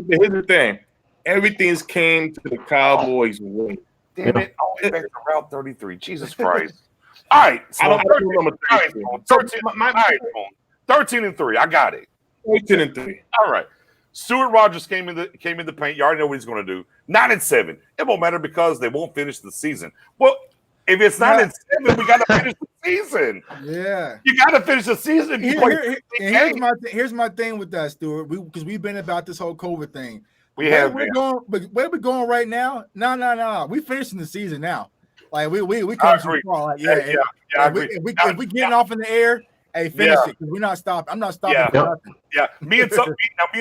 here's the thing: everything's came to the Cowboys' way. Damn it! Always back to Route 33. Jesus Christ! All right, so I don't remember 13-3. I got it. 13-3. All right. Stuart Rogers came in the paint. You already know what he's going to do. 9-7. It won't matter because they won't finish the season. Well, if it's 9-7, we got to finish the season. Yeah. You got to finish the season. Here's my thing with that, Stuart. Because we've been about this whole COVID thing. We have we're been. going, but where we're going right now? No. We finishing the season now. Like we I come too agree. far. Like, Yeah, I agree. if we getting off in the air, hey, finish it because we're not stopping. I'm not stopping Yeah. for Yep. nothing. Yeah, me and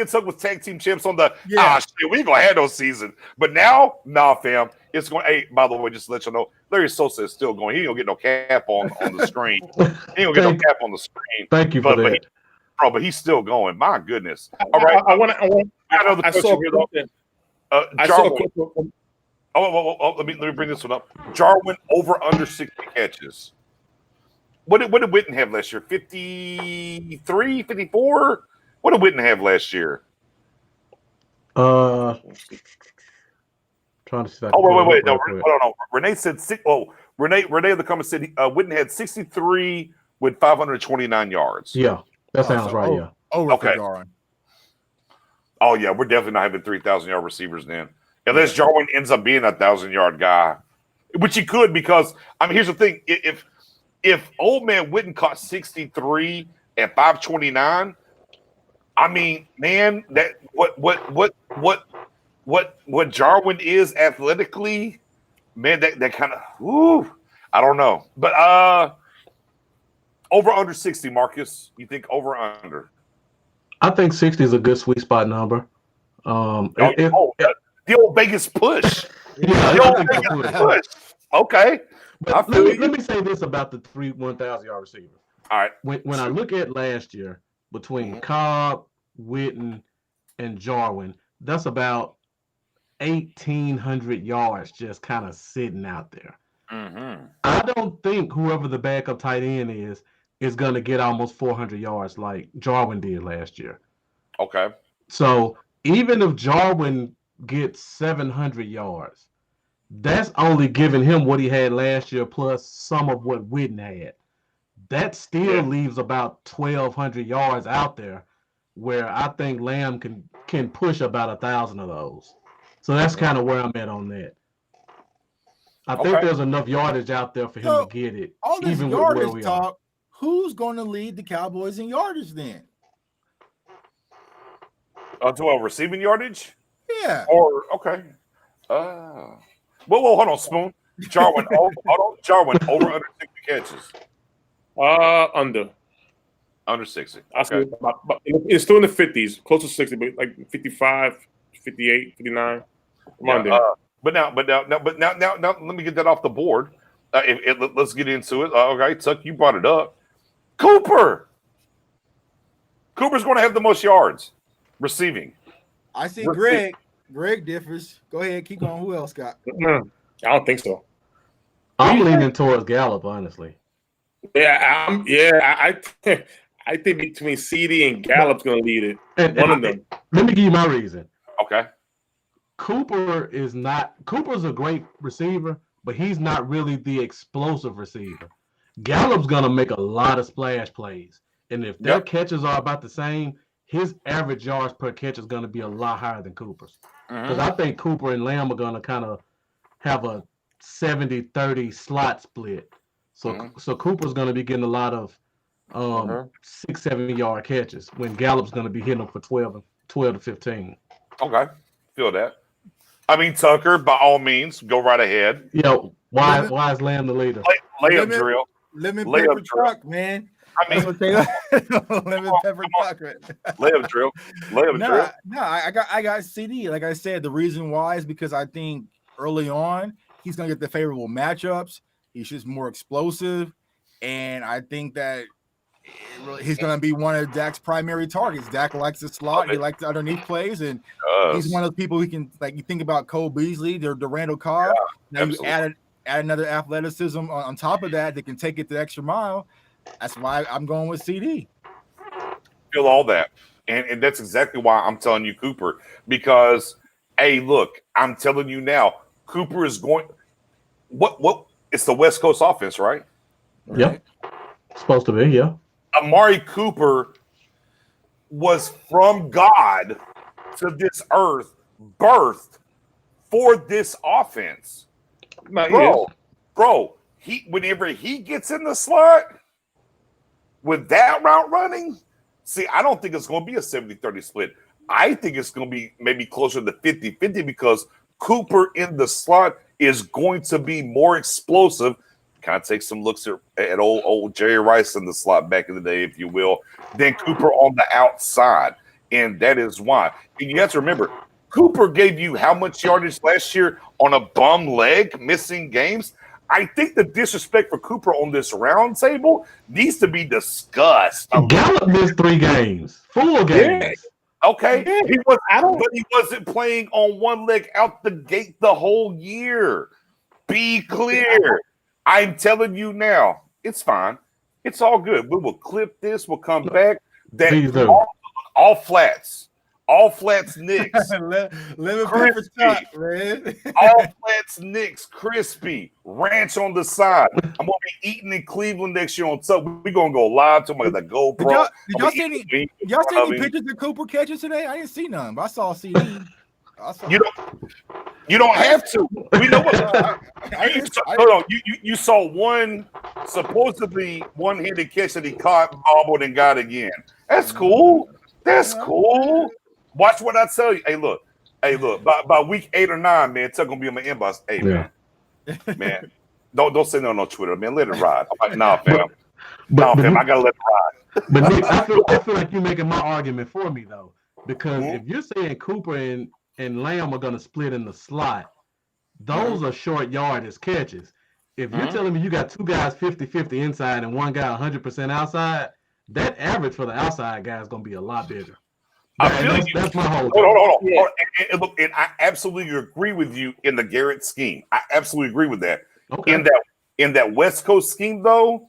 Tuck was tag team champs on the Yeah. shit, we ain't gonna have no season. But now, nah, fam. It's going. Hey, by the way, just to let you know, Larry Sosa is still going. He ain't gonna get no cap on the screen. He ain't gonna get no cap on the screen. Thank you for that. But he's still going. My goodness. All right. I saw here, though. I saw a Jarwin. clip of- Let me bring this one up. Jarwin over under 60 catches. What did Witten have last year? 53, 54? What did Witten have last year? Trying to see. Wait. No, Renee said six. Oh, Renee in the comments said Witten had 63 with 529 yards. Yeah, that sounds right. Yeah. Over Okay. for Jarwin. Oh yeah, we're definitely not having 3,000-yard receivers then, unless Jarwin ends up being a 1,000-yard guy, which he could because here's the thing: if old man Witten caught 63 at 529, man, that what Jarwin is athletically, man, that kind of I don't know, but over under 60, Marcus. You think over under? I think 60 is a good sweet spot number. The old Vegas push. Yeah, The old Vegas push. Okay. But let me say this about the 1,000-yard receivers. All right. When I look at last year between Cobb, Witten, and Jarwin, that's about 1,800 yards just kind of sitting out there. Mm-hmm. I don't think whoever the backup tight end is going to get almost 400 yards like Jarwin did last year. Okay. So even if Jarwin gets 700 yards, that's only giving him what he had last year plus some of what Witten had. That still leaves about 1,200 yards out there where I think Lamb can push about 1,000 of those. So that's kind of where I'm at on that. I think there's enough yardage out there for him to get it. All this even with where yardage we talk, who's going to lead the Cowboys in yardage then? To a receiving yardage? Yeah. Or okay. Well, hold on, Spoon. Jarwin, Jarwin over under 60 catches. Under. Under 60. Okay. It's still in the 50s, close to 60, but like 55, 58, 59. But now, let me get that off the board. Let's get into it. Okay, Tuck, you brought it up. Cooper's going to have the most yards receiving. I see Greg. Greg differs. Go ahead, keep going. Who else got? I don't think so. I'm leaning towards Gallup, honestly. I think between CD and Gallup's going to lead it. One of them. Let me give you my reason. Okay. Cooper's a great receiver, but he's not really the explosive receiver. Gallup's going to make a lot of splash plays. And if their catches are about the same, his average yards per catch is going to be a lot higher than Cooper's. Because I think Cooper and Lamb are going to kind of have a 70-30 slot split. So Cooper's going to be getting a lot of 6-7 yard catches when Gallup's going to be hitting them for 12 to 15. Okay. Feel that. Tucker, by all means, go right ahead. Why is Lamb the leader? Layup drill. Lemon pepper truck, man. Lemon pepper truck. Layup drill. Drill. No, I got CD. Like I said, the reason why is because I think early on he's gonna get the favorable matchups. He's just more explosive, and I think that he's going to be one of Dak's primary targets. Dak likes the slot. He likes the underneath plays, and he's one of those people who can, like, you think about Cole Beasley, the Randall Cobb. Now you add another athleticism on top of that can take it the extra mile. That's why I'm going with CD. Feel all that. And that's exactly why I'm telling you Cooper, because, hey, look, I'm telling you now, Cooper is going – what – it's the West Coast offense, right? Yeah. Supposed to be, yeah. Amari Cooper was from God to this earth, birthed for this offense. Bro, whenever he gets in the slot with that route running, see, I don't think it's going to be a 70-30 split. I think it's going to be maybe closer to 50-50 because Cooper in the slot is going to be more explosive. Kind of take some looks at old Jerry Rice in the slot back in the day, if you will, than Cooper on the outside. And that is why. And you have to remember, Cooper gave you how much yardage last year on a bum leg, missing games? I think the disrespect for Cooper on this round table needs to be discussed. Gallup missed 3 games, full games. Okay, but he wasn't playing on one leg out the gate the whole year. Be clear. I'm telling you now, it's fine. It's all good. We will clip this. We'll come back. All flats. All flats Knicks. Lemon pepper top, man. All flats Knicks, crispy, ranch on the side. I'm gonna be eating in Cleveland next year on top. We're gonna go live to the GoPro. Did y'all see any pictures of Cooper catches today? I didn't see none, but I saw CD. You don't have to. We know what. You saw one supposedly one-handed catch that he caught, bobbled, and got again. That's cool. That's cool. Watch what I tell you. Hey, look. By week 8 or 9, man, it's gonna be in my inbox. Hey, man, don't say no on Twitter, man. Let it ride. I'm like, nah, fam. Fam. I gotta let it ride. But Nick, I feel like you're making my argument for me though, because if you're saying Cooper and Lamb are gonna split in the slot, those are short yardage catches. If you're telling me you got 2 guys 50-50 inside and 1 guy 100% outside, that average for the outside guy is gonna be a lot bigger. That's my whole thing. Hold on. And look, and I absolutely agree with you in the Garrett scheme. I absolutely agree with that. Okay. In that West Coast scheme, though,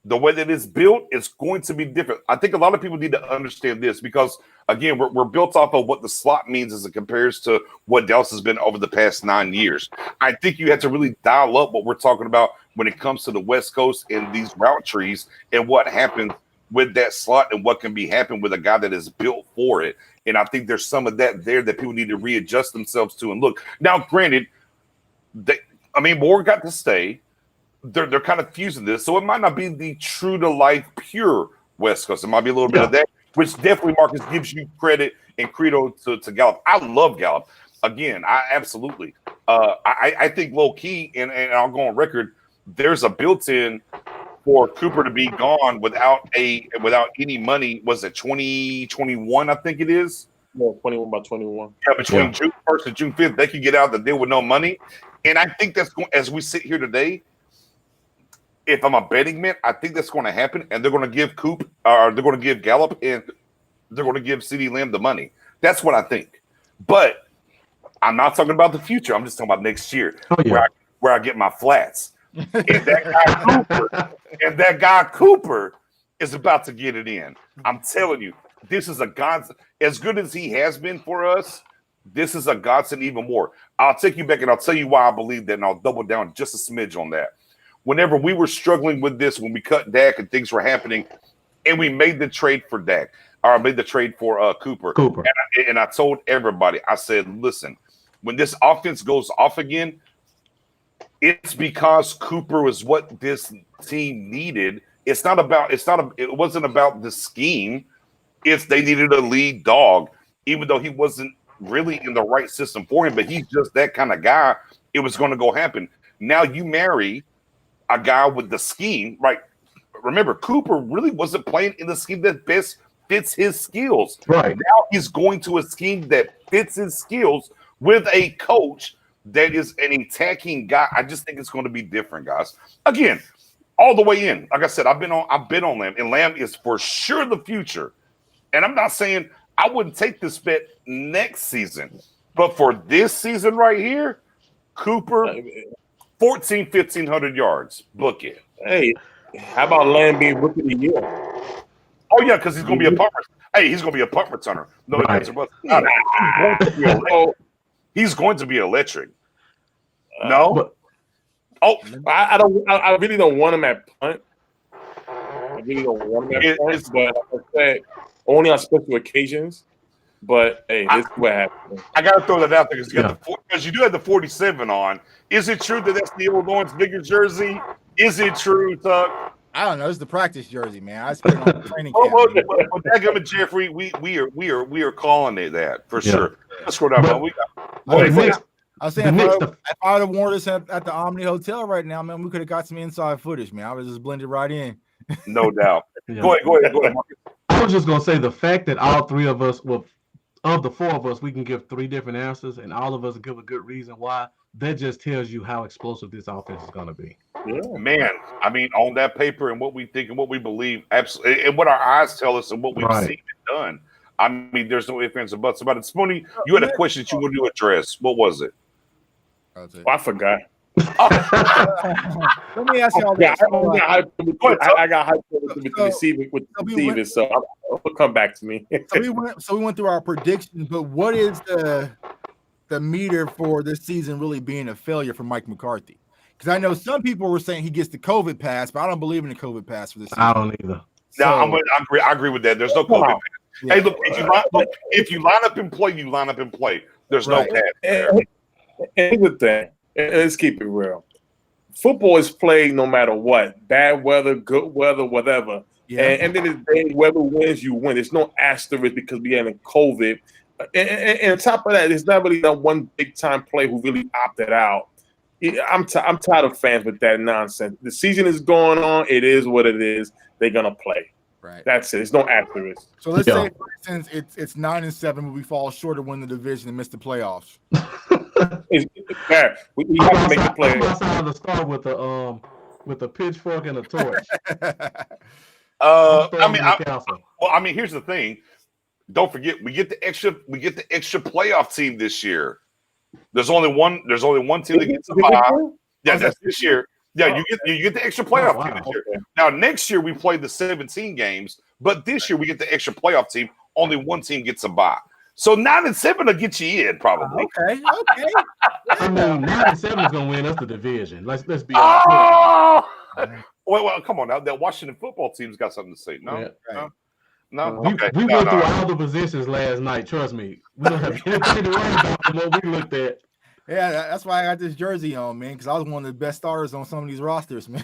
the way that it's built is going to be different. I think a lot of people need to understand this because, again, we're built off of what the slot means as it compares to what Dallas has been over the past 9 years. I think you have to really dial up what we're talking about when it comes to the West Coast and these route trees and what happens with that slot and what can be happen with a guy that is built for it. And I think there's some of that there that people need to readjust themselves to. And look, now granted, Moore got to stay. They're kind of fusing this. So it might not be the true to life pure West Coast. It might be a little bit of that, which definitely, Marcus, gives you credit and credo to Gallup. I love Gallup. Again, I absolutely. I think low key, and I'll go on record, there's a built-in for Cooper to be gone without any money. Was it 2021? I think it is. Yeah, 21 by 21. Yeah, between June 1st and June 5th, they could get out the deal with no money. And I think that's going, as we sit here today, if I'm a betting man, I think that's going to happen. And they're going to give they're going to give Gallup, and they're going to give CeeDee Lamb the money. That's what I think. But I'm not talking about the future. I'm just talking about next year, where I get my flats. And that guy Cooper is about to get it in. I'm telling you, this is a godsend. As good as he has been for us, this is a godsend even more. I'll take you back and I'll tell you why I believe that, and I'll double down just a smidge on that. Whenever we were struggling with this, when we cut Dak and things were happening, and we made the trade for Dak, or made the trade for Cooper. And I told everybody, I said, listen, when this offense goes off again, it's because Cooper was what this team needed. It wasn't about the scheme. It's they needed a lead dog, even though he wasn't really in the right system for him, but he's just that kind of guy. It was going to go happen. Now you marry a guy with the scheme, right? Remember, Cooper really wasn't playing in the scheme that best fits his skills. Right. Now he's going to a scheme that fits his skills with a coach that is an attacking guy. I just think it's going to be different, guys. Again, all the way in. Like I said, I've been on Lamb, and Lamb is for sure the future. And I'm not saying I wouldn't take this bet next season, but for this season right here, Cooper, 1,500 yards. Book it. Hey, how about Lamb being rookie of the year? Oh yeah, because he's going to be a punt. Hey, he's going to be a punt returner. No, Right. He's going to be electric. No. I really don't want him at punt. I really don't want him at punt, but like I said, only on special occasions. But hey, this is what happened. I got to throw that out there because you do have the 47 on. Is it true that that's the old Lawrence Bigger jersey? Is it true, Tuck? I don't know. It's the practice jersey, man. I spent it on the training Well, camp. man. Daggum Jeffrey, we are calling it that for Yeah. sure. Let's scroll down. But- man. We got, I was The saying, Knicks, I was saying the if, Knicks, if I'd have worn this at the Omni Hotel right now, man, we could have got some inside footage, man. I was just blended right in. no doubt. yeah. Go ahead, Marcus. I was just gonna say the fact that all three of us, well, of the four of us, we can give three different answers, and all of us give a good reason why. That just tells you how explosive this offense is gonna be. Yeah. Man, I mean, on that paper and what we think and what we believe, absolutely, and what our eyes tell us and what we've Right. seen and done. I mean, there's no ifs, ands, or buts about it. Spoony, you had a question that you wanted to address. What was it? That's it. I forgot. Let me ask y'all Yeah, this. I got hyped with the receiving, so it'll come back to me. So we went through our predictions, but what is the meter for this season really being a failure for Mike McCarthy? Because I know some people were saying he gets the COVID pass, but I don't believe in the COVID pass for this season. I don't either. No, I agree with that. There's no COVID. Yeah. Hey, look, if you line up and play, you line up and play. There's no Right. pass there. And here's the thing. Let's keep it real. Football is played no matter what. Bad weather, good weather, whatever. Yeah. And then the day, whoever wins, you win. There's no asterisk because we had a COVID. And on top of that, there's not really that one big time player who really opted out. I'm tired of fans with that nonsense. The season is going on. It is what it is. They're gonna play. Right. That's it. There's no asterisk. So let's Yeah. say, for instance, it's 9-7, but we fall short of winning the division and miss the playoffs. It's bad. We have to make the play. I'm outside to start with a pitchfork and a torch. I mean, here's the thing. Don't forget, we get the extra playoff team this year. There's only one team that gets a bye. Yeah, that's this year. Yeah, you get the extra playoff team this year. Now next year we play the 17 games, but this year we get the extra playoff team. Only one team gets a bye. So 9-7 will get you in probably. Okay. I mean, 9-7 is gonna win us the division. Let's be honest. Oh! Well, come on now. That Washington football team's got something to say. No, Yeah. no. We Okay. went through all the positions last night. Trust me, we don't have anything to worry about from what we looked at. Yeah, that's why I got this jersey on, man, because I was one of the best starters on some of these rosters, man.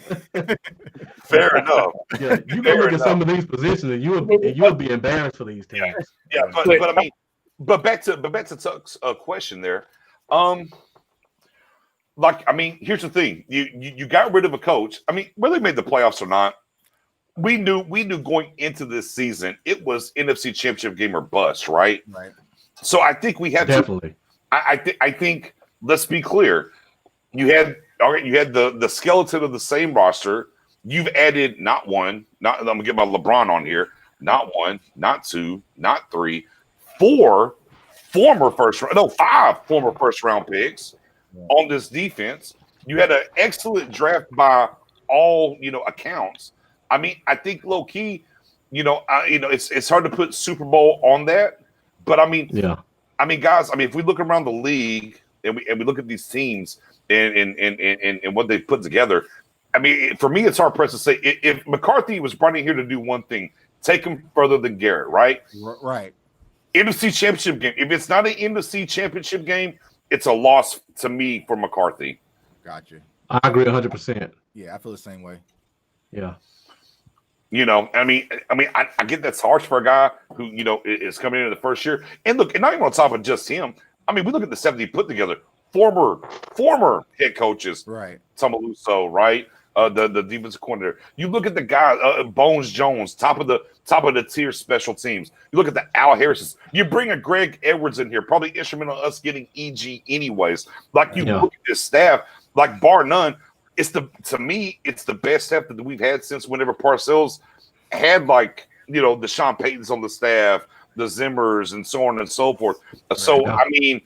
Fair enough. Yeah, you can look at some of these positions and you'll be embarrassed for these teams. Yeah, but I mean, but back to Tuck's question there. Here's the thing: you got rid of a coach. I mean, whether they made the playoffs or not, we knew going into this season it was NFC Championship game or bust, right? Right. So I think we had Definitely. I think let's be clear. You had the skeleton of the same roster. You've added I'm gonna get my LeBron on here. Not one, not two, not three, 5 former first round picks on this defense. You had an excellent draft by all accounts. I mean, I think low key, it's hard to put Super Bowl on that, but I mean, Yeah. I mean, guys, if we look around the league and we look at these teams and what they put together, I mean, for me, it's hard pressed to say if McCarthy was brought in here to do one thing, take him further than Garrett, right? Right. NFC Championship game. If it's not an NFC Championship game, it's a loss to me for McCarthy. Gotcha. I agree 100%. Yeah, I feel the same way. Yeah. I get that's harsh for a guy who, is coming into the first year. And look, and not even on top of just him. I mean, we look at the 7 he put together. Former head coaches. Right. Tamaluso, right? The defensive coordinator. You look at the guy, Bones Jones, top of the tier special teams. You look at the Al Harris's. You bring a Greg Edwards in here, probably instrumental in us getting EG anyways. Like you look at this staff, like bar none, to me, it's the best staff that we've had since whenever Parcells had the Sean Paytons on the staff, the Zimmers, and so on and so forth. So I mean,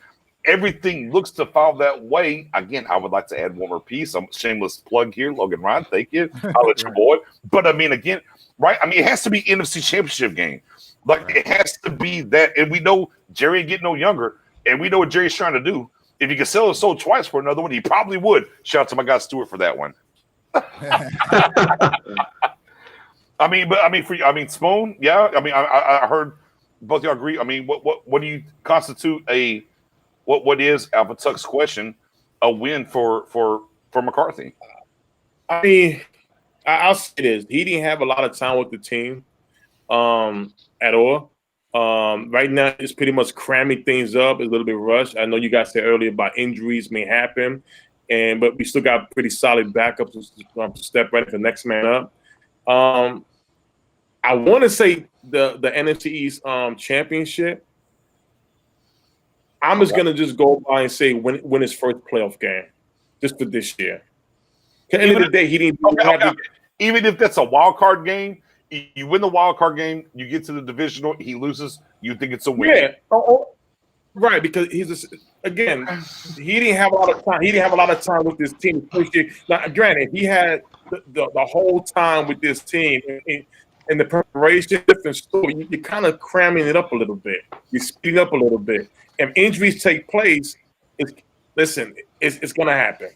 everything looks to fall that way. Again, I would like to add one more piece. I'm shameless plug here, Logan Ryan. Thank you. I'll let your boy. But I mean, again, right? I mean, it has to be NFC Championship game. It has to be that. And we know Jerry ain't getting no younger, and we know what Jerry's trying to do. If he could sell his soul twice for another one, he probably would. Shout out to my guy Stewart for that one. Spoon, yeah. I mean, I heard both y'all agree. I mean, what do you constitute what is Alpha Tuck's question, a win for McCarthy? I mean, I'll say this: he didn't have a lot of time with the team, at all. Right now, it's pretty much cramming things up. It's a little bit rushed. I know you guys said earlier about injuries may happen, but we still got pretty solid backups to step right for the next man up. I want to say the NFC East championship. I'm just gonna just go by and say win his first playoff game, just for this year. At the end of the day, he didn't. Even if that's a wild card game, you win the wild card game, you get to the divisional, he loses, you think it's a win. Yeah, right. Because he didn't have a lot of time. He didn't have a lot of time with this team. Now, granted, he had the whole time with this team in the preparation, different story. You're kind of cramming it up a little bit. You're speeding up a little bit. If injuries take place, it's going to happen.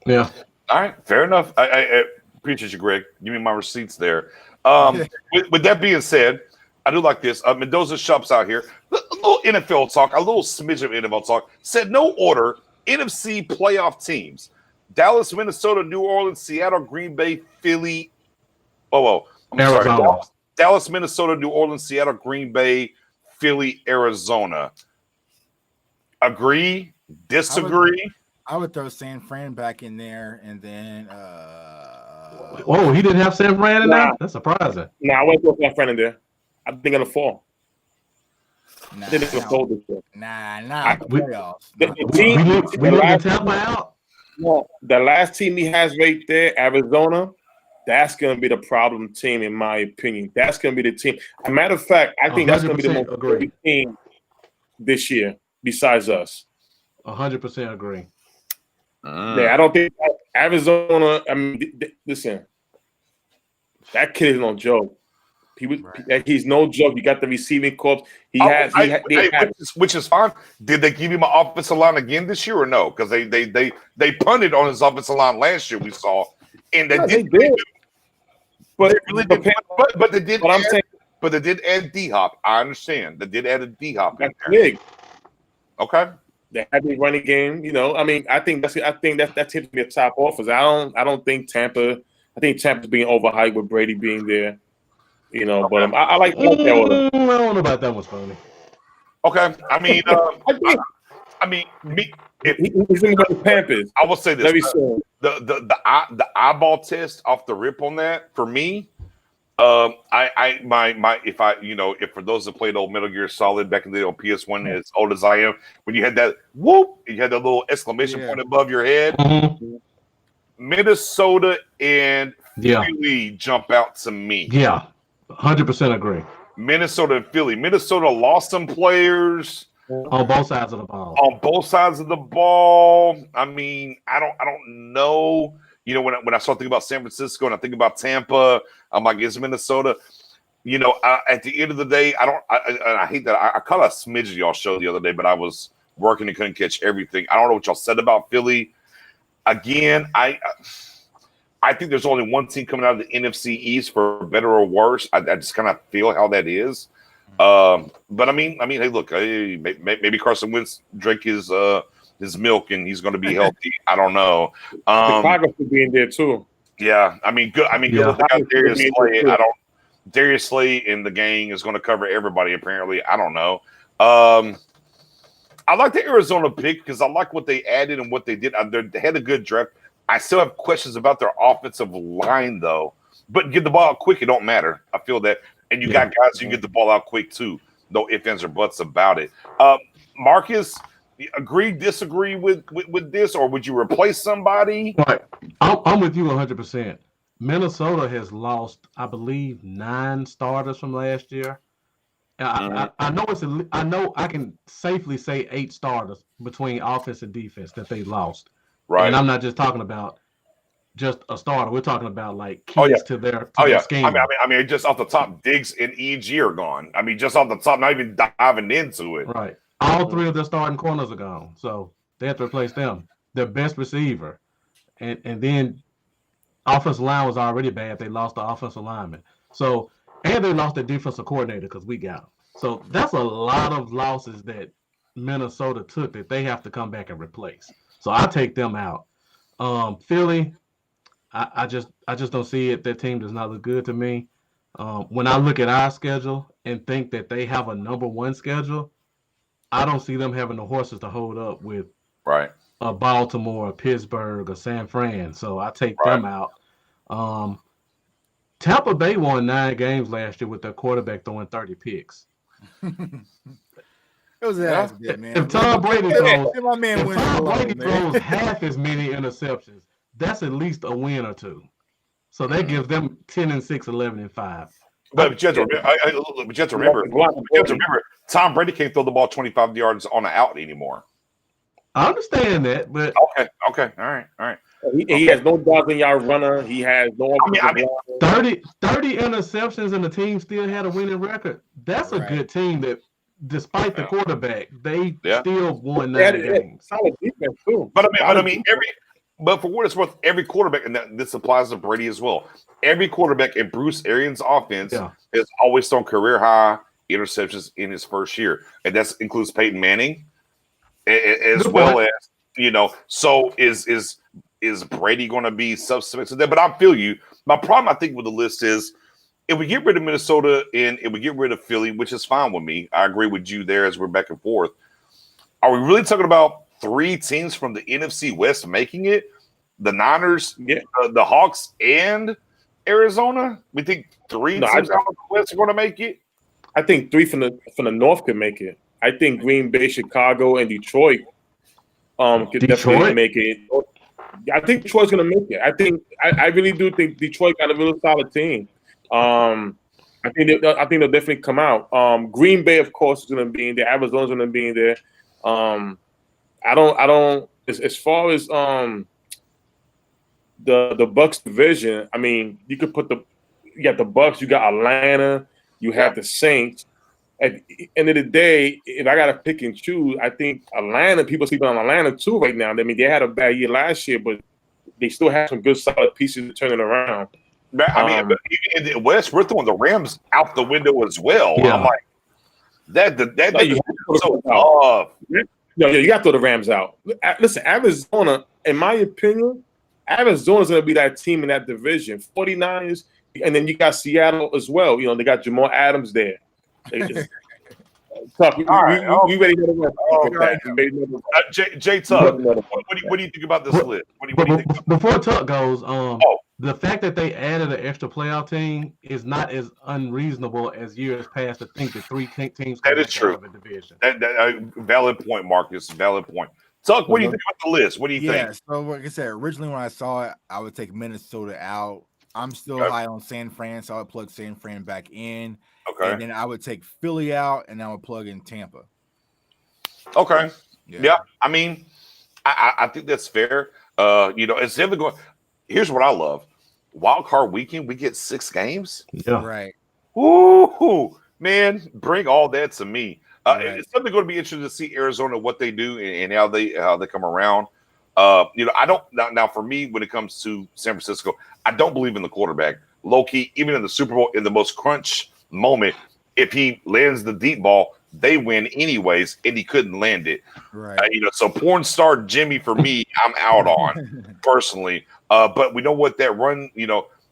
Yeah. All right, fair enough. I appreciate you, Greg. Give me my receipts there. With that being said, I do like this. Mendoza Shops out here. A little NFL talk, a little smidge of NFL talk. Said no order. NFC playoff teams: Dallas, Minnesota, New Orleans, Seattle, Green Bay, Philly. Arizona. Dallas, Minnesota, New Orleans, Seattle, Green Bay, Philly, Arizona. Agree? Disagree? I would throw San Fran back in there, and then Oh, he didn't have San Fran in there? That's surprising. I won't throw San Fran in there. I think it'll fall. Nah, I think it'll fall this year. playoffs. We look Tampa out. Well, the last team he has right there, Arizona, that's going to be the problem team, in my opinion. That's going to be the team. As a matter of fact, I think that's going to be the most important team this year, besides us. 100% agree. Yeah, I don't think Arizona. I mean, listen, that kid is no joke. He's no joke. You got the receiving corps. Which is fine. Did they give him an offensive line again this year or no? Because they punted on his offensive line last year. We saw, and they did. But they did. But they did add D-Hop. I understand. They did add a D-Hop in there. Big. Okay. They had the running game, I mean, I think that's to be a top offers. I don't think Tampa. I think Tampa's being overhyped with Brady being there, Okay. But I like that order. I don't know about that one, Stoney. Okay, I mean, he's in the Panthers. I will say this: the eyeball test off the rip on that for me. If for those that played old Metal Gear Solid back in the day on PS1, as old as I am, when you had that whoop, you had that little exclamation point above your head. Mm-hmm. Minnesota and Philly jump out to me. Yeah, 100% agree. Minnesota and Philly. Minnesota lost some players on both sides of the ball. On both sides of the ball. I mean, I don't know. When I start thinking about San Francisco and I think about Tampa, I'm like, it's Minnesota. At the end of the day, I hate that. I caught a smidge of y'all show the other day, but I was working and couldn't catch everything. I don't know what y'all said about Philly. Again, I think there's only one team coming out of the NFC East, for better or worse. I just kind of feel how that is. But I mean, hey, look, maybe Carson Wentz drank his milk and he's going to be healthy. I don't know. Chicago could be in there too. Yeah, I mean, good. Look out Darius Slay. Darius Slay and the gang is going to cover everybody. Apparently, I don't know. I like the Arizona pick because I like what they added and what they did. They had a good draft. I still have questions about their offensive line, though. But get the ball out quick, it don't matter. I feel that. And you got guys who can get the ball out quick, too. No ifs, ands, or buts about it. Marcus, agree, disagree with this, or would you replace somebody? Right. I'm with you 100%. Minnesota has lost, I believe, 9 starters from last year. I know I can safely say 8 starters between offense and defense that they lost. Right. And I'm not just talking about just a starter. We're talking about like keys to their scheme. I mean, just off the top, Diggs and EG are gone. I mean, just off the top, not even diving into it. Right. All 3 of their starting corners are gone, so they have to replace them. Their best receiver, and then offensive line was already bad. They lost the offensive lineman, and they lost their defensive coordinator because we got them. So that's a lot of losses that Minnesota took that they have to come back and replace. So I take them out. Philly, I just don't see it. That team does not look good to me. When I look at our schedule and think that they have a number one schedule, I don't see them having the horses to hold up with Right. a Baltimore, or Pittsburgh, or San Fran. So I take them out. Tampa Bay won 9 games last year with their quarterback throwing 30 picks. It was an accident, man. If Tom Brady throws, my man if wins Tom the Brady Super Bowl, throws half as many interceptions, that's at least a win or two. So that gives them 10-6, 11-5. But you have to remember, Tom Brady can't throw the ball 25 yards on the out anymore. I understand that, but Okay, all right. He has no dozen-yard runner. He has no. I mean, 30 interceptions and the team still had a winning record. That's a good team that, despite the quarterback, they still won 9 games. Solid defense too. But for what it's worth, every quarterback, and this applies to Brady as well. Every quarterback in Bruce Arians' offense has always thrown career high interceptions in his first year, and that includes Peyton Manning, as well as So is Brady going to be substitute to that? But I feel you. My problem, I think, with the list is if we get rid of Minnesota and if we get rid of Philly, which is fine with me. I agree with you there as we're back and forth. Are we really talking about 3 teams from the NFC West making it? The Niners, the Hawks, and Arizona? We think 3 teams out of the West are going to make it? I think 3 from the North could make it. I think Green Bay, Chicago, and Detroit could definitely make it. I think Detroit's going to make it. I really do think Detroit got a really solid team. I think they'll definitely come out. Green Bay, of course, is going to be in there. Arizona's going to be in there. I don't. As far as the Bucks division, I mean, you could put you got the Bucks, you got Atlanta, you have the Saints. At the end of the day, if I got to pick and choose, I think Atlanta, people sleeping on Atlanta too right now. I mean, they had a bad year last year, but they still have some good solid pieces to turn it around. I mean, but in the West, we're throwing the Rams out the window as well. Yeah. I'm like, that is so tough. You got to throw the Rams out. Listen, Arizona, in my opinion, Arizona's going to be that team in that division. 49ers, and then you got Seattle as well. They got Jamal Adams there. Tough. We ready to go. Jay Tuck, what do you think about this list? What do you think? Before Tuck goes, the fact that they added an extra playoff team is not as unreasonable as years past to think that 3 teams that is true. A division. That valid point, Marcus. Valid point. Tuck, what do you think about the list? What do you think? So like I said, originally when I saw it, I would take Minnesota out. I'm still high on San Fran, so I would plug San Fran back in. Okay. And then I would take Philly out, and I would plug in Tampa. Okay. Yeah. I mean, I think that's fair. It's never going. Here's what I love: Wild Card Weekend, we get 6 games. Yeah. Right. Ooh, man, bring all that to me. It's something going to be interesting to see Arizona, what they do and how they come around. I don't now for me when it comes to San Francisco, I don't believe in the quarterback. Low key, even in the Super Bowl, in the most crunch moment, if he lands the deep ball, they win anyways, and he couldn't land it. Right. So porn star Jimmy for me, I'm out on personally. But we know what that run.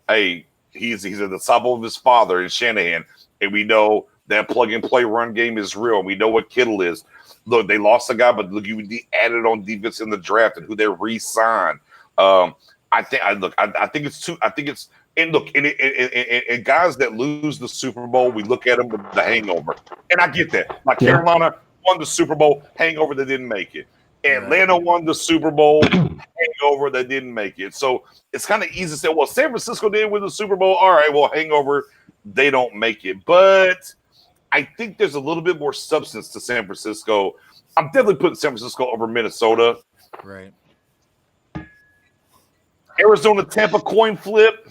Hey, he's at the top of his father in Shanahan, and we know that plug and play run game is real. We know what Kittle is. Look, they lost a guy, but look, you added on defense in the draft and who they re-signed. I think it's too. I think it's and look, and guys that lose the Super Bowl, we look at them with the hangover, and I get that. Like Carolina won the Super Bowl, hangover, they didn't make it. Atlanta won the Super Bowl, hangover, they didn't make it. So it's kind of easy to say, well, San Francisco did win the Super Bowl. All right, well, hangover, they don't make it. But I think there's a little bit more substance to San Francisco. I'm definitely putting San Francisco over Minnesota. Right. Arizona, Tampa coin flip.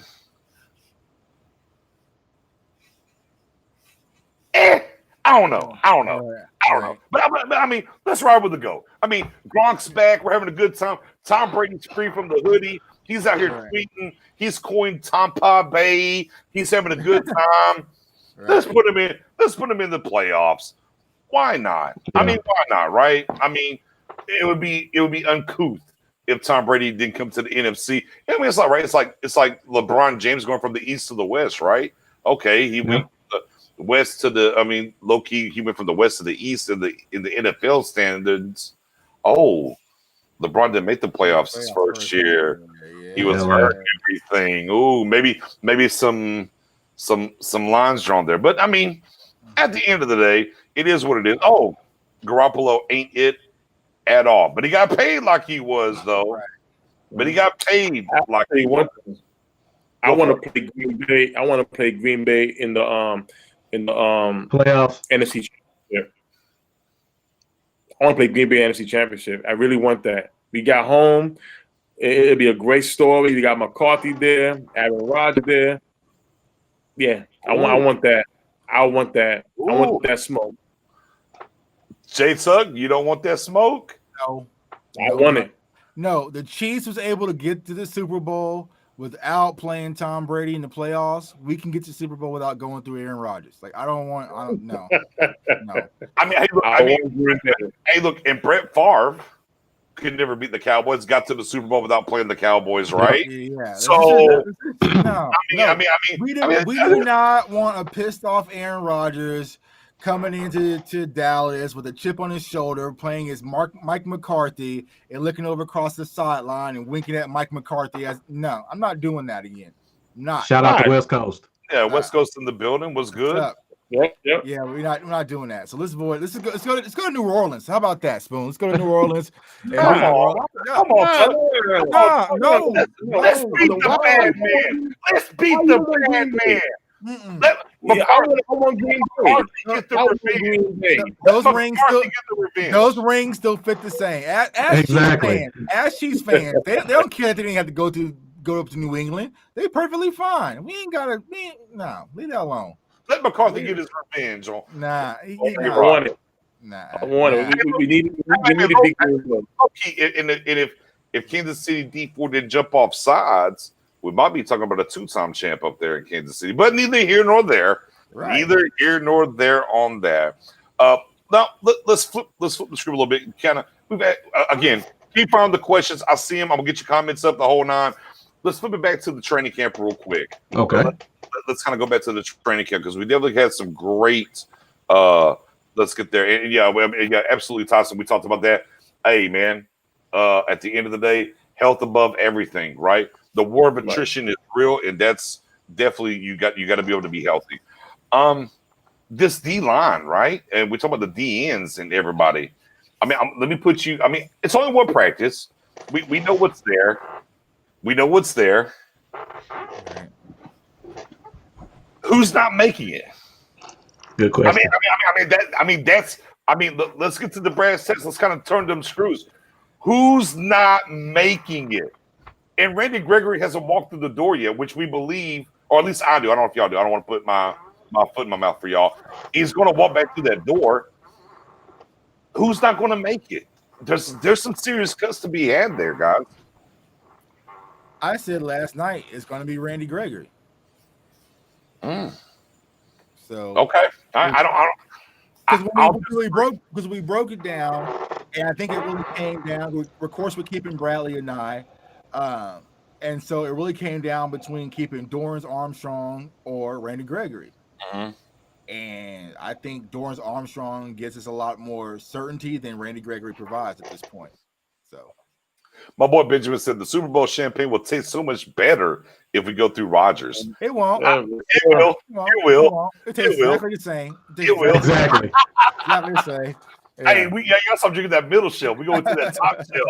I don't know. But I mean, let's ride with the go. I mean, Gronk's back. We're having a good time. Tom Brady's free from the hoodie. He's out here tweeting. He's coined Tampa Bay. He's having a good time. Let's put him in. Let's put him in the playoffs. Why not? I mean, why not? Right? I mean, it would be uncouth if Tom Brady didn't come to the NFC. I mean, it's like right. It's like LeBron James going from the East to the West, right? Okay, he went from the West to the. I mean, low key, he went from the West to the East in the NFL standards. Oh, LeBron didn't make the playoffs his first year. Yeah. He was hurt and everything. Ooh, maybe some lines drawn there. But I mean, at the end of the day, it is what it is. Oh, Garoppolo ain't it at all. But he got paid like he was, though. But he got paid like he was. I want to play Green Bay. I want to play Green Bay in the playoffs NFC Championship. I want to play Green Bay NFC Championship. I really want that. We got home. It'll be a great story. We got McCarthy there, Aaron Rodgers there. Yeah, I want that. I want that. Ooh. I want that smoke. Jay Tug, you don't want that smoke? No, I want it. No, the Chiefs was able to get to the Super Bowl without playing Tom Brady in the playoffs. We can get to Super Bowl without going through Aaron Rodgers. Like I don't no. I mean, hey, look, and Brett Favre could never beat the Cowboys. Got to the Super Bowl without playing the Cowboys, right? Yeah. So we do not want a pissed off Aaron Rodgers coming into Dallas with a chip on his shoulder, playing as Mike McCarthy and looking over across the sideline and winking at Mike McCarthy. No, I'm not doing that again. Not. Shout out to West Coast. Yeah, West Coast in the building was good. Yep. Yeah, we're not doing that. So let's avoid. Let's go to New Orleans. How about that, Spoon? Let's go to New Orleans. Come on. No. Let's beat the bad man. Let's beat the bad man. I want Green Bay. Those rings still fit the same. As Chiefs fans, they don't care if they didn't have to go up to New England. They're perfectly fine. We ain't gotta. Leave that alone. Let McCarthy get his revenge on. I want it. I want it. We need to be good. Okay, and if Kansas City D4 didn't jump off sides, we might be talking about a two-time champ up there in Kansas City. But neither here nor there. Right. Neither here nor there on that. Now let's flip the script a little bit. Kind of we've had, again. Keep on the questions. I see them. I'm gonna get your comments up the whole nine. Let's flip it back to the training camp real quick. Okay. Let's kind of go back to the training camp because we definitely had some great. Let's get there. And yeah, absolutely, Tyson. We talked about that. Hey, man. At the end of the day, health above everything, right? The war of attrition is real, and that's definitely you got to be able to be healthy. This D line, right? And we talk about the D ends and everybody. I mean, let me put you. I mean, it's only one practice. We know what's there. We know what's there. Who's not making it? Good question. Let's get to the brass tacks. Let's kind of turn them screws. Who's not making it? And Randy Gregory hasn't walked through the door yet, which we believe, or at least I do. I don't know if y'all do. I don't want to put my foot in my mouth for y'all. He's going to walk back through that door. Who's not going to make it? There's some serious cuts to be had there, guys. I said last night it's going to be Randy Gregory. So okay, I don't. Because we broke it down, and I think it really came down. Of course, we're keeping Bradley and I, and so it really came down between keeping Dorrance Armstrong or Randy Gregory. And I think Dorrance Armstrong gives us a lot more certainty than Randy Gregory provides at this point. So, my boy Benjamin said the Super Bowl champagne will taste so much better if we go through Rodgers. It won't. It will. It tastes exactly the same. It will. Exactly. Exactly the same. Yeah. Hey, you gotta stop drinking that middle shelf. We going to that top shelf.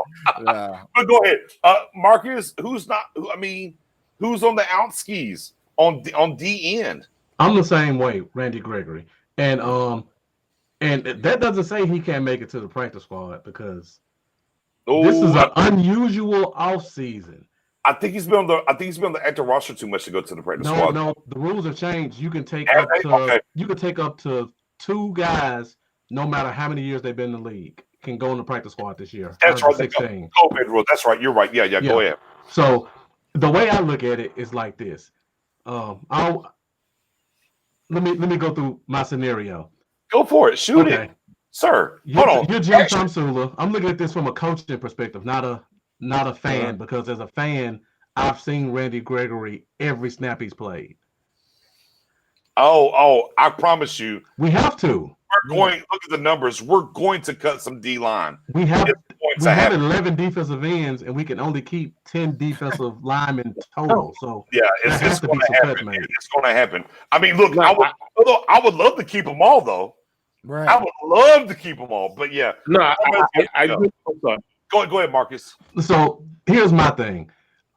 But go ahead, Marcus. Who's on the out skis on D end? I'm the same way, Randy Gregory, and that doesn't say he can't make it to the practice squad because this is an unusual off season. I think he's been on the active roster too much to go to the practice squad. No, the rules have changed. You can take up to 2 guys, no matter how many years they've been in the league, can go in the practice squad this year. That's right. 16. Go, that's right. You're right. Yeah. Go ahead. So the way I look at it is like this. Let me go through my scenario. Go for it. Shoot it, sir. Hold on. You're Jim Tomsula. I'm looking at this from a coaching perspective, not not a fan, because as a fan, I've seen Randy Gregory every snap he's played. Oh, I promise you, We have to. we're going. Look at the numbers. We're going to cut some D line. We have It's going we to have happen. 11 defensive ends, and we can only keep 10 defensive linemen total. So Yeah, there has it's to going be to some cuts happen. made. It's going to happen. I mean, look, No, I would love to keep them all, though. Right. I would love to keep them all, but yeah. No, I do. I'm sorry. Go ahead, Marcus. So here's my thing.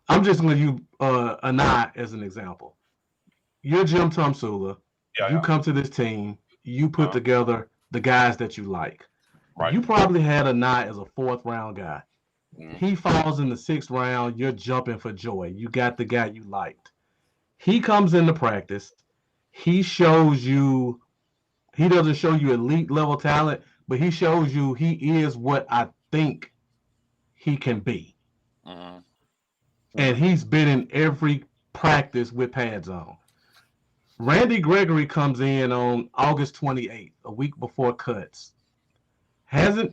I'm just going to use Anai as an example. You're Jim Tomsula. Yeah, You come to this team. You put together the guys that you like. Right. You probably had Anai as a 4th round guy. Mm. He falls in the 6th round. You're jumping for joy. You got the guy you liked. He comes into practice. He shows you. He doesn't show you elite level talent, but he shows you he is what I think he can be. Mhm. And he's been in every practice with pads on. Randy Gregory comes in on August 28th, a week before cuts. Hasn't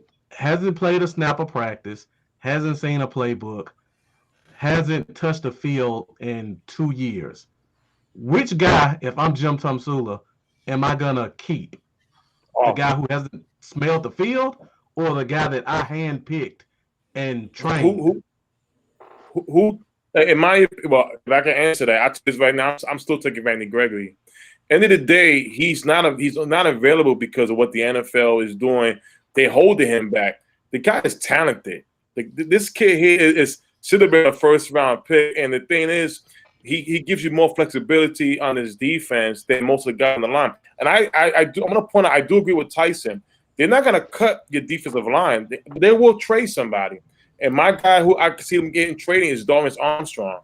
played a snap of practice, hasn't seen a playbook, hasn't touched the field in 2 years. Which guy, if I'm Jim Tomsula, am I gonna keep? The guy who hasn't smelled the field, or the guy that I handpicked and trained? Who in my well, if I can answer that, I tell this right now, I'm still taking Randy Gregory. End of the day, he's not available because of what the NFL is doing. They holding him back. The guy is talented. This kid here should have been a 1st round pick. And the thing is, he gives you more flexibility on his defense than most of the guys on the line. And I'm gonna point out, I do agree with Tyson. They're not gonna cut your defensive line. They will trade somebody. And my guy who I can see them getting traded is Dorrance Armstrong.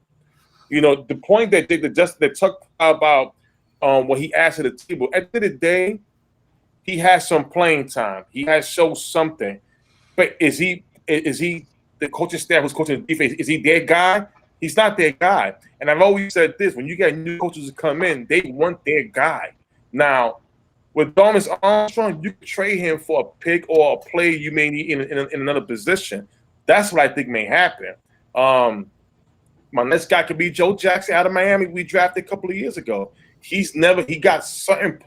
You know, the point that they talked about what he asked at the table. At the end of the day, he has some playing time. He has showed something. But is he the coaching staff who's coaching the defense? Is he their guy? He's not their guy. And I've always said this: when you get new coaches to come in, they want their guy. Now, with Dorrance Armstrong, you can trade him for a pick or a play you may need in another position. That's what I think may happen. My next guy could be Joe Jackson out of Miami. We drafted a couple of years ago. He got certain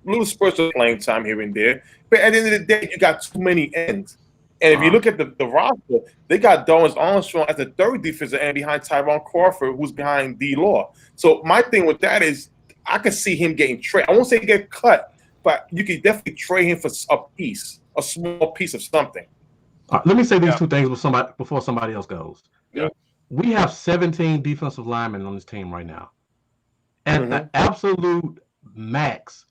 little spurts of playing time here and there. But at the end of the day, you got too many ends. And if you look at the roster, they got Dorrance Armstrong as the 3rd defensive end behind Tyrone Crawford, who's behind D-Law. So my thing with that is I can see him getting traded. I won't say get cut, but you can definitely trade him for a small piece of something. Let me say these 2 things before somebody else goes. Yeah. We have 17 defensive linemen on this team right now. At the absolute max,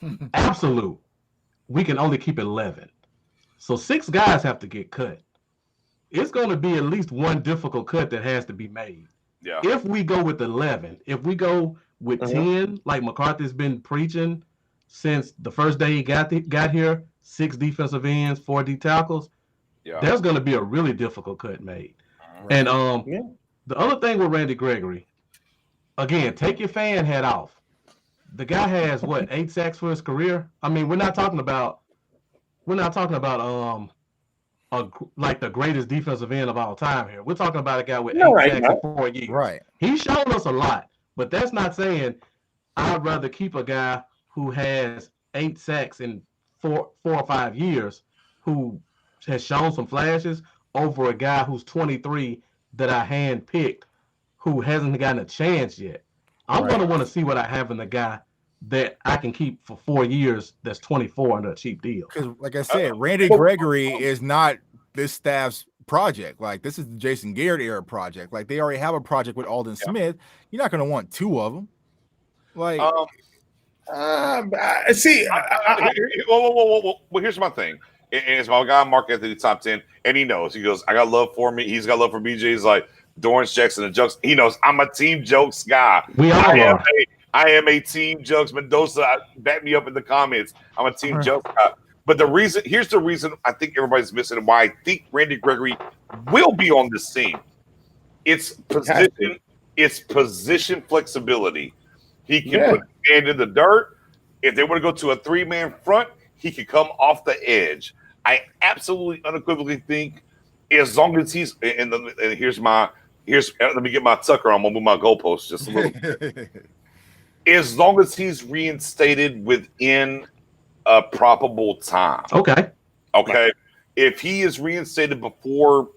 we can only keep 11. So 6 guys have to get cut. It's going to be at least one difficult cut that has to be made. Yeah. If we go with 11, if we go with 10, like McCarthy's been preaching since the first day he got here, 6 defensive ends, 4 D tackles, there's going to be a really difficult cut made. And the other thing with Randy Gregory, again, take your fan hat off. The guy has 8 sacks for his career. I mean, we're not talking about like the greatest defensive end of all time here. We're talking about a guy with 8 sacks in 4 years. Right. He's shown us a lot, but that's not saying I'd rather keep a guy who has 8 sacks in 4 or 5 years, who has shown some flashes, over a guy who's 23 that I handpicked, who hasn't gotten a chance yet. I'm going to want to see what I have in the guy that I can keep for 4 years that's 24 under a cheap deal. Because, like I said, Randy Gregory is not this staff's project. Like, this is the Jason Garrett era project. Like, they already have a project with Aldon Smith. You're not going to want 2 of them. Like, see, well, here's my thing. And it's my guy Mark Anthony top 10, and he knows. He goes, I got love for me. He's got love for BJ. He's like Dorrance Jackson and Jokes. He knows I'm a Team Jokes guy. We all are. I am a Team Jokes. Mendoza, back me up in the comments. I'm a Team Jokes guy. But here's the reason I think everybody's missing why I think Randy Gregory will be on this team. It's position flexibility. He can put his hand in the dirt. If they want to go to a 3-man front, he can come off the edge. I absolutely unequivocally think as long as he's and let me get my Tucker. I'm gonna move my goalposts just a little. As long as he's reinstated within a probable time. Okay. If he is reinstated before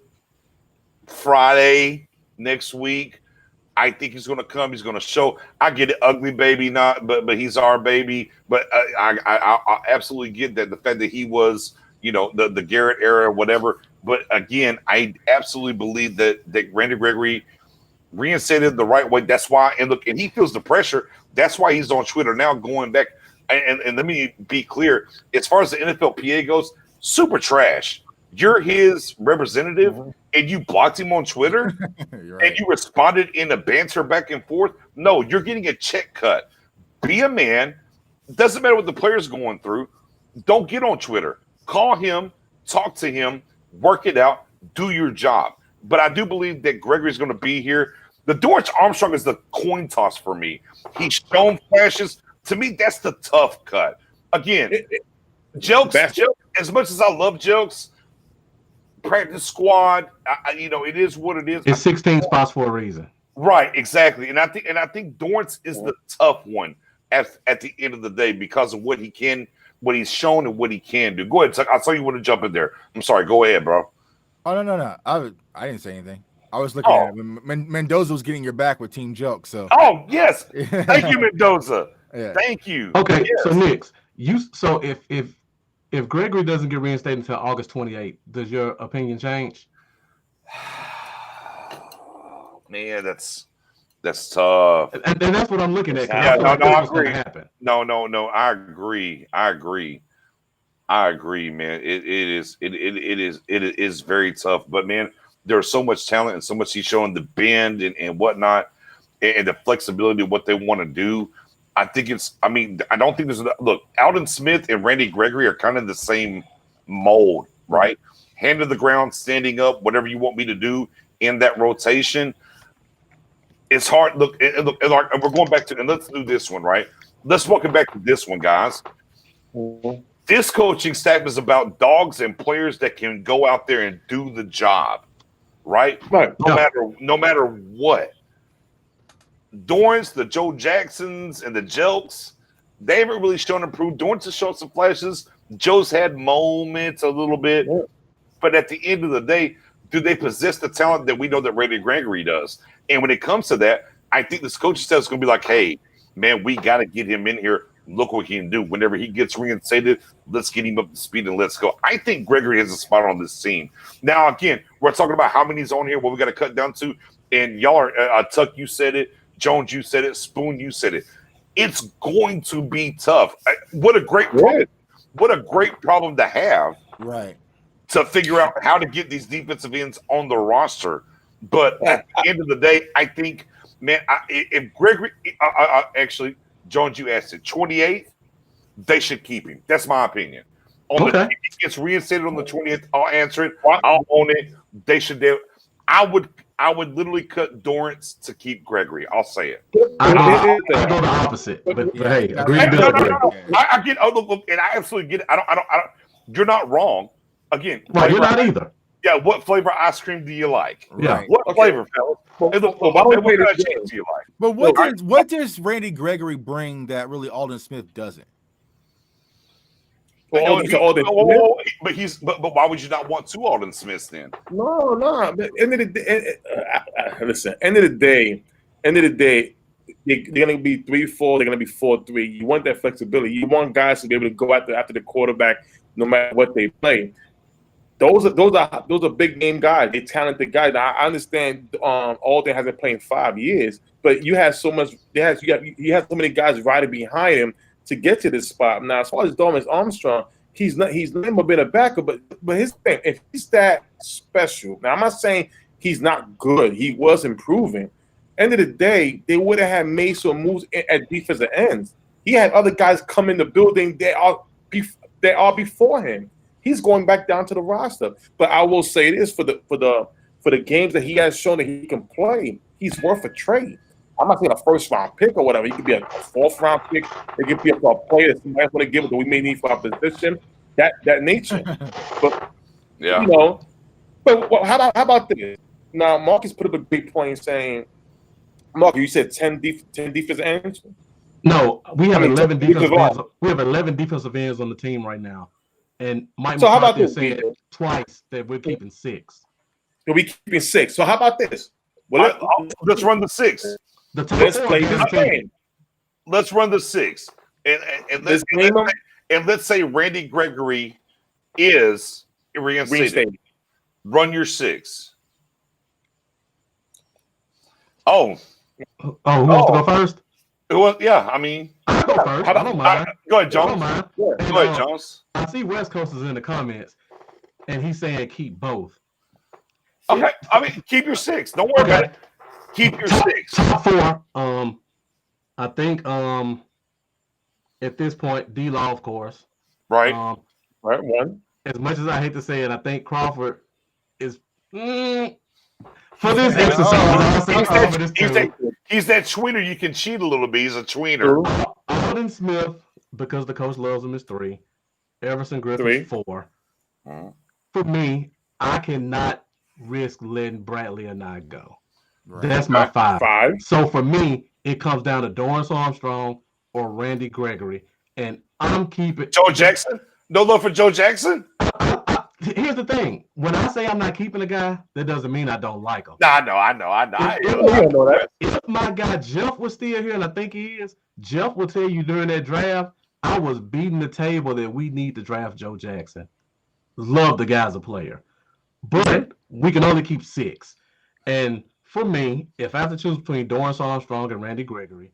Friday next week, I think he's going to come. He's going to show. I get it, ugly baby, but he's our baby. But I absolutely get that the fact that he was, the Garrett era or whatever. But again, I absolutely believe that Randy Gregory reinstated the right way. That's why, and he feels the pressure. That's why he's on Twitter now, going back. And let me be clear, as far as the NFLPA goes, super trash. You're his representative, and you blocked him on Twitter, right. And you responded in a banter back and forth. No, you're getting a check cut. Be a man. Doesn't matter what the player's going through. Don't get on Twitter. Call him, talk to him, work it out, do your job. But I do believe that Gregory's going to be here. The Dorrance Armstrong is the coin toss for me. He's shown flashes. To me, that's the tough cut. Again, jokes, as much as I love jokes, practice squad, it is what it is. It's 16 spots for a reason. Right, exactly. And I think Dorrance is the tough one at the end of the day because of what he's shown and what he can do. Go ahead, Tuck. I saw you want to jump in there. I'm sorry. Go ahead, bro. Oh, no. I didn't say anything. I was looking at it. Mendoza was getting your back with Team Joke. So. Oh, yes. Thank you, Mendoza. Yeah. Thank you. Okay, yes. So Nix, if Gregory doesn't get reinstated until August 28th, does your opinion change? Man, that's tough. And that's what I'm looking at. Yeah, I agree. No, I agree, man. It is very tough. But man, there's so much talent and so much he's showing the bend and whatnot, and the flexibility of what they want to do. I don't think look, Aldon Smith and Randy Gregory are kind of the same mold, right? Hand to the ground, standing up, whatever you want me to do in that rotation. It's hard. Look, we're going back to, and let's do this one, right? Let's welcome back to this one, guys. Mm-hmm. This coaching staff is about dogs and players that can go out there and do the job, right? Right. No matter what. Dorrance, the Joe Jacksons, and the Jelks, they haven't really shown improved. Dorrance has shown some flashes. Joe's had moments a little bit. Yeah. But at the end of the day, do they possess the talent that we know that Randy Gregory does? And when it comes to that, I think this coaching staff is going to be like, hey, man, we got to get him in here. Look what he can do. Whenever he gets reinstated, let's get him up to speed and let's go. I think Gregory has a spot on this team. Now, again, we're talking about how many's on here, what we got to cut down to. And y'all are, Tuck, you said it. Jones, you said it. Spoon, you said it. It's going to be tough. What a great problem. What a great problem to have. Right. To figure out how to get these defensive ends on the roster. But at the end of the day, I think, man, if Gregory actually, Jones, you asked it, 28th, they should keep him. That's my opinion. If he gets reinstated on the 20th, I'll answer it. I'll own it. They should do it. I would literally cut Dorrance to keep Gregory. I'll say it. I go the opposite, but hey, agree. No. I get. Oh, look, and I absolutely get it. I don't. You're not wrong. Again, right? You're not either. Yeah. What flavor ice cream do you like? Yeah. What flavor, fellas? Do you like? But what does Randy Gregory bring that really Aldon Smith doesn't? But why would you not want two Aldon Smiths then? No. Listen. End of the day, they're gonna be 3-4. They're gonna be 4-3. You want that flexibility. You want guys to be able to go after the quarterback, no matter what they play. Those are big name guys. They're talented guys. Now, I understand Alden hasn't played in 5 years, but you have so much. You have so many guys riding behind him to get to this spot. Now, as far as Dorrance Armstrong, he's never been a backup, but his thing, if he's that special, now I'm not saying he's not good. He was improving. End of the day, they would have made some moves at defensive ends. He had other guys come in the building. They are before him. He's going back down to the roster. But I will say this for the games that he has shown that he can play, he's worth a trade. I'm not saying a first-round pick or whatever. He could be a fourth-round pick. It could be a player that somebody want to give it that we may need for our position. That nature. But But how about this? Now, Marcus put up a great point saying, Marcus, you said 10 defensive ends. No, we have 11 defensive ends. ends. We have 11 defensive ends on the team right now, and Mike So how about McCarthy this, said DJ? twice that we're keeping 6. So we keeping 6. So how about this? Well, let's run the 6. The top let's 4 play this guaranteed. game. Let's run the 6, and let's say Randy Gregory is reinstated. Run your 6. Oh, who wants to go first? Well, yeah, I mean, I'll go first. I don't mind. Go ahead, Jones. I don't mind. Go ahead, Jones. I see West Coast is in the comments, and he's saying keep both. Okay, I mean, keep your 6. Don't worry about it. Keep your 6. Top 4. I think at this point, D-Law, of course. Right. Right, one. As much as I hate to say it, I think Crawford is for this exercise. He's that tweener. You can cheat a little bit. He's a tweener. Alden Smith, because the coach loves him, is 3. Everson Griffin 4. For me, I cannot risk letting Bradley and I go. Right. That's my 5. So for me, it comes down to Dorrance Armstrong or Randy Gregory, and I'm keeping Joe Jackson. No love for Joe Jackson. Here's the thing: when I say I'm not keeping a guy, that doesn't mean I don't like him. I know. If my guy Jeff was still here, and I think he is, Jeff will tell you during that draft, I was beating the table that we need to draft Joe Jackson. Love the guy as a player, but we can only keep 6. And for me, if I have to choose between Dorrance Armstrong and Randy Gregory,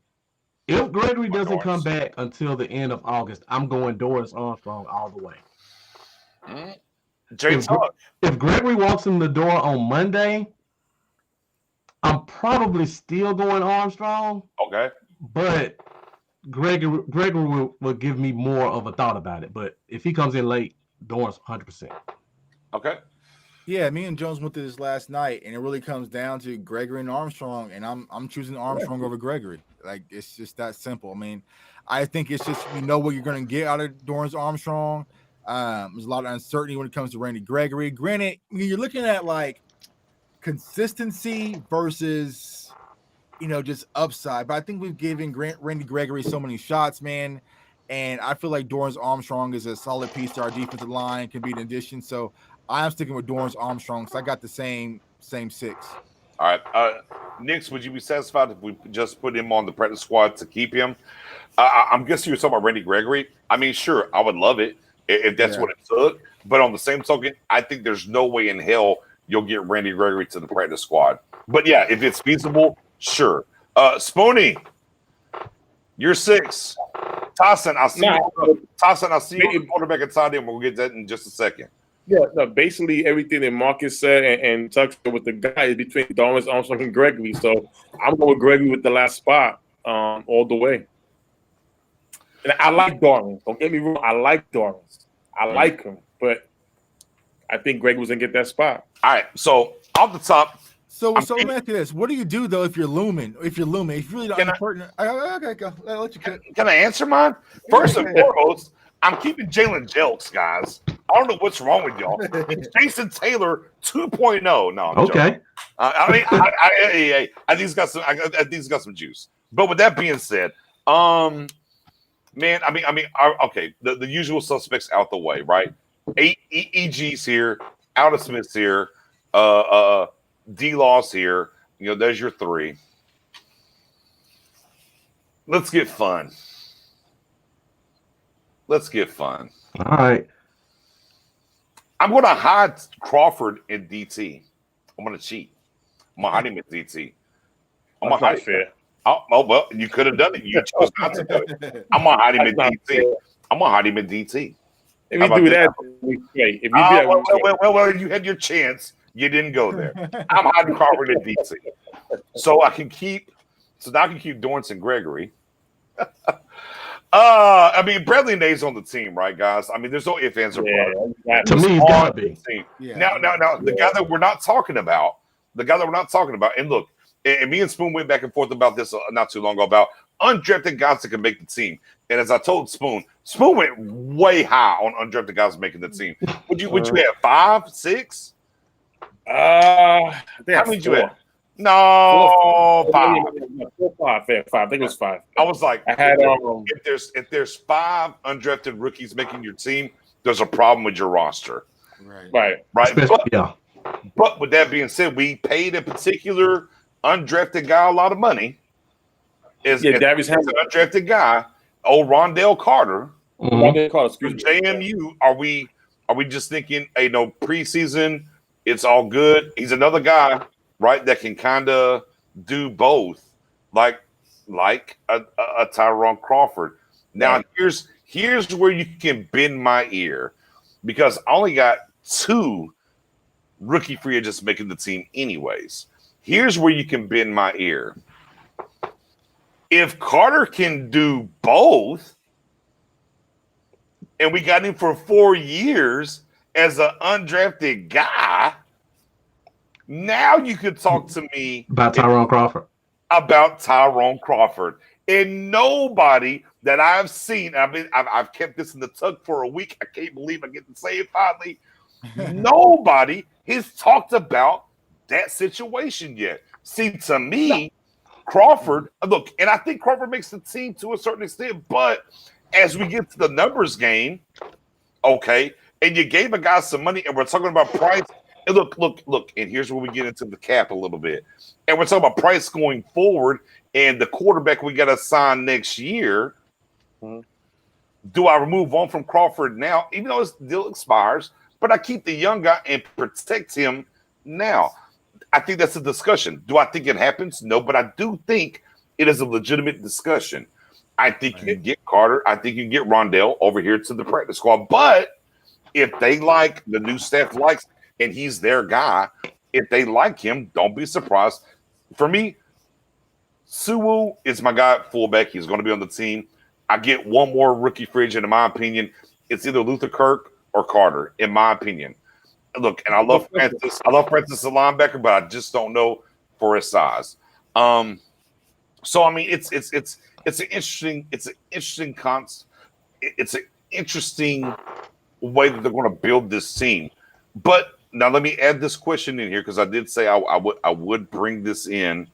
if Gregory doesn't come back until the end of August, I'm going Dorrance Armstrong all the way. If Gregory walks in the door on Monday, I'm probably still going Armstrong. Okay. But Gregory will give me more of a thought about it. But if he comes in late, Dorrance 100%. Okay. Yeah, me and Jones went through this last night, and it really comes down to Gregory and Armstrong, and I'm choosing Armstrong over Gregory. Like, it's just that simple. I mean, I think it's just you know what you're going to get out of Dorrance Armstrong. There's a lot of uncertainty when it comes to Randy Gregory. Granted, you're looking at like consistency versus just upside, but I think we've given Randy Gregory so many shots, man, and I feel like Dorrance Armstrong is a solid piece to our defensive line, can be an addition. So I'm sticking with Dorrance Armstrong, so I got the same 6. All right. Nix, would you be satisfied if we just put him on the practice squad to keep him? I'm guessing you're talking about Randy Gregory. I mean, sure, I would love it if that's what it took. But on the same token, I think there's no way in hell you'll get Randy Gregory to the practice squad. But yeah, if it's feasible, sure. Spoony, you're 6. Tyson, I see you quarterback at tight end. We'll get that in just a second. Yeah, no, basically everything that Marcus said and Tuck with the guy is between Dorrance Armstrong and Gregory. So I'm going with Gregory with the last spot all the way. And I like Dorrance. Don't get me wrong. I like Dorrance. I like him. But I think Gregory was going to get that spot. All right. So off the top. So let me ask you this. What do you do, though, if you're looming? If you really don't important. Okay, go. I'll let you cut. Can I answer mine? First and foremost, I'm keeping Jalen Jelks, guys. I don't know what's wrong with y'all. It's Jason Taylor 2.0. No, I'm okay. I think he's got some. I think he's got some juice. But with that being said, man, okay, the usual suspects out the way, right? EG's here, Alden Smith's here, D-Law's here. There's your 3. Let's get fun. All right. I'm going to hide Crawford in DT. I'm going to cheat. I'm going to hide him in DT. I'm going to hide him. Oh, well, you could have done it. You chose not to do it. I'm going to hide him in DT. I'm going to hide him in DT. If you do that, if you do that, well, you had your chance. You didn't go there. I'm hiding Crawford in DT. So I can keep Dorrance and Gregory. Bradley Nay's on the team, right, guys? I mean, there's no ifs, ands, or buts. To me, he's got to be. Yeah. Now, the guy that we're not talking about, and look, and me and Spoon went back and forth about this not too long ago about undrafted guys that can make the team. And as I told Spoon went way high on undrafted guys making the team. Would you have 5, 6? I think How I many had you had? 4. No, 5. 5. I think it was 5. I was like, I had if there's 5 undrafted rookies making your team, there's a problem with your roster, right. right? Especially, yeah. But with that being said, we paid a particular undrafted guy a lot of money. Darius As an Hamilton. undrafted guy, old Rondell Carter. Mhm. Excuse me. JMU, are we just thinking, hey, no, preseason, it's all good? He's another guy, right, that can kind of do both, like a Tyrone Crawford. Now, here's where you can bend my ear, because I only got 2 rookie free agents making the team anyways. Here's where you can bend my ear. If Carter can do both, and we got him for 4 years as an undrafted guy, now you could talk to me About Tyrone Crawford. about Tyrone Crawford. And nobody that I've seen, I've kept this in the tuck for a week. I can't believe I get to say it finally. Nobody has talked about that situation yet. See, to me, Crawford, look, and I think Crawford makes the team to a certain extent, but as we get to the numbers game, okay, and you gave a guy some money, and we're talking about price. And look, and here's where we get into the cap a little bit. And we're talking about price going forward, and the quarterback we got to sign next year. Do I remove on from Crawford now, even though his deal expires, but I keep the young guy and protect him now? I think that's a discussion. Do I think it happens? No, but I do think it is a legitimate discussion. I think you can get Carter. I think you can get Rondell over here to the practice squad. But if they like, the new staff likes, and he's their guy, if they like him, don't be surprised. For me, Suwu is my guy at fullback. He's going to be on the team. I get one more rookie free agent, in my opinion. It's either Luther Kirk or Carter, in my opinion. Look, and I love Francis. I love Francis as a linebacker, but I just don't know for his size. So I mean, it's an interesting way that they're going to build this team. But now let me add this question in here, because I did say I would bring this in,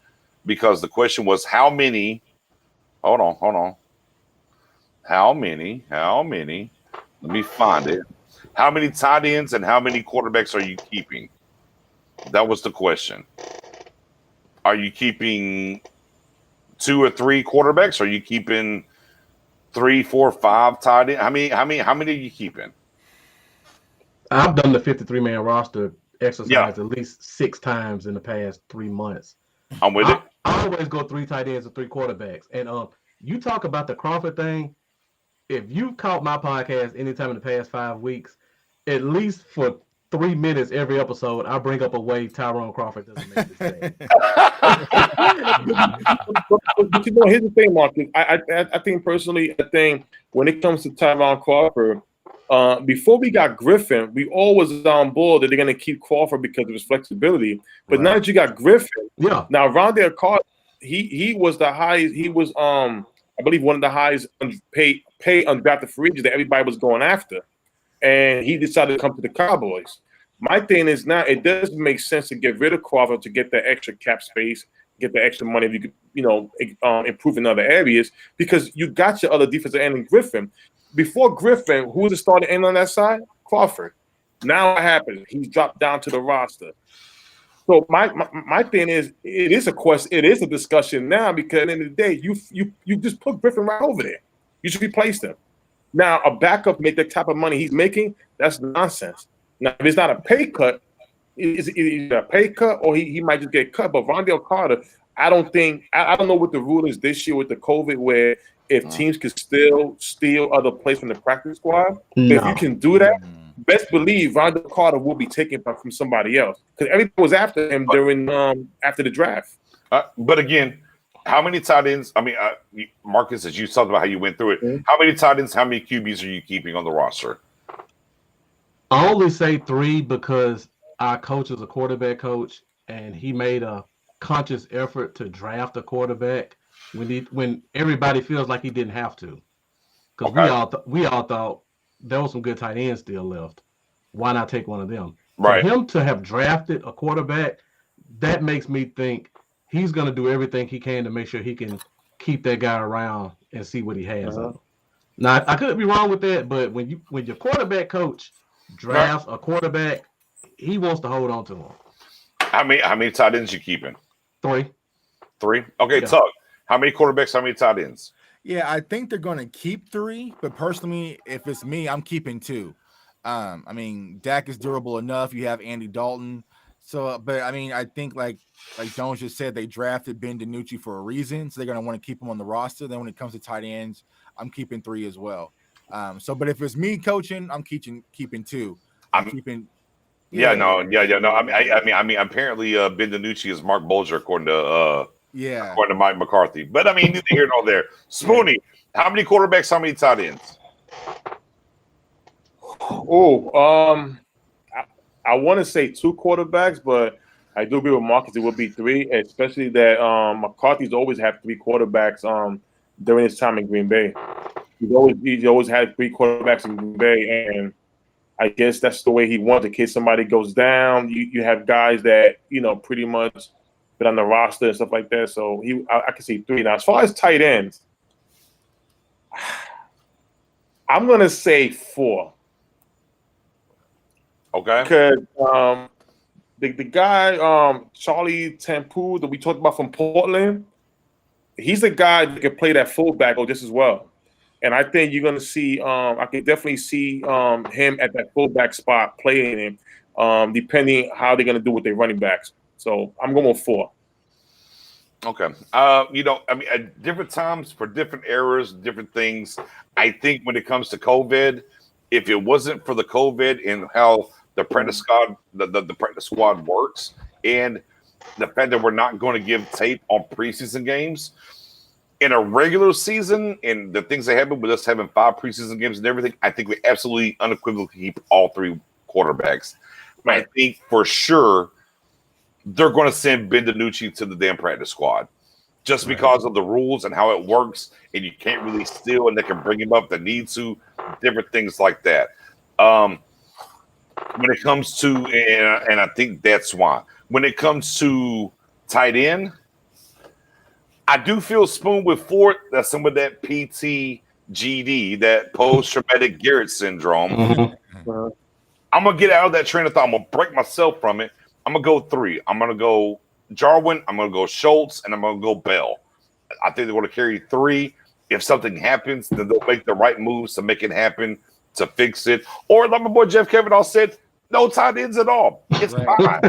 because the question was how many. Hold on. How many? Let me find it. How many tight ends and how many quarterbacks are you keeping? That was the question. Are you keeping 2 or 3 quarterbacks? Are you keeping 3, 4, 5 tight ends? How many are you keeping? I've done the 53-man roster exercise Yeah. at least 6 times in the past 3 months. I'm with it. I always go 3 tight ends and 3 quarterbacks. And you talk about the Crawford thing. If you've caught my podcast anytime in the past 5 weeks, at least for 3 minutes every episode, I bring up a way Tyrone Crawford doesn't make this thing. But you know, here's the thing, Marcus. I think personally, when it comes to Tyrone Crawford, before we got Griffin, we always was on board that they're going to keep Crawford because of his flexibility. But now that you got Griffin, now Rondell Carter, he was the highest. He was I believe one of the highest pay undrafted free agents that everybody was going after, and he decided to come to the Cowboys. My thing is now it doesn't make sense to get rid of Crawford to get that extra cap space, get the extra money if you could, improve in other areas, because you got your other defensive end in Griffin. Before Griffin, who was the starting end on that side? Crawford. Now what happened? He's dropped down to the roster. So my thing is, it is a question, it is a discussion now, because at the end of the day, you just put Griffin right over there. You should replace him. Now a backup make the type of money he's making, that's nonsense. Now if it's not a pay cut, is it a pay cut, or he might just get cut? But Rondell Carter, I don't know what the rule is this year with the COVID, where if teams can still steal other players from the practice squad. No. If you can do that, best believe Rondell Carter will be taken from somebody else, because everybody was after him during after the draft. But again, how many tight ends? I mean, Marcus, as you talked about how you went through it, how many tight ends, how many QBs are you keeping on the roster? I only say 3 because our coach is a quarterback coach, and he made a conscious effort to draft a quarterback when everybody feels like he didn't have to. Because we all thought there was some good tight ends still left. Why not take one of them? Right. For him to have drafted a quarterback, that makes me think he's going to do everything he can to make sure he can keep that guy around and see what he has on him. Now, I could be wrong with that, but when your quarterback coach drafts a quarterback, he wants to hold on to him. How many tight ends you keeping? 3. Okay, Yeah. Tug. How many quarterbacks? How many tight ends? Yeah, I think they're going to keep 3, but personally, if it's me, I'm keeping 2. I mean, Dak is durable enough. You have Andy Dalton. So, but I mean, I think like Jones just said, they drafted Ben DiNucci for a reason. So they're going to want to keep him on the roster. Then when it comes to tight ends, I'm keeping 3 as well. But if it's me coaching, I'm keeping 2. I'm keeping. No. I mean, apparently, Ben DiNucci is Mark Bulger according to Mike McCarthy. But I mean, neither here nor there. Spoonie, how many quarterbacks? How many tight ends? I want to say 2 quarterbacks, but I do agree with Marcus. It would be 3, especially that McCarthy's always had 3 quarterbacks during his time in Green Bay. He's always had 3 quarterbacks in Green Bay, and I guess that's the way he wants. In case somebody goes down, you have guys that pretty much been on the roster and stuff like that. So I can see 3 now. As far as tight ends, I'm gonna say 4. Okay. Because the guy Charlie Tempu that we talked about from Portland, he's the guy that can play that fullback just as well. And I think you're going to see I can definitely see him at that fullback spot playing him, depending how they're going to do with their running backs. So I'm going with 4. Okay. I mean, at different times for different eras, different things. I think when it comes to COVID, if it wasn't for the COVID and how the practice squad, the practice squad works, and the fact that we're not going to give tape on preseason games in a regular season, and the things that happen with us having 5 preseason games and everything, I think we absolutely unequivocally keep all 3 quarterbacks. I think for sure they're going to send Ben DiNucci to the damn practice squad just because of the rules and how it works, and you can't really steal, and they can bring him up if they need to, different things like that. When it comes to, and I think that's why, when it comes to tight end, I do feel Spoon with Fort that some of that PTGD, that post-traumatic Garrett syndrome. I'm going to get out of that train of thought. I'm going to break myself from it. I'm going to go 3. I'm going to go Jarwin, I'm going to go Schultz, and I'm going to go Bell. I think they're going to carry 3. If something happens, then they'll make the right moves to make it happen, to fix it. Or like my boy Jeff Kavanaugh said, no tight ends at all. It's fine.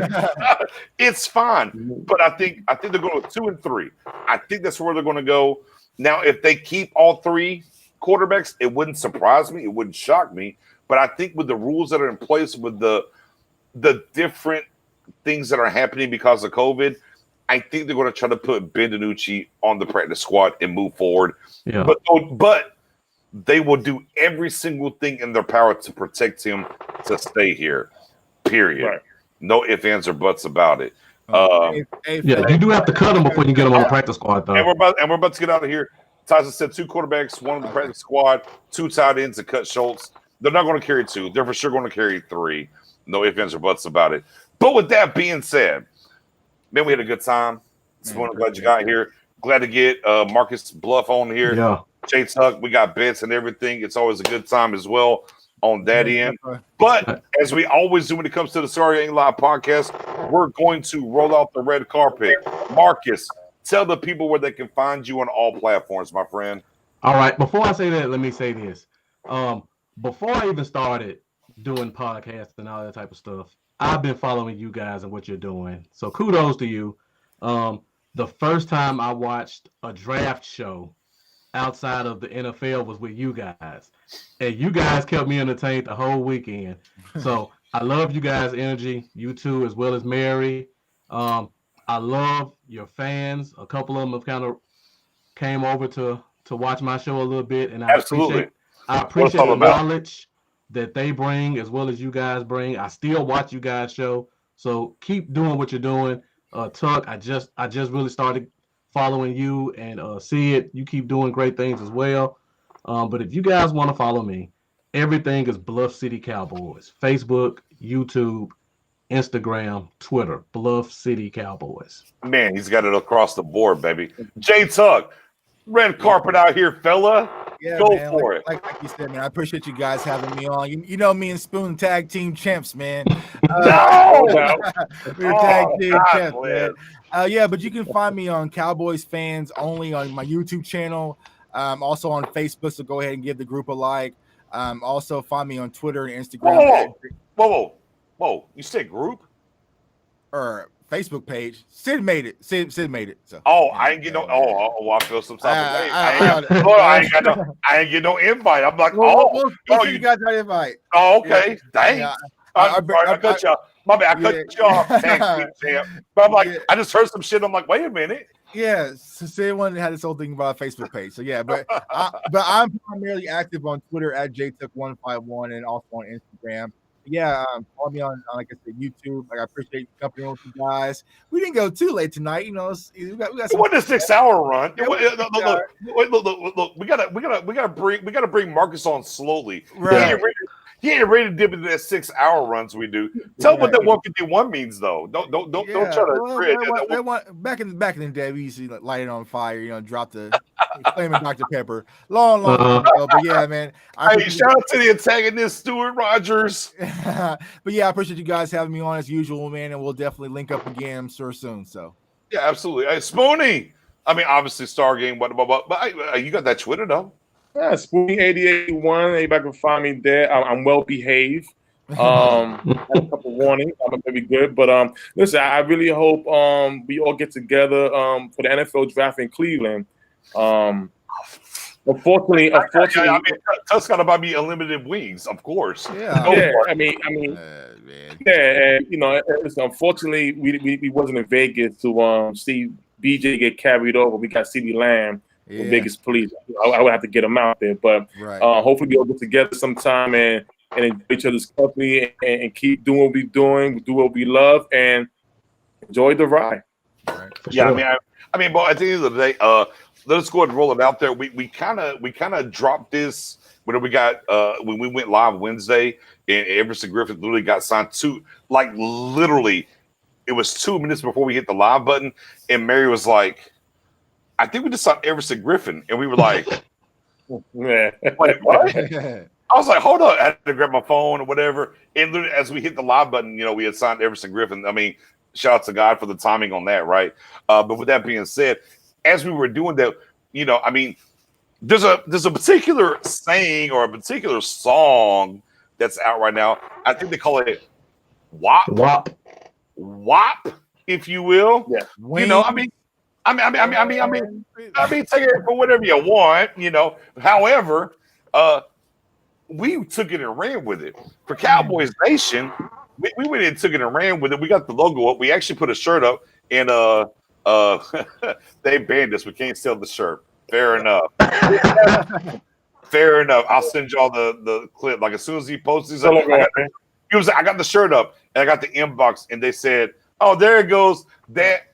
It's fine. But I think they're going with 2 and 3. I think that's where they're going to go. Now, if they keep all 3 quarterbacks, it wouldn't surprise me. It wouldn't shock me. But I think with the rules that are in place, with the different things that are happening because of COVID, I think they're going to try to put Ben DiNucci on the practice squad and move forward. Yeah. But they will do every single thing in their power to protect him to stay here, period. Right. No ifs, ands, or buts about it. You do have to cut him before you get him on the practice squad, though. And we're about to get out of here. Tyson said 2 quarterbacks, 1 on the practice squad, 2 tight ends, and cut Schultz. They're not going to carry 2. They're for sure going to carry 3. No ifs, ands, or buts about it. But with that being said, man, we had a good time. I'm glad you got here. Glad to get Marcus Bluff on here. Yeah. Chase Huck, we got bets and everything. It's always a good time as well on that end. But as we always do when it comes to the Sorry Ain't Live podcast, we're going to roll out the red carpet. Marcus, tell the people where they can find you on all platforms, my friend. All right. Before I say that, let me say this. Before I even started doing podcasts and all that type of stuff, I've been following you guys and what you're doing. So kudos to you. The first time I watched a draft show outside of the NFL was with you guys. And you guys kept me entertained the whole weekend. So I love you guys' energy, you two, as well as Mary. I love your fans. A couple of them have kind of came over to watch my show a little bit. And I appreciate the knowledge that they bring as well as you guys bring. I still watch you guys' show. So keep doing what you're doing. Tuck, I just really started following you and see it. You keep doing great things as well. But if you guys want to follow me, everything is Bluff City Cowboys. Facebook, YouTube, Instagram, Twitter, Bluff City Cowboys. Man, he's got it across the board, baby. Jay Tuck, red carpet out here, fella. Yeah, Go man, for it. Like you said, man, I appreciate you guys having me on. You know me and Spoon tag team champs, man. No! We're tag Oh, team God champs, bless. man. Yeah, but you can find me on Cowboys Fans Only on my YouTube channel. Also on Facebook, so go ahead and give the group a like. Also find me on Twitter and Instagram Whoa. You said group? or Facebook page. Sid made it. Sid made it. So I ain't get no. I feel some type of way. I ain't get no invite. I'm like, we'll see you guys got an invite. Oh, okay. Yeah. Thanks. Yeah. I cut you off. My bad. I cut you off. Thanks, champ. But I'm like, I just heard some shit. I'm like, wait a minute. Yeah, so Sid wanted to have this whole thing about a Facebook page. So yeah, but I'm primarily active on Twitter at JTuck151 and also on Instagram. Yeah, follow me on like I said, YouTube. Like I appreciate you company with you guys. We didn't go too late tonight, you know. We got It some. wasn't a 6 hour run. Yeah, Look. We gotta bring Marcus on slowly. Right. He ain't ready to dip into that 6 hour runs we do. Tell him what that 151 means though. Don't try to back in the day, we used to light it on fire, you know, drop the flaming Dr. Pepper. Long time ago. But yeah, man. Hey, shout out to the antagonist, Stuart Rogers. But yeah, I appreciate you guys having me on as usual, man, and we'll definitely link up again, I'm sure soon. So Yeah, absolutely. Hey, Spoonie. I mean, obviously, Star Game, but you got that Twitter though. Yeah, Spoonie8081. Anybody can find me there. I'm well behaved. I had a couple warnings. I'm gonna be good. But listen, I really hope we all get together for the NFL draft in Cleveland. Unfortunately, I mean, Tuck's got to buy me unlimited wings, of course. yeah. I mean, Man. yeah, and you know, unfortunately, we wasn't in Vegas to see BJ get carried over. We got CeeDee Lamb. The biggest police. I would have to get them out there, but Right. Hopefully we'll get together sometime and enjoy each other's company and keep doing what we're doing, do what we love, and enjoy the ride. Right. Yeah, I mean, but at the end of the day, let's go ahead and roll it out there. We kind of dropped this when we got when we went live Wednesday, and Everson Griffin literally got signed to literally, it was 2 minutes before we hit the live button, and Mary was like, I think we just saw Everson Griffin, and we were like, Yeah. wait, what? I was like, hold on. I had to grab my phone or whatever. And literally, as we hit the live button, you know, we had signed Everson Griffin. I mean, shout out to God for the timing on that, right? But with that being said, as we were doing that, you know, I mean, there's a particular saying or a particular song that's out right now. I think they call it WAP, if you will. Yeah. You know, I mean, take it for whatever you want, you know. However, we took it and ran with it. For Cowboys Nation, we went and took it and ran with it. We got the logo up. We actually put a shirt up, and they banned us. We can't sell the shirt. Fair enough. Fair enough. I'll send y'all the clip. Like as soon as he posts these, he was like, I got the shirt up, and I got the inbox, and they said, "Oh, there it goes. That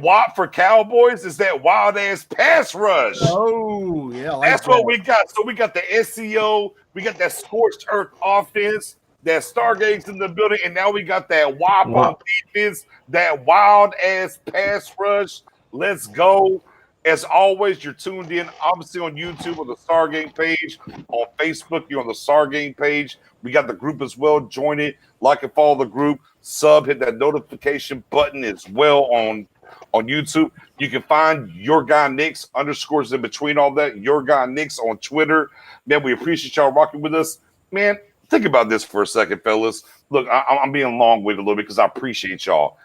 WAP for Cowboys is that wild ass pass rush." Oh, yeah. That's what we got. So we got the SEO, we got that scorched earth offense, that Stargate's in the building, and now we got that WAP on defense, that wild ass pass rush. Let's go. As always, you're tuned in, obviously, on YouTube on the Stargate page. On Facebook, you're on the Stargate page. We got the group as well. Join it. Like and follow the group. Sub, hit that notification button as well on YouTube. You can find your guy Nix underscores in between all that. Your guy Nix on Twitter. Man, we appreciate y'all rocking with us. Man, think about this for a second, fellas. Look, I'm being long-winded a little bit because I appreciate y'all.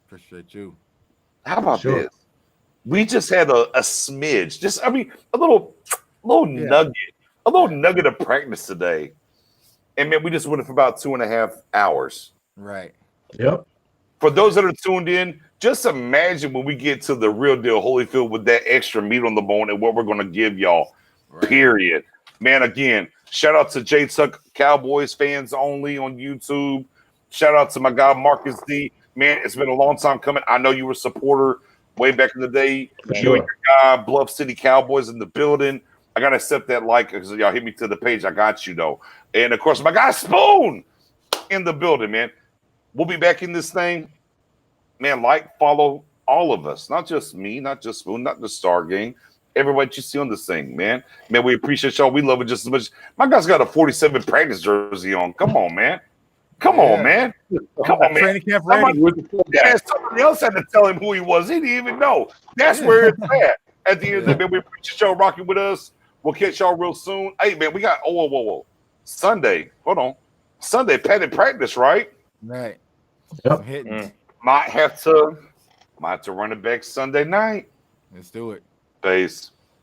Appreciate you. How about this? We just had a smidge, a little nugget of practice today. And man, we just went for about 2.5 hours. Right. Yep. For those that are tuned in, just imagine when we get to the real deal Holyfield with that extra meat on the bone and what we're going to give y'all. Right. Period. Man, again, shout out to J Tuck Cowboys Fans Only on YouTube. Shout out to my guy Marcus D. Man, it's been a long time coming. I know you were a supporter way back in the day. Sure. You and your guy, Bluff City Cowboys in the building. I got to accept that because y'all hit me to the page. I got you, though. And, of course, my guy Spoon in the building, man. We'll be back in this thing. Man, follow all of us. Not just me, not just Spoon, not just Star Gang. Everybody you see on this thing, man. Man, we appreciate y'all. We love it just as much. My guy's got a 47 practice jersey on. Come on, man. Come on, man. Come on, man. Training camp ready. Somebody else had to tell him who he was. He didn't even know. That's where it's at. At the end of the day, we appreciate y'all rocking with us. We'll catch y'all real soon. Hey, man, we got whoa. Sunday. Hold on. Sunday, padded practice, right? Right. Yep. Might have to run it back Sunday night. Let's do it. Peace.